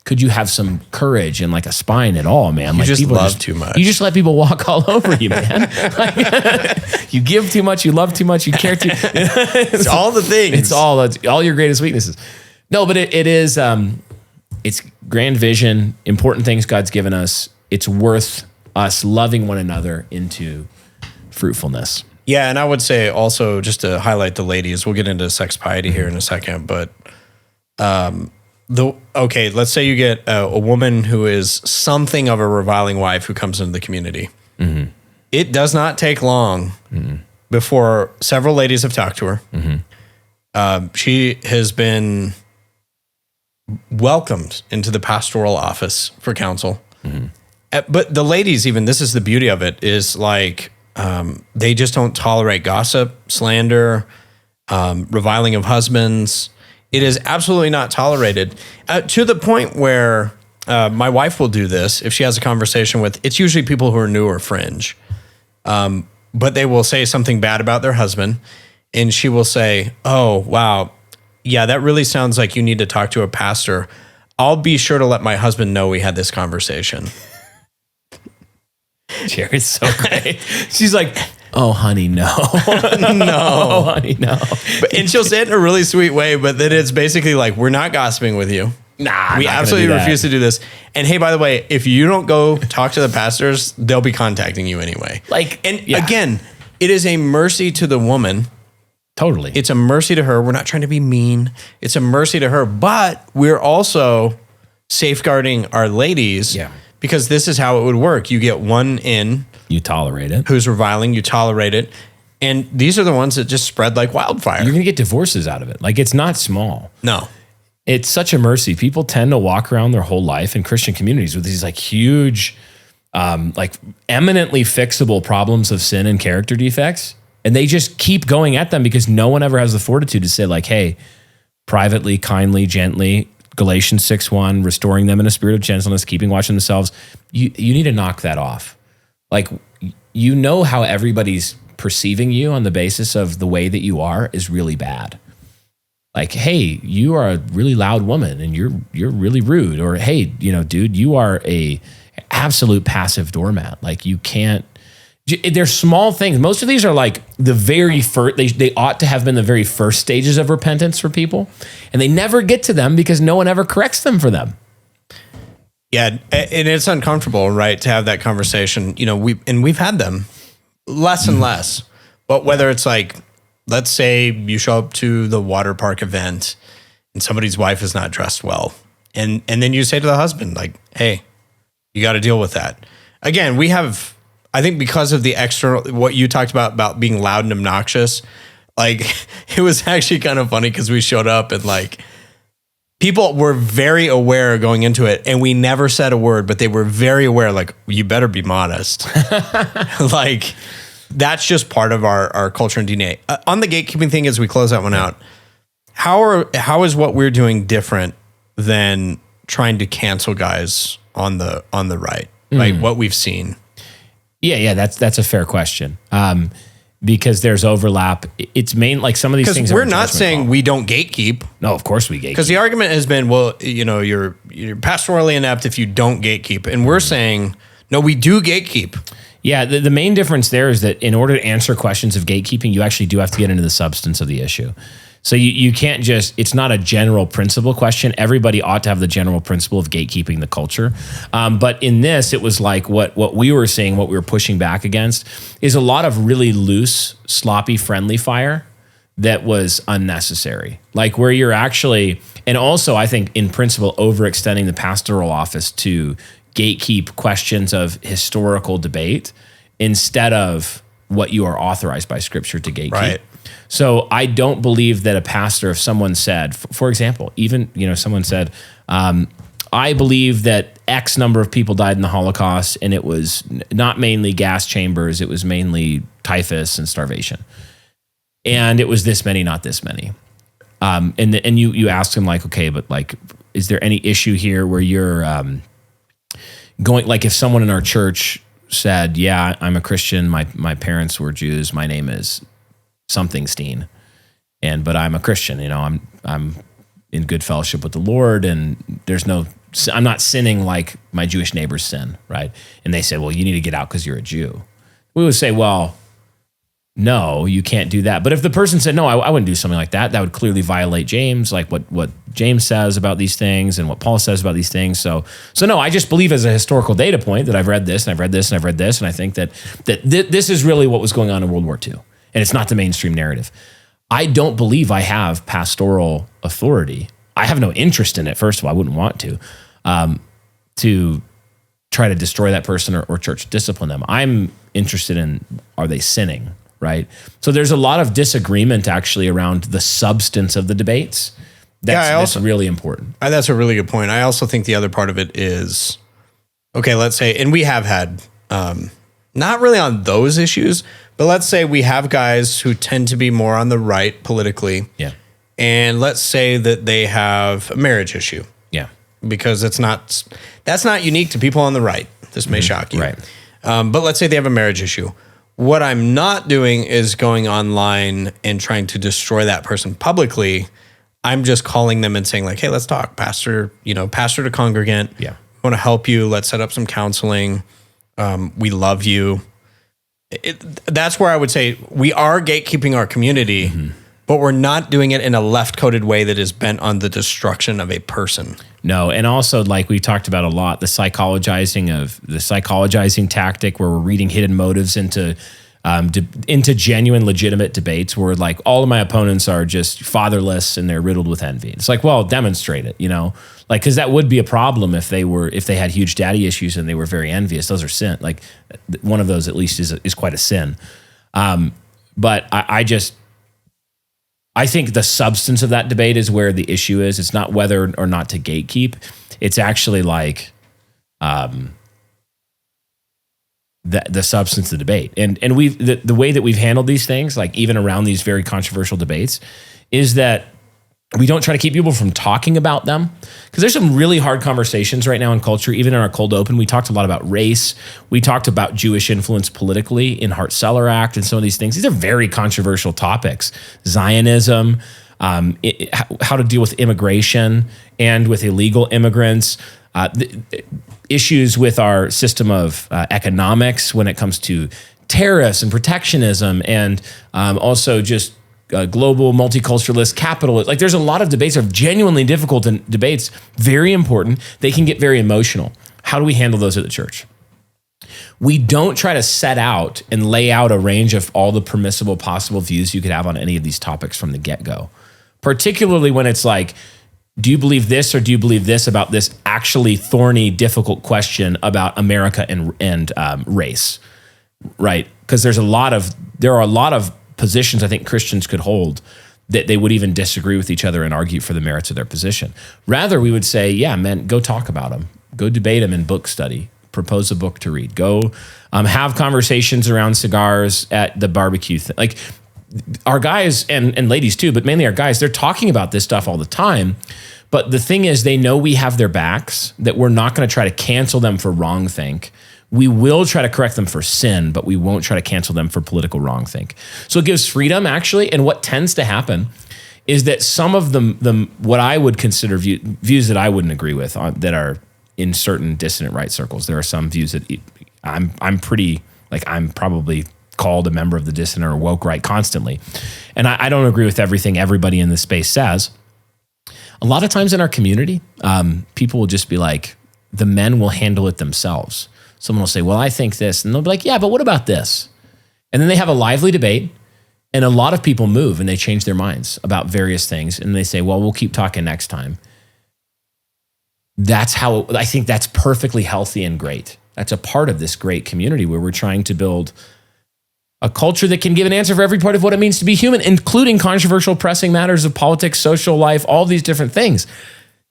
could you have some courage and like a spine at all, man? You just love too much. You just let people walk all over you, man. Like, you give too much, you love too much, you care too. It's all the things. It's all your greatest weaknesses. No, but it is, it's grand vision, important things God's given us. It's worth us loving one another into fruitfulness. Yeah, and I would say also, just to highlight the ladies, we'll get into sex piety here in a second, but let's say you get a woman who is something of a reviling wife who comes into the community. Mm-hmm. It does not take long before several ladies have talked to her. Mm-hmm. She has been welcomed into the pastoral office for counsel. Mm-hmm. But the ladies, even, this is the beauty of it, is like they just don't tolerate gossip, slander, reviling of husbands. It is absolutely not tolerated to the point where my wife will do this if she has a conversation with, it's usually people who are new or fringe, but they will say something bad about their husband, and she will say, oh, wow, yeah, that really sounds like you need to talk to a pastor. I'll be sure to let my husband know we had this conversation. Jared's so great. She's like, oh, honey, no. No. Oh, honey, no. And she'll say it in a really sweet way, but then it's basically like, we're not gossiping with you. Nah, we absolutely refuse to do this. And hey, by the way, if you don't go talk to the pastors, they'll be contacting you anyway. Again, it is a mercy to the woman. Totally. It's a mercy to her. We're not trying to be mean. It's a mercy to her, but we're also safeguarding our ladies. Yeah. Because this is how it would work. You get one in. You tolerate it. Who's reviling, you tolerate it. And these are the ones that just spread like wildfire. You're going to get divorces out of it. Like, it's not small. No. It's such a mercy. People tend to walk around their whole life in Christian communities with these like huge, like eminently fixable problems of sin and character defects. And they just keep going at them because no one ever has the fortitude to say like, hey, privately, kindly, gently, Galatians 6:1, restoring them in a spirit of gentleness, keeping watch on themselves. You need to knock that off. Like, you know how everybody's perceiving you on the basis of the way that you are is really bad. Like, hey, you are a really loud woman and you're really rude. Or, hey, dude, you are a absolute passive doormat. Like, you can't. They're small things. Most of these are like the very first, they ought to have been the very first stages of repentance for people. And they never get to them because no one ever corrects them for them. Yeah. And it's uncomfortable, right? To have that conversation, we've had them less and less, but whether it's like, let's say you show up to the water park event and somebody's wife is not dressed well. And then you say to the husband, like, hey, you got to deal with that. Again, we have, I think because of the external, what you talked about being loud and obnoxious, like it was actually kind of funny because we showed up and like people were very aware going into it and we never said a word, but they were very aware, like, you better be modest. Like, that's just part of our culture and DNA. On the gatekeeping thing, as we close that one out, how is what we're doing different than trying to cancel guys on the right? Like what we've seen. Yeah, that's a fair question. Because there's overlap. It's like some of these things. We're not saying we don't gatekeep. No, of course we gatekeep. Because the argument has been, well, you're pastorally inept if you don't gatekeep, and we're saying no, we do gatekeep. Yeah, the main difference there is that in order to answer questions of gatekeeping, you actually do have to get into the substance of the issue. So you can't just, it's not a general principle question. Everybody ought to have the general principle of gatekeeping the culture. But in this, it was like what we were saying, what we were pushing back against is a lot of really loose, sloppy, friendly fire that was unnecessary. Like where you're actually, and also I think in principle, overextending the pastoral office to gatekeep questions of historical debate instead of what you are authorized by Scripture to gatekeep. Right. So I don't believe that a pastor, if someone said, for example, even, someone said, I believe that X number of people died in the Holocaust, and it was not mainly gas chambers, it was mainly typhus and starvation. And it was this many, not this many. And you ask them like, okay, but like, is there any issue here where you're going, like if someone in our church said, yeah, I'm a Christian, my parents were Jews, my name is something Steen, but I'm a Christian, I'm in good fellowship with the Lord, and I'm not sinning like my Jewish neighbors sin, right? And they said, well, you need to get out because you're a Jew. We would say, well, no, you can't do that. But if the person said, no, I wouldn't do something like that, that would clearly violate James, like what James says about these things and what Paul says about these things. So no, I just believe as a historical data point that I've read this and I've read this and I've read this, and I think that this is really what was going on in World War II, and it's not the mainstream narrative. I don't believe I have pastoral authority. I have no interest in it, first of all. I wouldn't want to try to destroy that person or church discipline them. I'm interested in, are they sinning? Right. So there's a lot of disagreement actually around the substance of the debates. That's really important. That's a really good point. I also think the other part of it is, okay, let's say, and we have had, not really on those issues, but let's say we have guys who tend to be more on the right politically. Yeah. And let's say that they have a marriage issue. Yeah. Because that's not unique to people on the right. This may shock you. Right. But let's say they have a marriage issue. What I'm not doing is going online and trying to destroy that person publicly. I'm just calling them and saying like, hey, let's talk, pastor to congregant. Yeah. I want to help you. Let's set up some counseling. We love you. That's where I would say we are gatekeeping our community, but we're not doing it in a left-coded way that is bent on the destruction of a person. No, and also like we talked about a lot, the psychologizing tactic where we're reading hidden motives into genuine, legitimate debates where like all of my opponents are just fatherless and they're riddled with envy. It's like, well, demonstrate it, like, because that would be a problem if they had huge daddy issues and they were very envious. Those are sin. Like one of those at least is quite a sin. But I think the substance of that debate is where the issue is. It's not whether or not to gatekeep. It's actually like the substance of the debate. And the way that we've handled these things, like even around these very controversial debates, is that we don't try to keep people from talking about them, because there's some really hard conversations right now in culture. Even in our cold open, we talked a lot about race. We talked about Jewish influence politically in Hart-Cellar Act and some of these things. These are very controversial topics. Zionism, how to deal with immigration and with illegal immigrants, issues with our system of economics when it comes to tariffs and protectionism, and also just global multiculturalist capitalist. Like there's a lot of debates that are genuinely difficult and debates, very important. They can get very emotional. How do we handle those at the church? We don't try to set out and lay out a range of all the permissible possible views you could have on any of these topics from the get-go, particularly when it's like, do you believe this or do you believe this about this actually thorny, difficult question about America and race, right? Because there are a lot of positions I think Christians could hold that they would even disagree with each other and argue for the merits of their position. Rather, we would say, yeah, man, go talk about them. Go debate them in book study. Propose a book to read. Go have conversations around cigars at the barbecue. Like our guys and ladies too, but mainly our guys, they're talking about this stuff all the time. But the thing is, they know we have their backs, that we're not going to try to cancel them for wrongthink. We will try to correct them for sin, but we won't try to cancel them for political wrongthink. So it gives freedom, actually. And what tends to happen is that some of the what I would consider views that I wouldn't agree with that are in certain dissident right circles. There are some views that I'm pretty, like I'm probably called a member of the dissident or woke right constantly. And I don't agree with everything everybody in this space says. A lot of times in our community, people will just be like, the men will handle it themselves. Someone will say, well, I think this. And they'll be like, yeah, but what about this? And then they have a lively debate. And a lot of people move and they change their minds about various things. And they say, well, we'll keep talking next time. I think that's perfectly healthy and great. That's a part of this great community where we're trying to build a culture that can give an answer for every part of what it means to be human, including controversial, pressing matters of politics, social life, all these different things.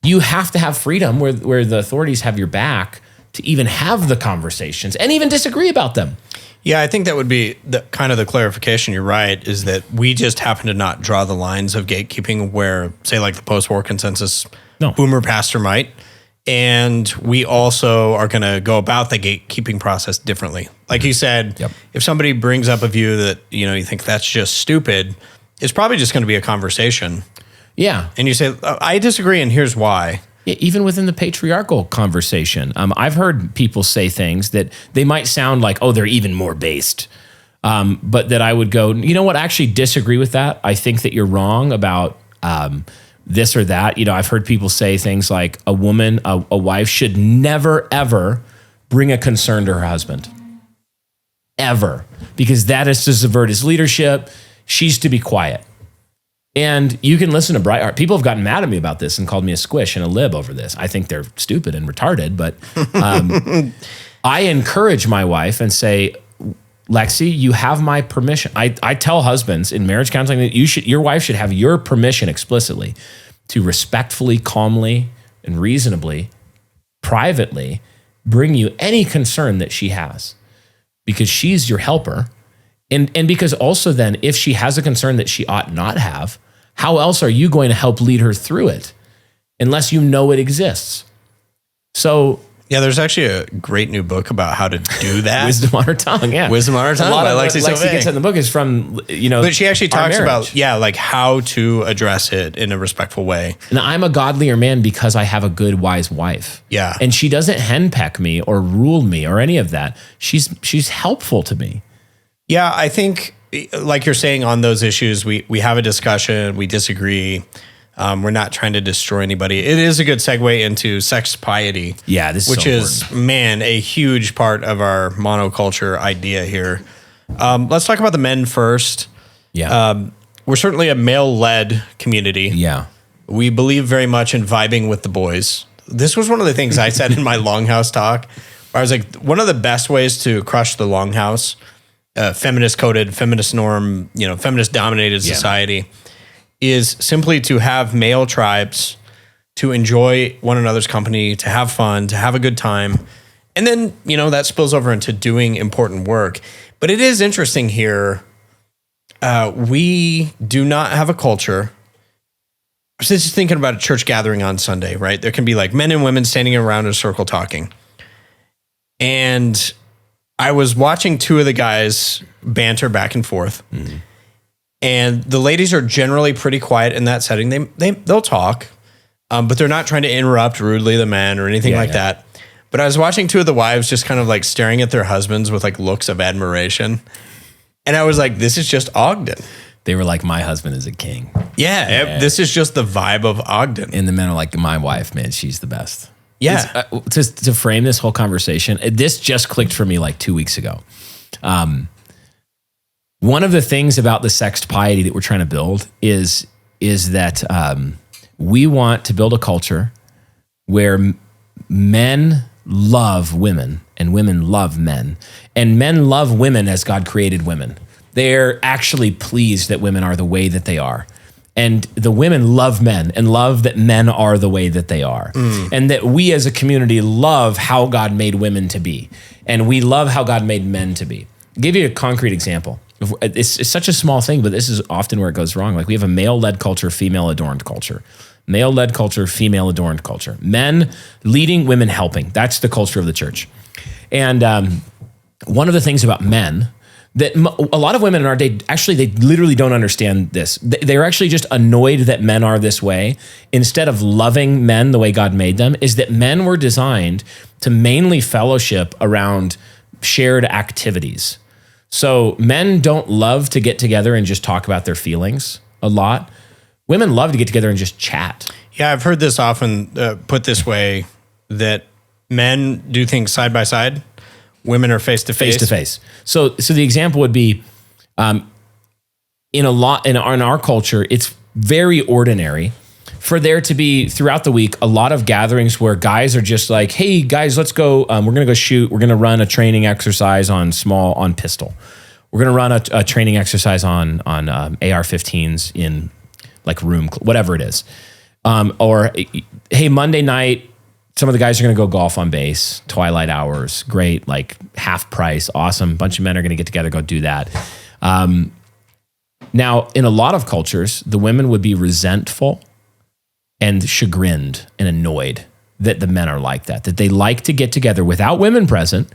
You have to have freedom where the authorities have your back to even have the conversations and even disagree about them. Yeah, I think that would be the kind of the clarification. You're right, is that we just happen to not draw the lines of gatekeeping where, say, like the post-war consensus boomer pastor might. And we also are going to go about the gatekeeping process differently. Like you said, if somebody brings up a view that, you think that's just stupid, it's probably just going to be a conversation. Yeah. And you say, I disagree, and here's why. Yeah, even within the patriarchal conversation, I've heard people say things that they might sound like, oh, they're even more based. But that I would go, you know what, I actually disagree with that. I think that you're wrong about this or that. I've heard people say things like a woman, a wife should never, ever bring a concern to her husband. Ever. Because that is to subvert his leadership. She's to be quiet. And you can listen to Brightheart. People have gotten mad at me about this and called me a squish and a lib over this. I think they're stupid and retarded, but I encourage my wife and say, Lexi, you have my permission. I tell husbands in marriage counseling that your wife should have your permission explicitly to respectfully, calmly, and reasonably, privately bring you any concern that she has, because she's your helper. And because also then, if she has a concern that she ought not have, how else are you going to help lead her through it unless you know it exists? So yeah, there's actually a great new book about how to do that. Wisdom on Her Tongue, yeah. Wisdom on Her Tongue. A lot of Lexi gets in the book is from, but she actually talks about, like how to address it in a respectful way. And I'm a godlier man because I have a good, wise wife. Yeah. And she doesn't henpeck me or rule me or any of that. She's helpful to me. Yeah, I think, like you're saying, on those issues, we have a discussion, we disagree. We're not trying to destroy anybody. It is a good segue into sex piety. Yeah, this which is, a huge part of our monoculture idea here. Let's talk about the men first. Yeah. We're certainly a male-led community. Yeah. We believe very much in vibing with the boys. This was one of the things I said in my Longhouse talk, where I was like, one of the best ways to crush the Longhouse, feminist coded, feminist norm, feminist dominated society, is simply to have male tribes to enjoy one another's company, to have fun, to have a good time. And then, that spills over into doing important work. But it is interesting here. We do not have a culture. I was just thinking about a church gathering on Sunday, right? There can be like men and women standing around in a circle talking. And I was watching two of the guys banter back and forth. Mm-hmm. And the ladies are generally pretty quiet in that setting. They'll talk, but they're not trying to interrupt rudely the men or anything like that. But I was watching two of the wives just kind of like staring at their husbands with like looks of admiration. And I was like, this is just Ogden. They were like, my husband is a king. Yeah, this is just the vibe of Ogden. And the men are like, my wife, man, she's the best. Yeah. To frame this whole conversation, this just clicked for me like 2 weeks ago. One of the things about the sexed piety that we're trying to build is that we want to build a culture where men love women and women love men, and men love women as God created women. They're actually pleased that women are the way that they are. And the women love men and love that men are the way that they are. And that we as a community love how God made women to be. And we love how God made men to be. I'll give you a concrete example. It's such a small thing, but this is often where it goes wrong. Like we have a male-led culture, female-adorned culture. Male-led culture, female-adorned culture. Men leading, women helping. That's the culture of the church. And one of the things about men that a lot of women in our day, actually, they literally don't understand this. They're actually just annoyed that men are this way instead of loving men the way God made them, is that men were designed to mainly fellowship around shared activities. So men don't love to get together and just talk about their feelings a lot. Women love to get together and just chat. Yeah, I've heard this often put this way, that men do things side by side. Women are face to face. Face to face. So the example would be, in our culture, it's very ordinary for there to be throughout the week a lot of gatherings where guys are just like, hey guys, let's go. We're gonna go shoot. We're gonna run a training exercise on pistol, we're going to run a training exercise on AR-15s in like whatever it is. Or, hey, Monday night, some of the guys are going to go golf on base, twilight hours, great, like half price, awesome. Bunch of men are going to get together, go do that. Now, in a lot of cultures, the women would be resentful and chagrined and annoyed that the men are like that they like to get together without women present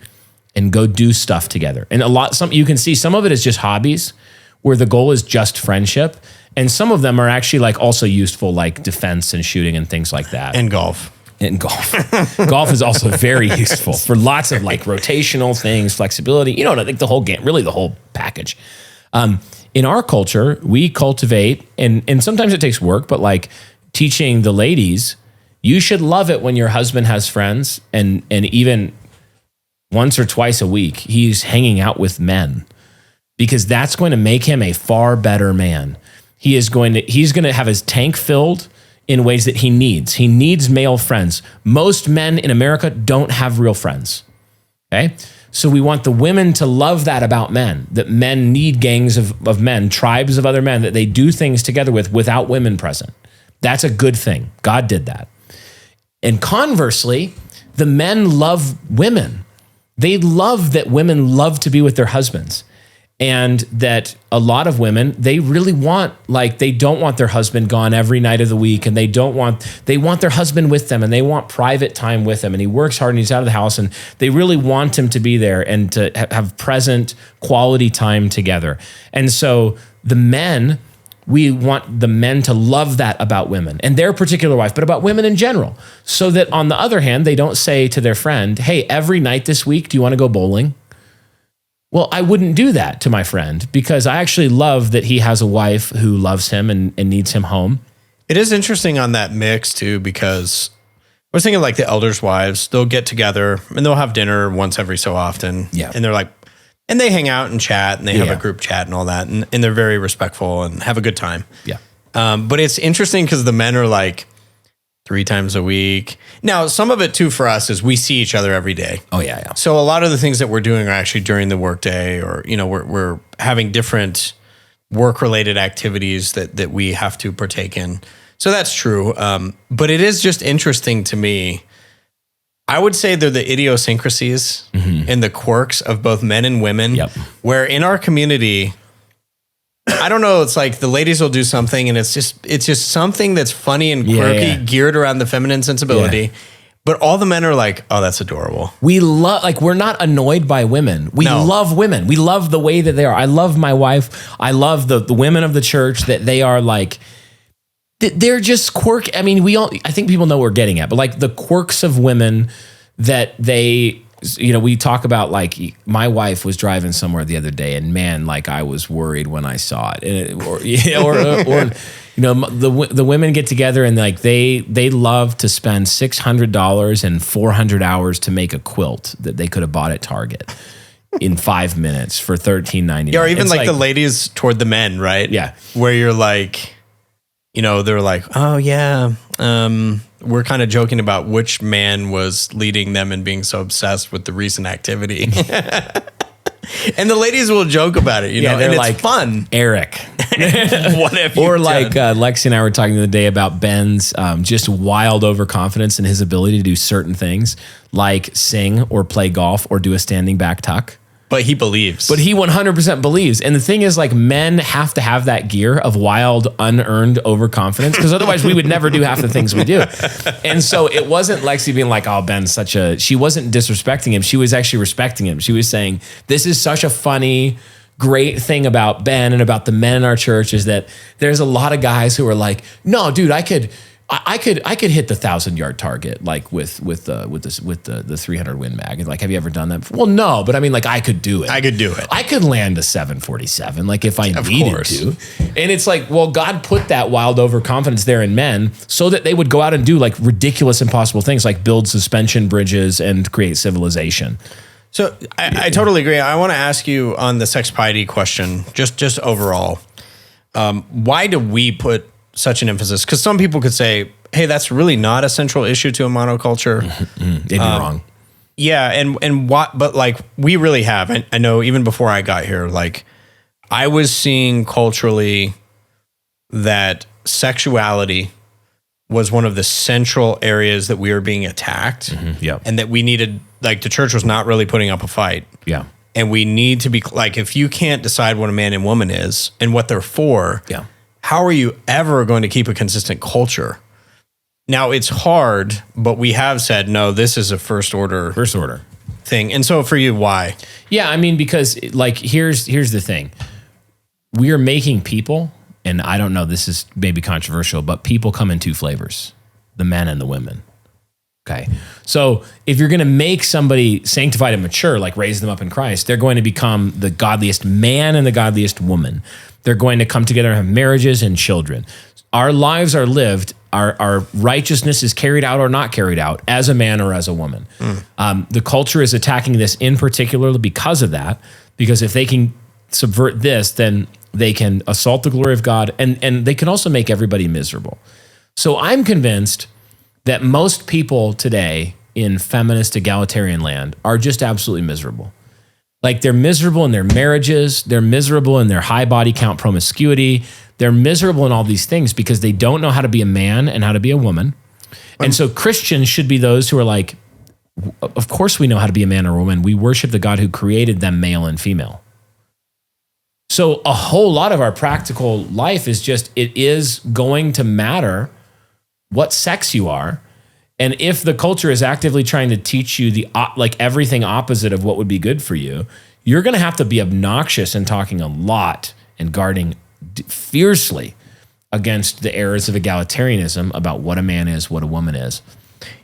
and go do stuff together. And you can see some of it is just hobbies where the goal is just friendship. And some of them are actually like also useful, like defense and shooting and things like that. And golf. Golf is also very useful for lots of like rotational things, flexibility, like the whole game, really the whole package. In our culture, we cultivate, and sometimes it takes work, but like teaching the ladies, you should love it when your husband has friends and even once or twice a week, he's hanging out with men, because that's going to make him a far better man. He's going to have his tank filled in ways that he needs. He needs male friends. Most men in America don't have real friends. Okay? So we want the women to love that about men, that men need gangs of men, tribes of other men that they do things together with without women present. That's a good thing. God did that. And conversely, the men love women. They love that women love to be with their husbands. And that a lot of women, they really want, like, they don't want their husband gone every night of the week, and they want their husband with them, and they want private time with him, and he works hard and he's out of the house, and they really want him to be there and to have present quality time together. And so we want the men to love that about women and their particular wife, but about women in general. So that on the other hand, they don't say to their friend, hey, every night this week, do you want to go bowling? Well, I wouldn't do that to my friend, because I actually love that he has a wife who loves him and needs him home. It is interesting on that mix too, because I was thinking like the elders' wives, they'll get together and they'll have dinner once every so often. Yeah. And they're like, and they hang out and chat and they have a group chat and all that. And they're very respectful and have a good time. Yeah. But it's interesting because the men are like 3 times a week. Now, some of it too for us is we see each other every day. Oh yeah. So a lot of the things that we're doing are actually during the workday, or, we're having different work-related activities that we have to partake in. So that's true. But it is just interesting to me. I would say they're the idiosyncrasies and the quirks of both men and women, where in our community, I don't know, it's like the ladies will do something and it's just something that's funny and quirky, geared around the feminine sensibility. Yeah. But all the men are like, oh, that's adorable. We're not annoyed by women. We love women. We love the way that they are. I love my wife. I love the women of the church, that they are like, they're just quirky. I mean, I think people know what we're getting at, but like the quirks of women that they, we talk about, like, my wife was driving somewhere the other day, and man, like, I was worried when I saw it. The women get together and like they love to spend $600 and 400 hours to make a quilt that they could have bought at Target in 5 minutes for $13.99. Yeah, or even like the ladies toward the men, right? Yeah, where you're like, they're like, oh yeah, we're kind of joking about which man was leading them and being so obsessed with the recent activity. And the ladies will joke about it, they're and like, it's fun. Eric. What have you Or done? like Lexi and I were talking the other day about Ben's just wild overconfidence in his ability to do certain things, like sing or play golf or do a standing back tuck. But he believes. But he 100% believes. And the thing is, like, men have to have that gear of wild, unearned overconfidence, because otherwise we would never do half the things we do. And so it wasn't Lexi being like, oh, Ben's she wasn't disrespecting him. She was actually respecting him. She was saying, this is such a funny, great thing about Ben and about the men in our church, is that there's a lot of guys who are like, no, dude, I could hit the 1,000-yard target, like with the 300 Win Mag. Like, have you ever done that? Well, no, but I mean, like, I could do it. I could do it. I could land a 747, like, if I needed course. to. And it's like, well, God put that wild overconfidence there in men so that they would go out and do like ridiculous, impossible things, like build suspension bridges and create civilization. So I totally agree. I want to ask you on the sex piety question, just overall, why do we put such an emphasis? Because some people could say, hey, that's really not a central issue to a monoculture. They'd be wrong. Yeah, and what? But like we really have. I know even before I got here, like I was seeing culturally that sexuality was one of the central areas that we were being attacked, Yeah. and that we needed, like, the church was not really putting up a fight. Yeah. And we need to be like, if you can't decide what a man and woman is and what they're for, Yeah. how are you ever going to keep a consistent culture? Now it's hard, but we have said, no, this is a first order thing. And so for you, why? Yeah, I mean, because like here's the thing. We are making people, and I don't know, this is maybe controversial, but people come in two flavors, the men and the women. Okay. So if you're going to make somebody sanctified and mature, like raise them up in Christ, they're going to become the godliest man and the godliest woman. They're going to come together and have marriages and children. Our lives are lived, our righteousness is carried out or not carried out as a man or as a woman. The culture is attacking this in particular because of that, because if they can subvert this, then they can assault the glory of God, and they can also make everybody miserable. So I'm convinced that most people today in feminist egalitarian land are just absolutely miserable. Like they're miserable in their marriages, they're miserable in their high body count promiscuity, they're miserable in all these things because they don't know how to be a man and how to be a woman. And so Christians should be those who are like, of course we know how to be a man or a woman. We worship the God who created them male and female. So a whole lot of our practical life is just, it is going to matter what sex you are. And if the culture is actively trying to teach you the like everything opposite of what would be good for you, you're going to have to be obnoxious and talking a lot and guarding fiercely against the errors of egalitarianism about what a man is, what a woman is.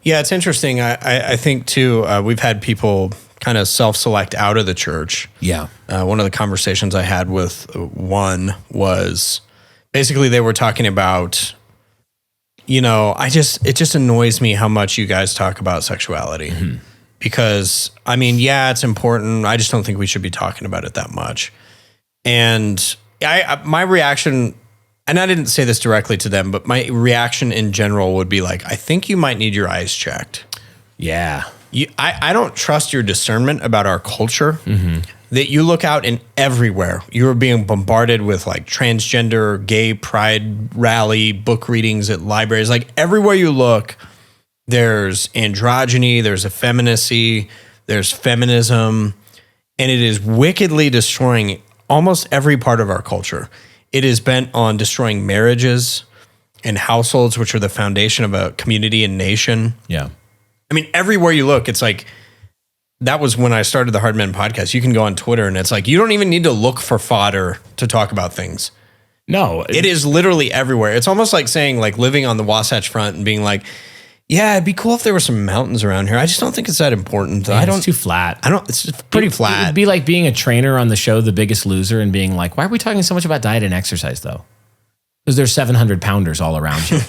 Yeah, it's interesting. I think too, we've had people kind of self-select out of the church. Yeah. One of the conversations I had with one was basically they were talking about, you know, it just annoys me how much you guys talk about sexuality. Because, I mean, yeah, it's important. I just don't think we should be talking about it that much. And my reaction, and I didn't say this directly to them, but my reaction in general would be like, I think you might need your eyes checked. Yeah. I don't trust your discernment about our culture. That you look out and everywhere you're being bombarded with like transgender, gay pride rally, book readings at libraries. Like everywhere you look, there's androgyny, there's effeminacy, there's feminism, and it is wickedly destroying almost every part of our culture. It is bent on destroying marriages and households, which are the foundation of a community and nation. Yeah. I mean, everywhere you look, it's like, that was when I started the Hard Men podcast. You can go on Twitter and it's like, you don't even need to look for fodder to talk about things. No. It is literally everywhere. It's almost like saying like living on the Wasatch Front and being like, yeah, it'd be cool if there were some mountains around here. I just don't think it's that important. Yeah, it's too flat. It's pretty flat. It'd be like being a trainer on the show The Biggest Loser and being like, why are we talking so much about diet and exercise though? Because there's 700 pounders all around you.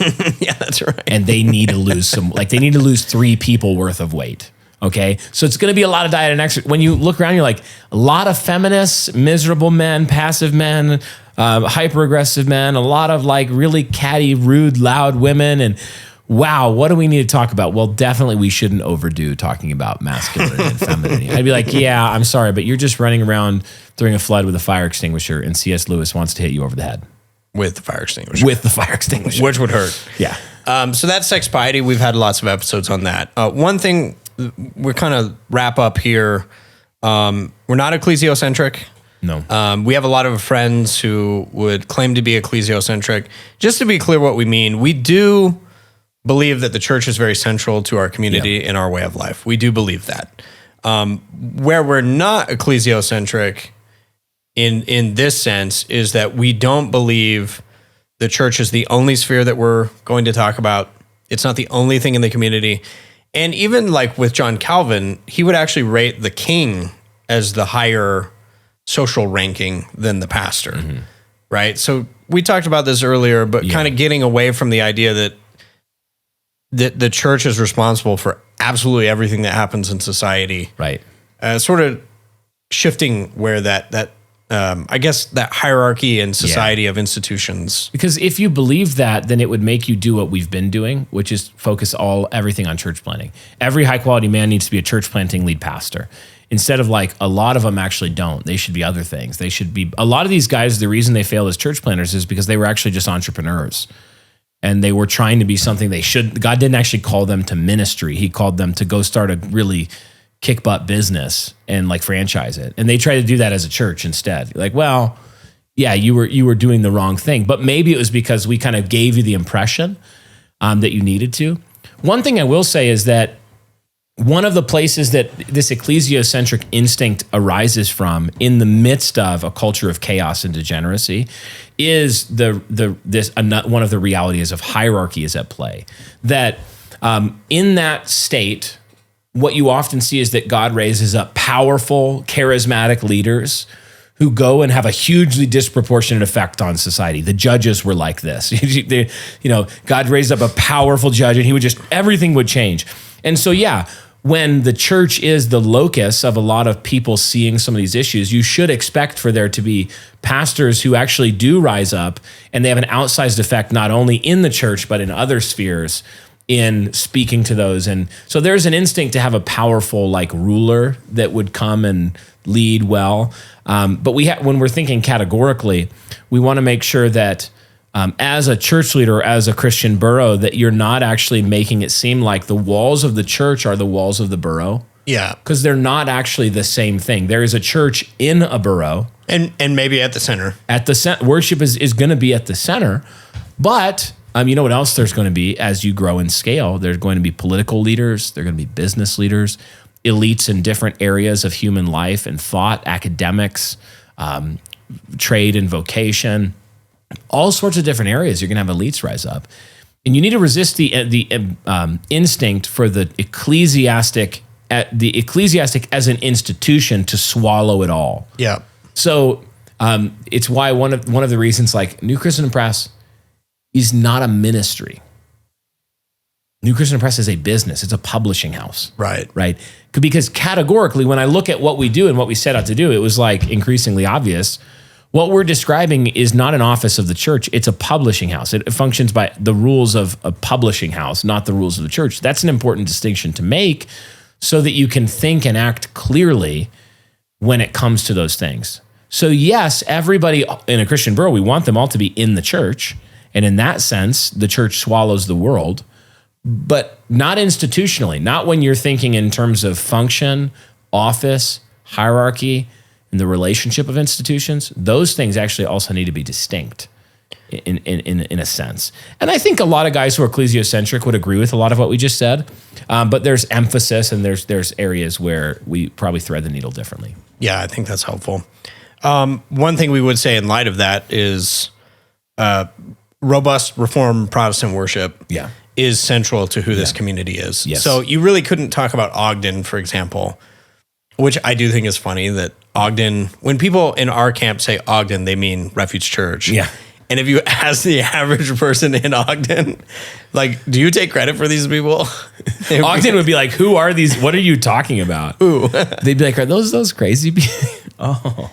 Yeah, that's right. And they need to lose they need to lose 3 people worth of weight. Okay. So it's going to be a lot of diet and exercise. When you look around, you're like a lot of feminists, miserable men, passive men, hyper aggressive men, a lot of like really catty, rude, loud women. And wow, what do we need to talk about? Well, definitely we shouldn't overdo talking about masculinity and femininity. I'd be like, yeah, I'm sorry, but you're just running around during a flood with a fire extinguisher and C.S. Lewis wants to hit you over the head. With the fire extinguisher. With the fire extinguisher. Which would hurt. Yeah. So that's sex piety. We've had lots of episodes on that. One thing we're kind of wrap up here. We're not ecclesiocentric. No. We have a lot of friends who would claim to be ecclesiocentric. Just to be clear what we mean, we do believe that the church is very central to our community and our way of life. We do believe that. Where we're not ecclesiocentric in this sense is that we don't believe the church is the only sphere that we're going to talk about. It's not the only thing in the community. And even like with John Calvin, he would actually rate the king as the higher social ranking than the pastor, right? So we talked about this earlier, but kind of getting away from the idea that the church is responsible for absolutely everything that happens in society. Right. Sort of shifting where that I guess, that hierarchy and society of institutions. Because if you believe that, then it would make you do what we've been doing, which is focus everything on church planting. Every high quality man needs to be a church planting lead pastor. Instead of like, a lot of them actually don't. They should be other things. They should be, a lot of these guys, the reason they fail as church planters is because they were actually just entrepreneurs. And they were trying to be something they should. God didn't actually call them to ministry. He called them to go start a really kick butt business and like franchise it. And they try to do that as a church instead. You're like, well, yeah, you were doing the wrong thing. But maybe it was because we kind of gave you the impression that you needed to. One thing I will say is that one of the places that this ecclesiocentric instinct arises from in the midst of a culture of chaos and degeneracy is one of the realities of hierarchy is at play. That in that state, what you often see is that God raises up powerful, charismatic leaders who go and have a hugely disproportionate effect on society. The judges were like this. God raised up a powerful judge and everything would change. And so, yeah, when the church is the locus of a lot of people seeing some of these issues, you should expect for there to be pastors who actually do rise up and they have an outsized effect not only in the church, but in other spheres in speaking to those. And so there's an instinct to have a powerful like ruler that would come and lead well. But when we're thinking categorically, we want to make sure that as a church leader, or as a Christian borough, that you're not actually making it seem like the walls of the church are the walls of the borough. Yeah. Because they're not actually the same thing. There is a church in a borough. And maybe at the center. Worship is going to be at the center. But you know what else there's going to be as you grow in scale? There's going to be political leaders. There are going to be business leaders, elites in different areas of human life and thought, academics, trade and vocation. All sorts of different areas, you're going to have elites rise up. And you need to resist the instinct for the ecclesiastic as an institution to swallow it all. Yeah. So it's why one of the reasons like New Christendom Press is not a ministry. New Christendom Press is a business. It's a publishing house. Right. Right. Because categorically, when I look at what we do and what we set out to do, it was like increasingly obvious. What we're describing is not an office of the church. It's a publishing house. It functions by the rules of a publishing house, not the rules of the church. That's an important distinction to make so that you can think and act clearly when it comes to those things. So yes, everybody in a Christian borough, we want them all to be in the church. And in that sense, the church swallows the world, but not institutionally, not when you're thinking in terms of function, office, hierarchy, and the relationship of institutions. Those things actually also need to be distinct in a sense. And I think a lot of guys who are ecclesiocentric would agree with a lot of what we just said, but there's emphasis and there's areas where we probably thread the needle differently. Yeah, I think that's helpful. One thing we would say in light of that is robust Reformed Protestant worship is central to who this community is. Yes. So you really couldn't talk about Ogden, for example, which I do think is funny that Ogden, when people in our camp say Ogden, they mean Refuge Church. Yeah. And if you ask the average person in Ogden, like, do you take credit for these people? Ogden would be like, who are these? What are you talking about? Who? They'd be like, are those crazy people? Oh.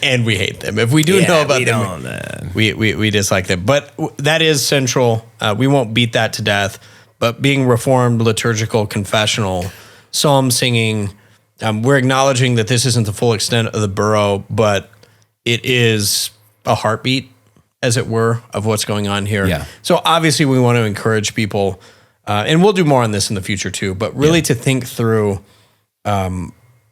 And we hate them. If we do know about them, we dislike them. But that is central. We won't beat that to death. But being Reformed, liturgical, confessional, psalm singing, we're acknowledging that this isn't the full extent of the borough, but it is a heartbeat, as it were, of what's going on here. Yeah. So obviously we want to encourage people, and we'll do more on this in the future too, but really to think through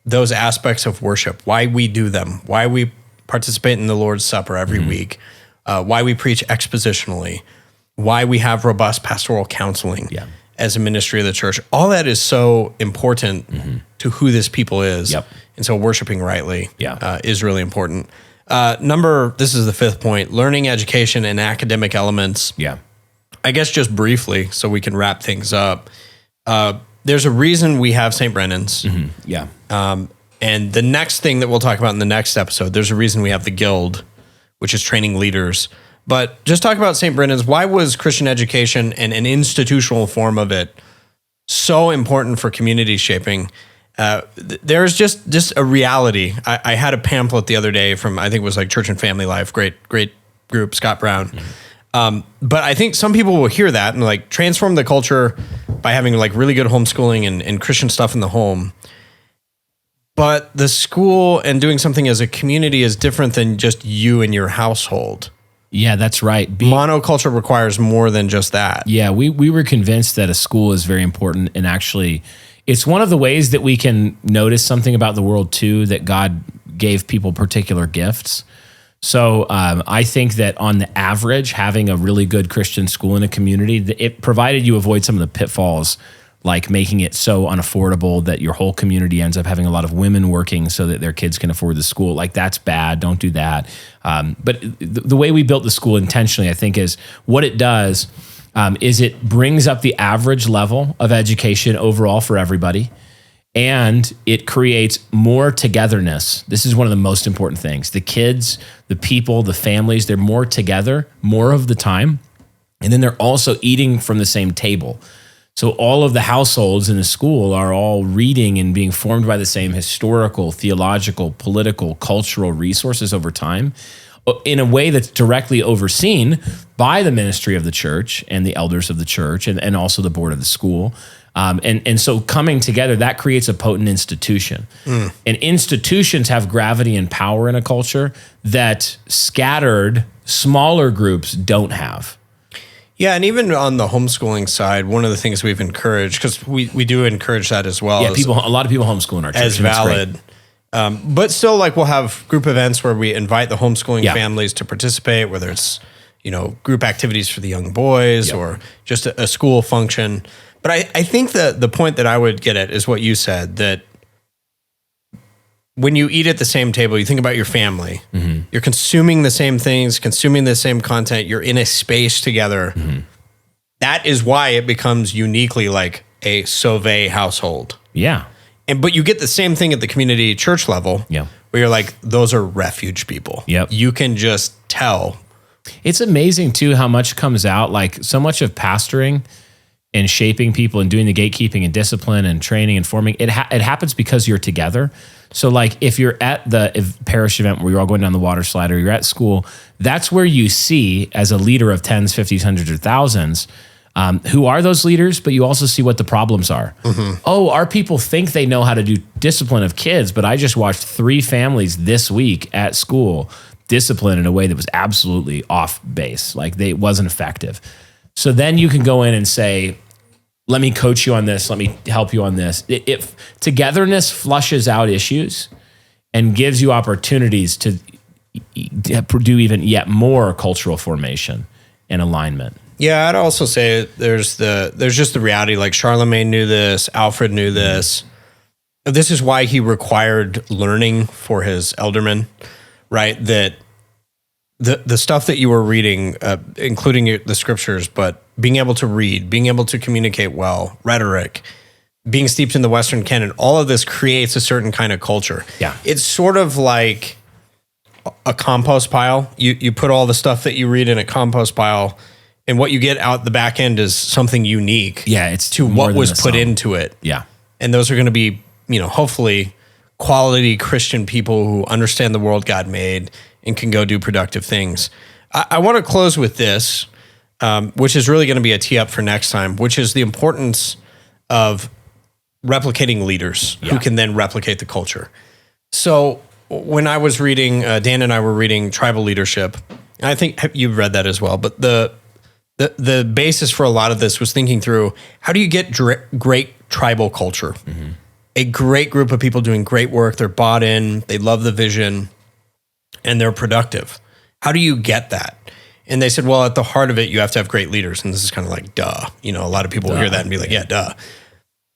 those aspects of worship, why we do them, why we participate in the Lord's Supper every week, why we preach expositionally, why we have robust pastoral counseling as a ministry of the church. All that is so important to who this people is. Yep. And so worshiping rightly is really important. This is the fifth point, learning, education, and academic elements. Yeah. I guess just briefly, so we can wrap things up. There's a reason we have St. Brennan's. Yeah. And the next thing that we'll talk about in the next episode, there's a reason we have the Guild, which is training leaders. But just talk about St. Brennan's. Why was Christian education and an institutional form of it so important for community shaping? there's just a reality. I had a pamphlet the other day from, I think it was like Church and Family Life, great group, Scott Brown. But I think some people will hear that and like transform the culture by having like really good homeschooling and Christian stuff in the home. But the school and doing something as a community is different than just you and your household. Yeah, that's right. Monoculture requires more than just that. Yeah, we were convinced that a school is very important, and actually it's one of the ways that we can notice something about the world too, that God gave people particular gifts. So I think that on the average, having a really good Christian school in a community, it provided you avoid some of the pitfalls, like making it so unaffordable that your whole community ends up having a lot of women working so that their kids can afford the school. Like, that's bad. Don't do that. But the way we built the school intentionally, I think, is what it does is it brings up the average level of education overall for everybody. And it creates more togetherness. This is one of the most important things. The kids, the people, the families, they're more together more of the time. And then they're also eating from the same table. So all of the households in the school are all reading and being formed by the same historical, theological, political, cultural resources over time in a way that's directly overseen by the ministry of the church and the elders of the church and also the board of the school. And so coming together, that creates a potent institution. And institutions have gravity and power in a culture that scattered, smaller groups don't have. Yeah, and even on the homeschooling side, one of the things we've encouraged, because we do encourage that as well. Yeah, a lot of people homeschool in our church. As valid. But still, like, we'll have group events where we invite the homeschooling families to participate, whether it's, group activities for the young boys or just a school function. But I think the point that I would get at is what you said, that when you eat at the same table, you think about your family. Mm-hmm. You're consuming the same things, consuming the same content. You're in a space together. Mm-hmm. That is why it becomes uniquely like a Sauvé household. Yeah. But you get the same thing at the community church level. Yeah. Where you're like, those are refuge people. Yep. You can just tell. It's amazing too how much comes out, like so much of pastoring and shaping people and doing the gatekeeping and discipline and training and forming, it happens because you're together. So like if you're at the parish event where you're all going down the water slide, or you're at school, that's where you see, as a leader of tens, 50s, hundreds, or thousands, who are those leaders, but you also see what the problems are. Mm-hmm. Oh, our people think they know how to do discipline of kids, but I just watched 3 families this week at school discipline in a way that was absolutely off base. Like, it wasn't effective. So then you can go in and say, let me coach you on this. Let me help you on this. Togetherness flushes out issues and gives you opportunities to do even yet more cultural formation and alignment. Yeah, I'd also say there's just the reality. Like, Charlemagne knew this, Alfred knew this. This is why he required learning for his eldermen, right? That the stuff that you were reading, including the scriptures, but being able to read, being able to communicate well, rhetoric, being steeped in the Western canon, all of this creates a certain kind of culture. Yeah. It's sort of like a compost pile. You put all the stuff that you read in a compost pile, and what you get out the back end is something unique. Yeah, it's to what was put into it. Yeah. And those are going to be, hopefully quality Christian people who understand the world God made and can go do productive things. I want to close with this, which is really going to be a tee up for next time, which is the importance of replicating leaders who can then replicate the culture. So when I was reading, Dan and I were reading Tribal Leadership, and I think you've read that as well, but the basis for a lot of this was thinking through, how do you get great tribal culture? Mm-hmm. A great group of people doing great work, they're bought in, they love the vision, and they're productive. How do you get that? And they said, well, at the heart of it, you have to have great leaders. And this is kind of like, duh. A lot of people will hear that and be like, yeah, duh.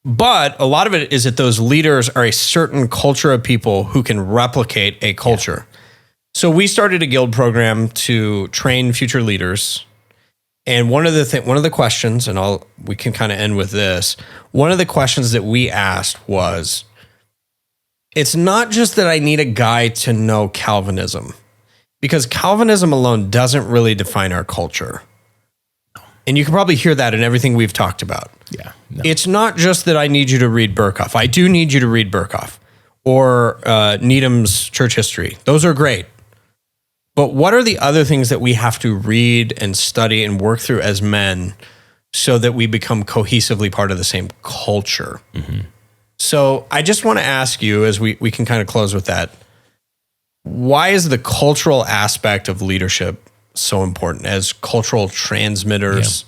But a lot of it is that those leaders are a certain culture of people who can replicate a culture. Yeah. So we started a guild program to train future leaders. And one of the questions, and we can kind of end with this. One of the questions that we asked was, it's not just that I need a guy to know Calvinism, because Calvinism alone doesn't really define our culture. and you can probably hear that in everything we've talked about. Yeah. No. It's not just that I need you to read Burkhoff. I do need you to read Burkhoff or Needham's Church History. Those are great. But what are the other things that we have to read and study and work through as men so that we become cohesively part of the same culture? Mm-hmm. So I just want to ask you, as we can kind of close with that, why is the cultural aspect of leadership so important as cultural transmitters,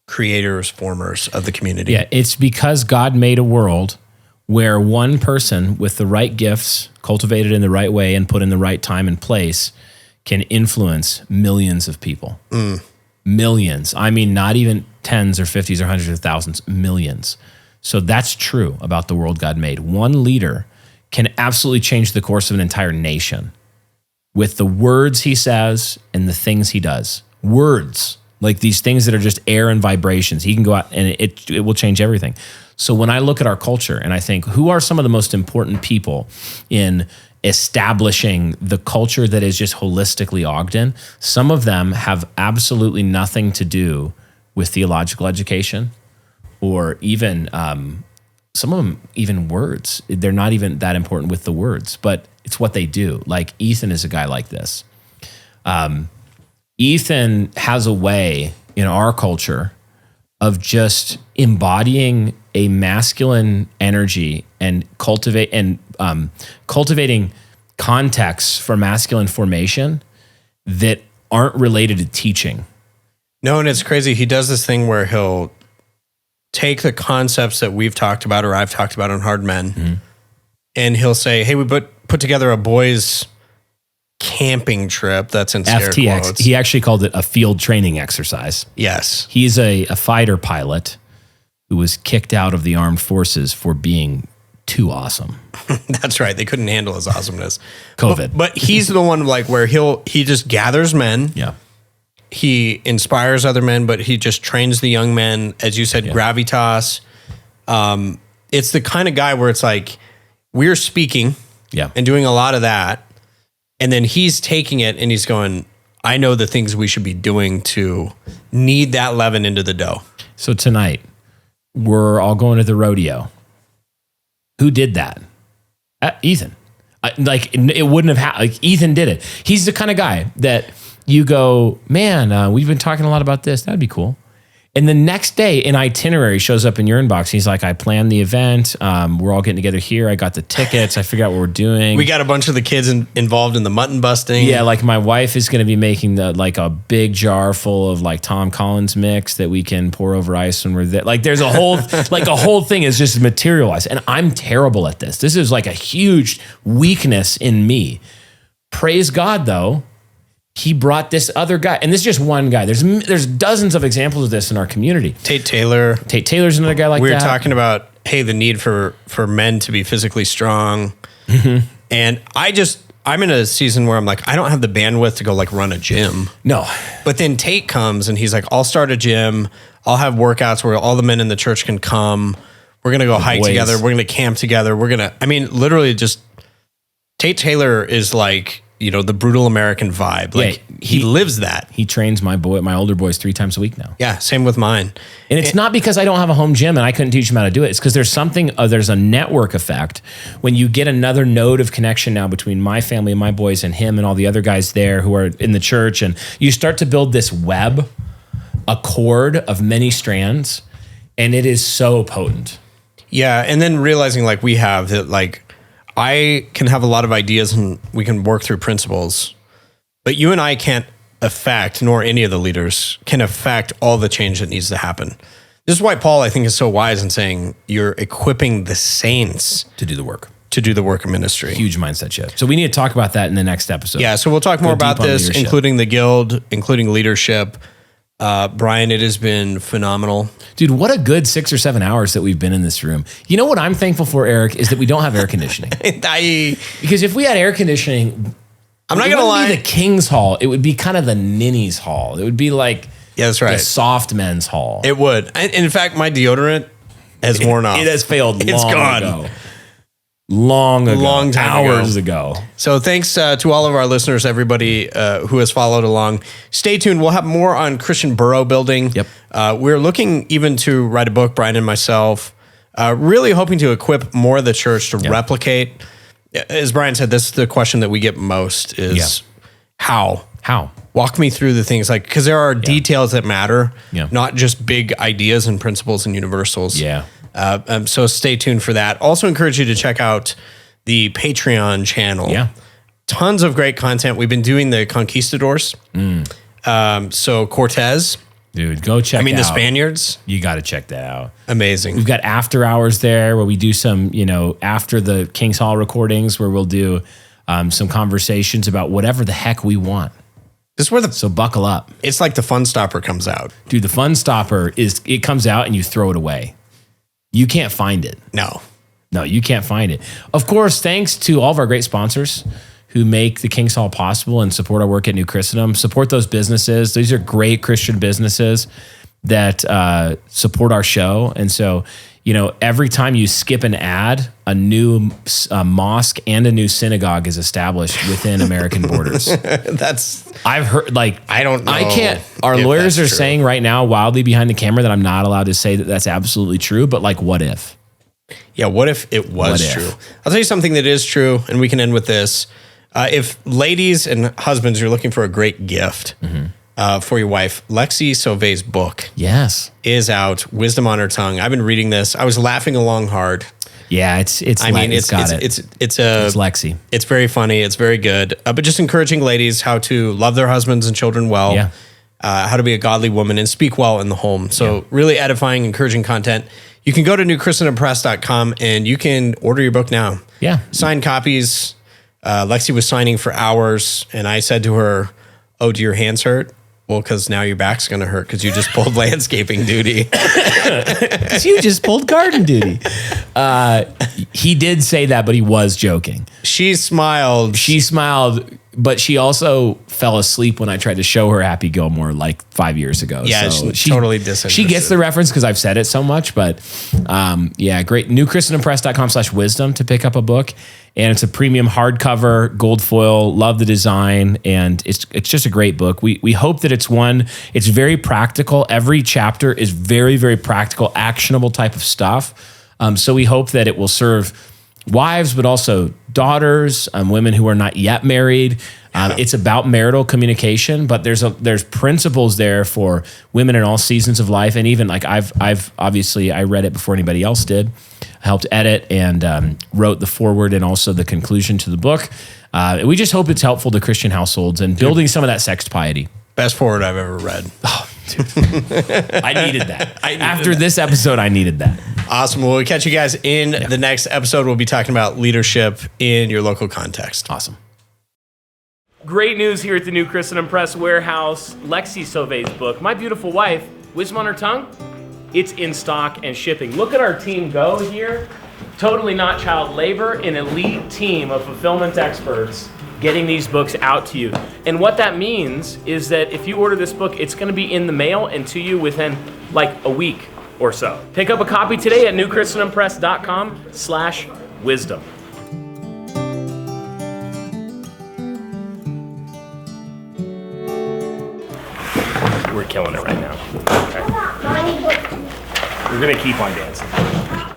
creators, formers of the community? Yeah, it's because God made a world where one person with the right gifts, cultivated in the right way and put in the right time and place, can influence millions of people. Millions. I mean, not even tens or 50s or hundreds of thousands, millions. So that's true about the world God made. One leader can absolutely change the course of an entire nation with the words he says and the things he does. Words, like these things that are just air and vibrations. He can go out and it will change everything. So when I look at our culture and I think, who are some of the most important people in establishing the culture that is just holistically Ogden? Some of them have absolutely nothing to do with theological education or even some of them even words. They're not even that important with the words, but it's what they do. Like Ethan is a guy like this. Ethan has a way in our culture of just embodying a masculine energy and cultivating contexts for masculine formation that aren't related to teaching. No, and it's crazy. He does this thing where he'll take the concepts that we've talked about or I've talked about on Hard Men, and he'll say, hey, we put together a boys camping trip. That's in scare FTX. quotes. He actually called it a field training exercise. Yes. He's a fighter pilot who was kicked out of the armed forces for being too awesome. That's right. They couldn't handle his awesomeness. COVID. But he's the one like where he just gathers men. Yeah. He inspires other men, but he just trains the young men, as you said, gravitas. It's the kind of guy where it's like we're speaking and doing a lot of that. And then he's taking it and he's going, I know the things we should be doing to knead that leaven into the dough. So tonight, we're all going to the rodeo. Who did that? Ethan. It wouldn't have happened. Like, Ethan did it. He's the kind of guy that you go, man, we've been talking a lot about this. That'd be cool. And the next day, an itinerary shows up in your inbox. He's like, I planned the event. We're all getting together here. I got the tickets. I figured out what we're doing. We got a bunch of the kids involved in the mutton busting. Yeah, like my wife is going to be making a big jar full of like Tom Collins mix that we can pour over ice when we're there. Like there's a whole, a whole thing is just materialized. And I'm terrible at this. This is like a huge weakness in me. Praise God though. He brought this other guy, and this is just one guy. There's dozens of examples of this in our community. Tate Taylor's another guy like that. We were talking about, hey, the need for men to be physically strong. Mm-hmm. And I'm in a season where I'm like, I don't have the bandwidth to go like run a gym. No. But then Tate comes and he's like, I'll start a gym. I'll have workouts where all the men in the church can come. We're going to go hike together. We're going to camp together. Literally just Tate Taylor is like, the brutal American vibe. Like he lives that. He trains my older boys 3 times a week now. Yeah, same with mine. And it's not because I don't have a home gym and I couldn't teach him how to do it. It's because there's a network effect when you get another node of connection now between my family and my boys and him and all the other guys there who are in the church. And you start to build this web, a cord of many strands, and it is so potent. Yeah, and then realizing like we have that like, I can have a lot of ideas and we can work through principles, but you and I can't affect, nor any of the leaders can affect all the change that needs to happen. This is why Paul, I think, is so wise in saying you're equipping the saints to do the work of ministry. Huge mindset shift. So we need to talk about that in the next episode. Yeah. So we'll talk more about this, including the guild, including leadership. Brian, it has been phenomenal. Dude, what a good 6 or 7 hours that we've been in this room. You know what I'm thankful for, Eric, is that we don't have air conditioning. Because if we had air conditioning, I'm not going to lie. It wouldn't be the King's Hall. It would be kind of the ninnies hall. It would be like that's right. the soft men's hall. It would. And in fact, my deodorant has worn off. It has failed long gone. ago. long ago, Long time hours ago. So thanks to all of our listeners, everybody who has followed along. Stay tuned. We'll have more on Christian borough building. Yep. We're looking even to write a book, Brian and myself, really hoping to equip more of the church to replicate. As Brian said, this is the question that we get most is how? How? Walk me through the things because there are details that matter, not just big ideas and principles and universals. Yeah. So stay tuned for that. Also encourage you to check out the Patreon channel. Yeah. Tons of great content. We've been doing the conquistadors. So Cortez. Dude, go check the Spaniards. You got to check that out. Amazing. We've got after hours there where we do some, after the King's Hall recordings where we'll do some conversations about whatever the heck we want. This is where So buckle up. it's like the Fun Stopper comes out. Dude, the Fun Stopper it comes out and you throw it away. You can't find it. No, you can't find it. Of course, thanks to all of our great sponsors who make the King's Hall possible and support our work at New Christendom. Support those businesses. These are great Christian businesses that support our show. And so, every time you skip an ad, a new mosque and a new synagogue is established within American borders. I've heard, I don't know. I can't. Our lawyers are saying right now, wildly behind the camera, that I'm not allowed to say that that's absolutely true. But what if? Yeah, what if it was true? I'll tell you something that is true, and we can end with this. If ladies and husbands are looking for a great gift for your wife, Lexi Sauvé's book is out, Wisdom on Her Tongue. I've been reading this. I was laughing along hard. Yeah, it's Lexi. It's very funny. It's very good. But just encouraging ladies how to love their husbands and children well, how to be a godly woman and speak well in the home. So really edifying, encouraging content. You can go to newchristendompress.com and you can order your book now. Yeah. Signed copies. Lexi was signing for hours, and I said to her, "Oh, do your hands hurt?" Well, because now your back's going to hurt because you just pulled landscaping duty. Because you just pulled garden duty. He did say that, but he was joking. She smiled. But she also fell asleep when I tried to show her Happy Gilmore 5 years ago. Yeah, so she totally disinterested. She gets the reference because I've said it so much. But great. newchristendompress.com/wisdom to pick up a book. And it's a premium hardcover, gold foil. Love the design. And it's just a great book. We hope that it's very practical. Every chapter is very, very practical, actionable type of stuff. So we hope that it will serve wives, but also daughters, women who are not yet married. It's about marital communication, but there's principles there for women in all seasons of life. And even I've obviously, I read it before anybody else did. I helped edit and wrote the foreword and also the conclusion to the book. We just hope it's helpful to Christian households and building some of that sex piety. Best forward I've ever read. Oh, dude. I needed that. After this episode, I needed that. Awesome. Well, we'll catch you guys in the next episode. We'll be talking about leadership in your local context. Awesome. Great news here at the New Christendom Press warehouse. Lexi Sauvé's book, My Beautiful Wife, Wisdom on Her Tongue, it's in stock and shipping. Look at our team go here. Totally not child labor, an elite team of fulfillment experts getting these books out to you. And what that means is that if you order this book, it's going to be in the mail and to you within a week or so. Pick up a copy today at newchristendompress.com/wisdom. We're killing it right now. Okay. We're going to keep on dancing.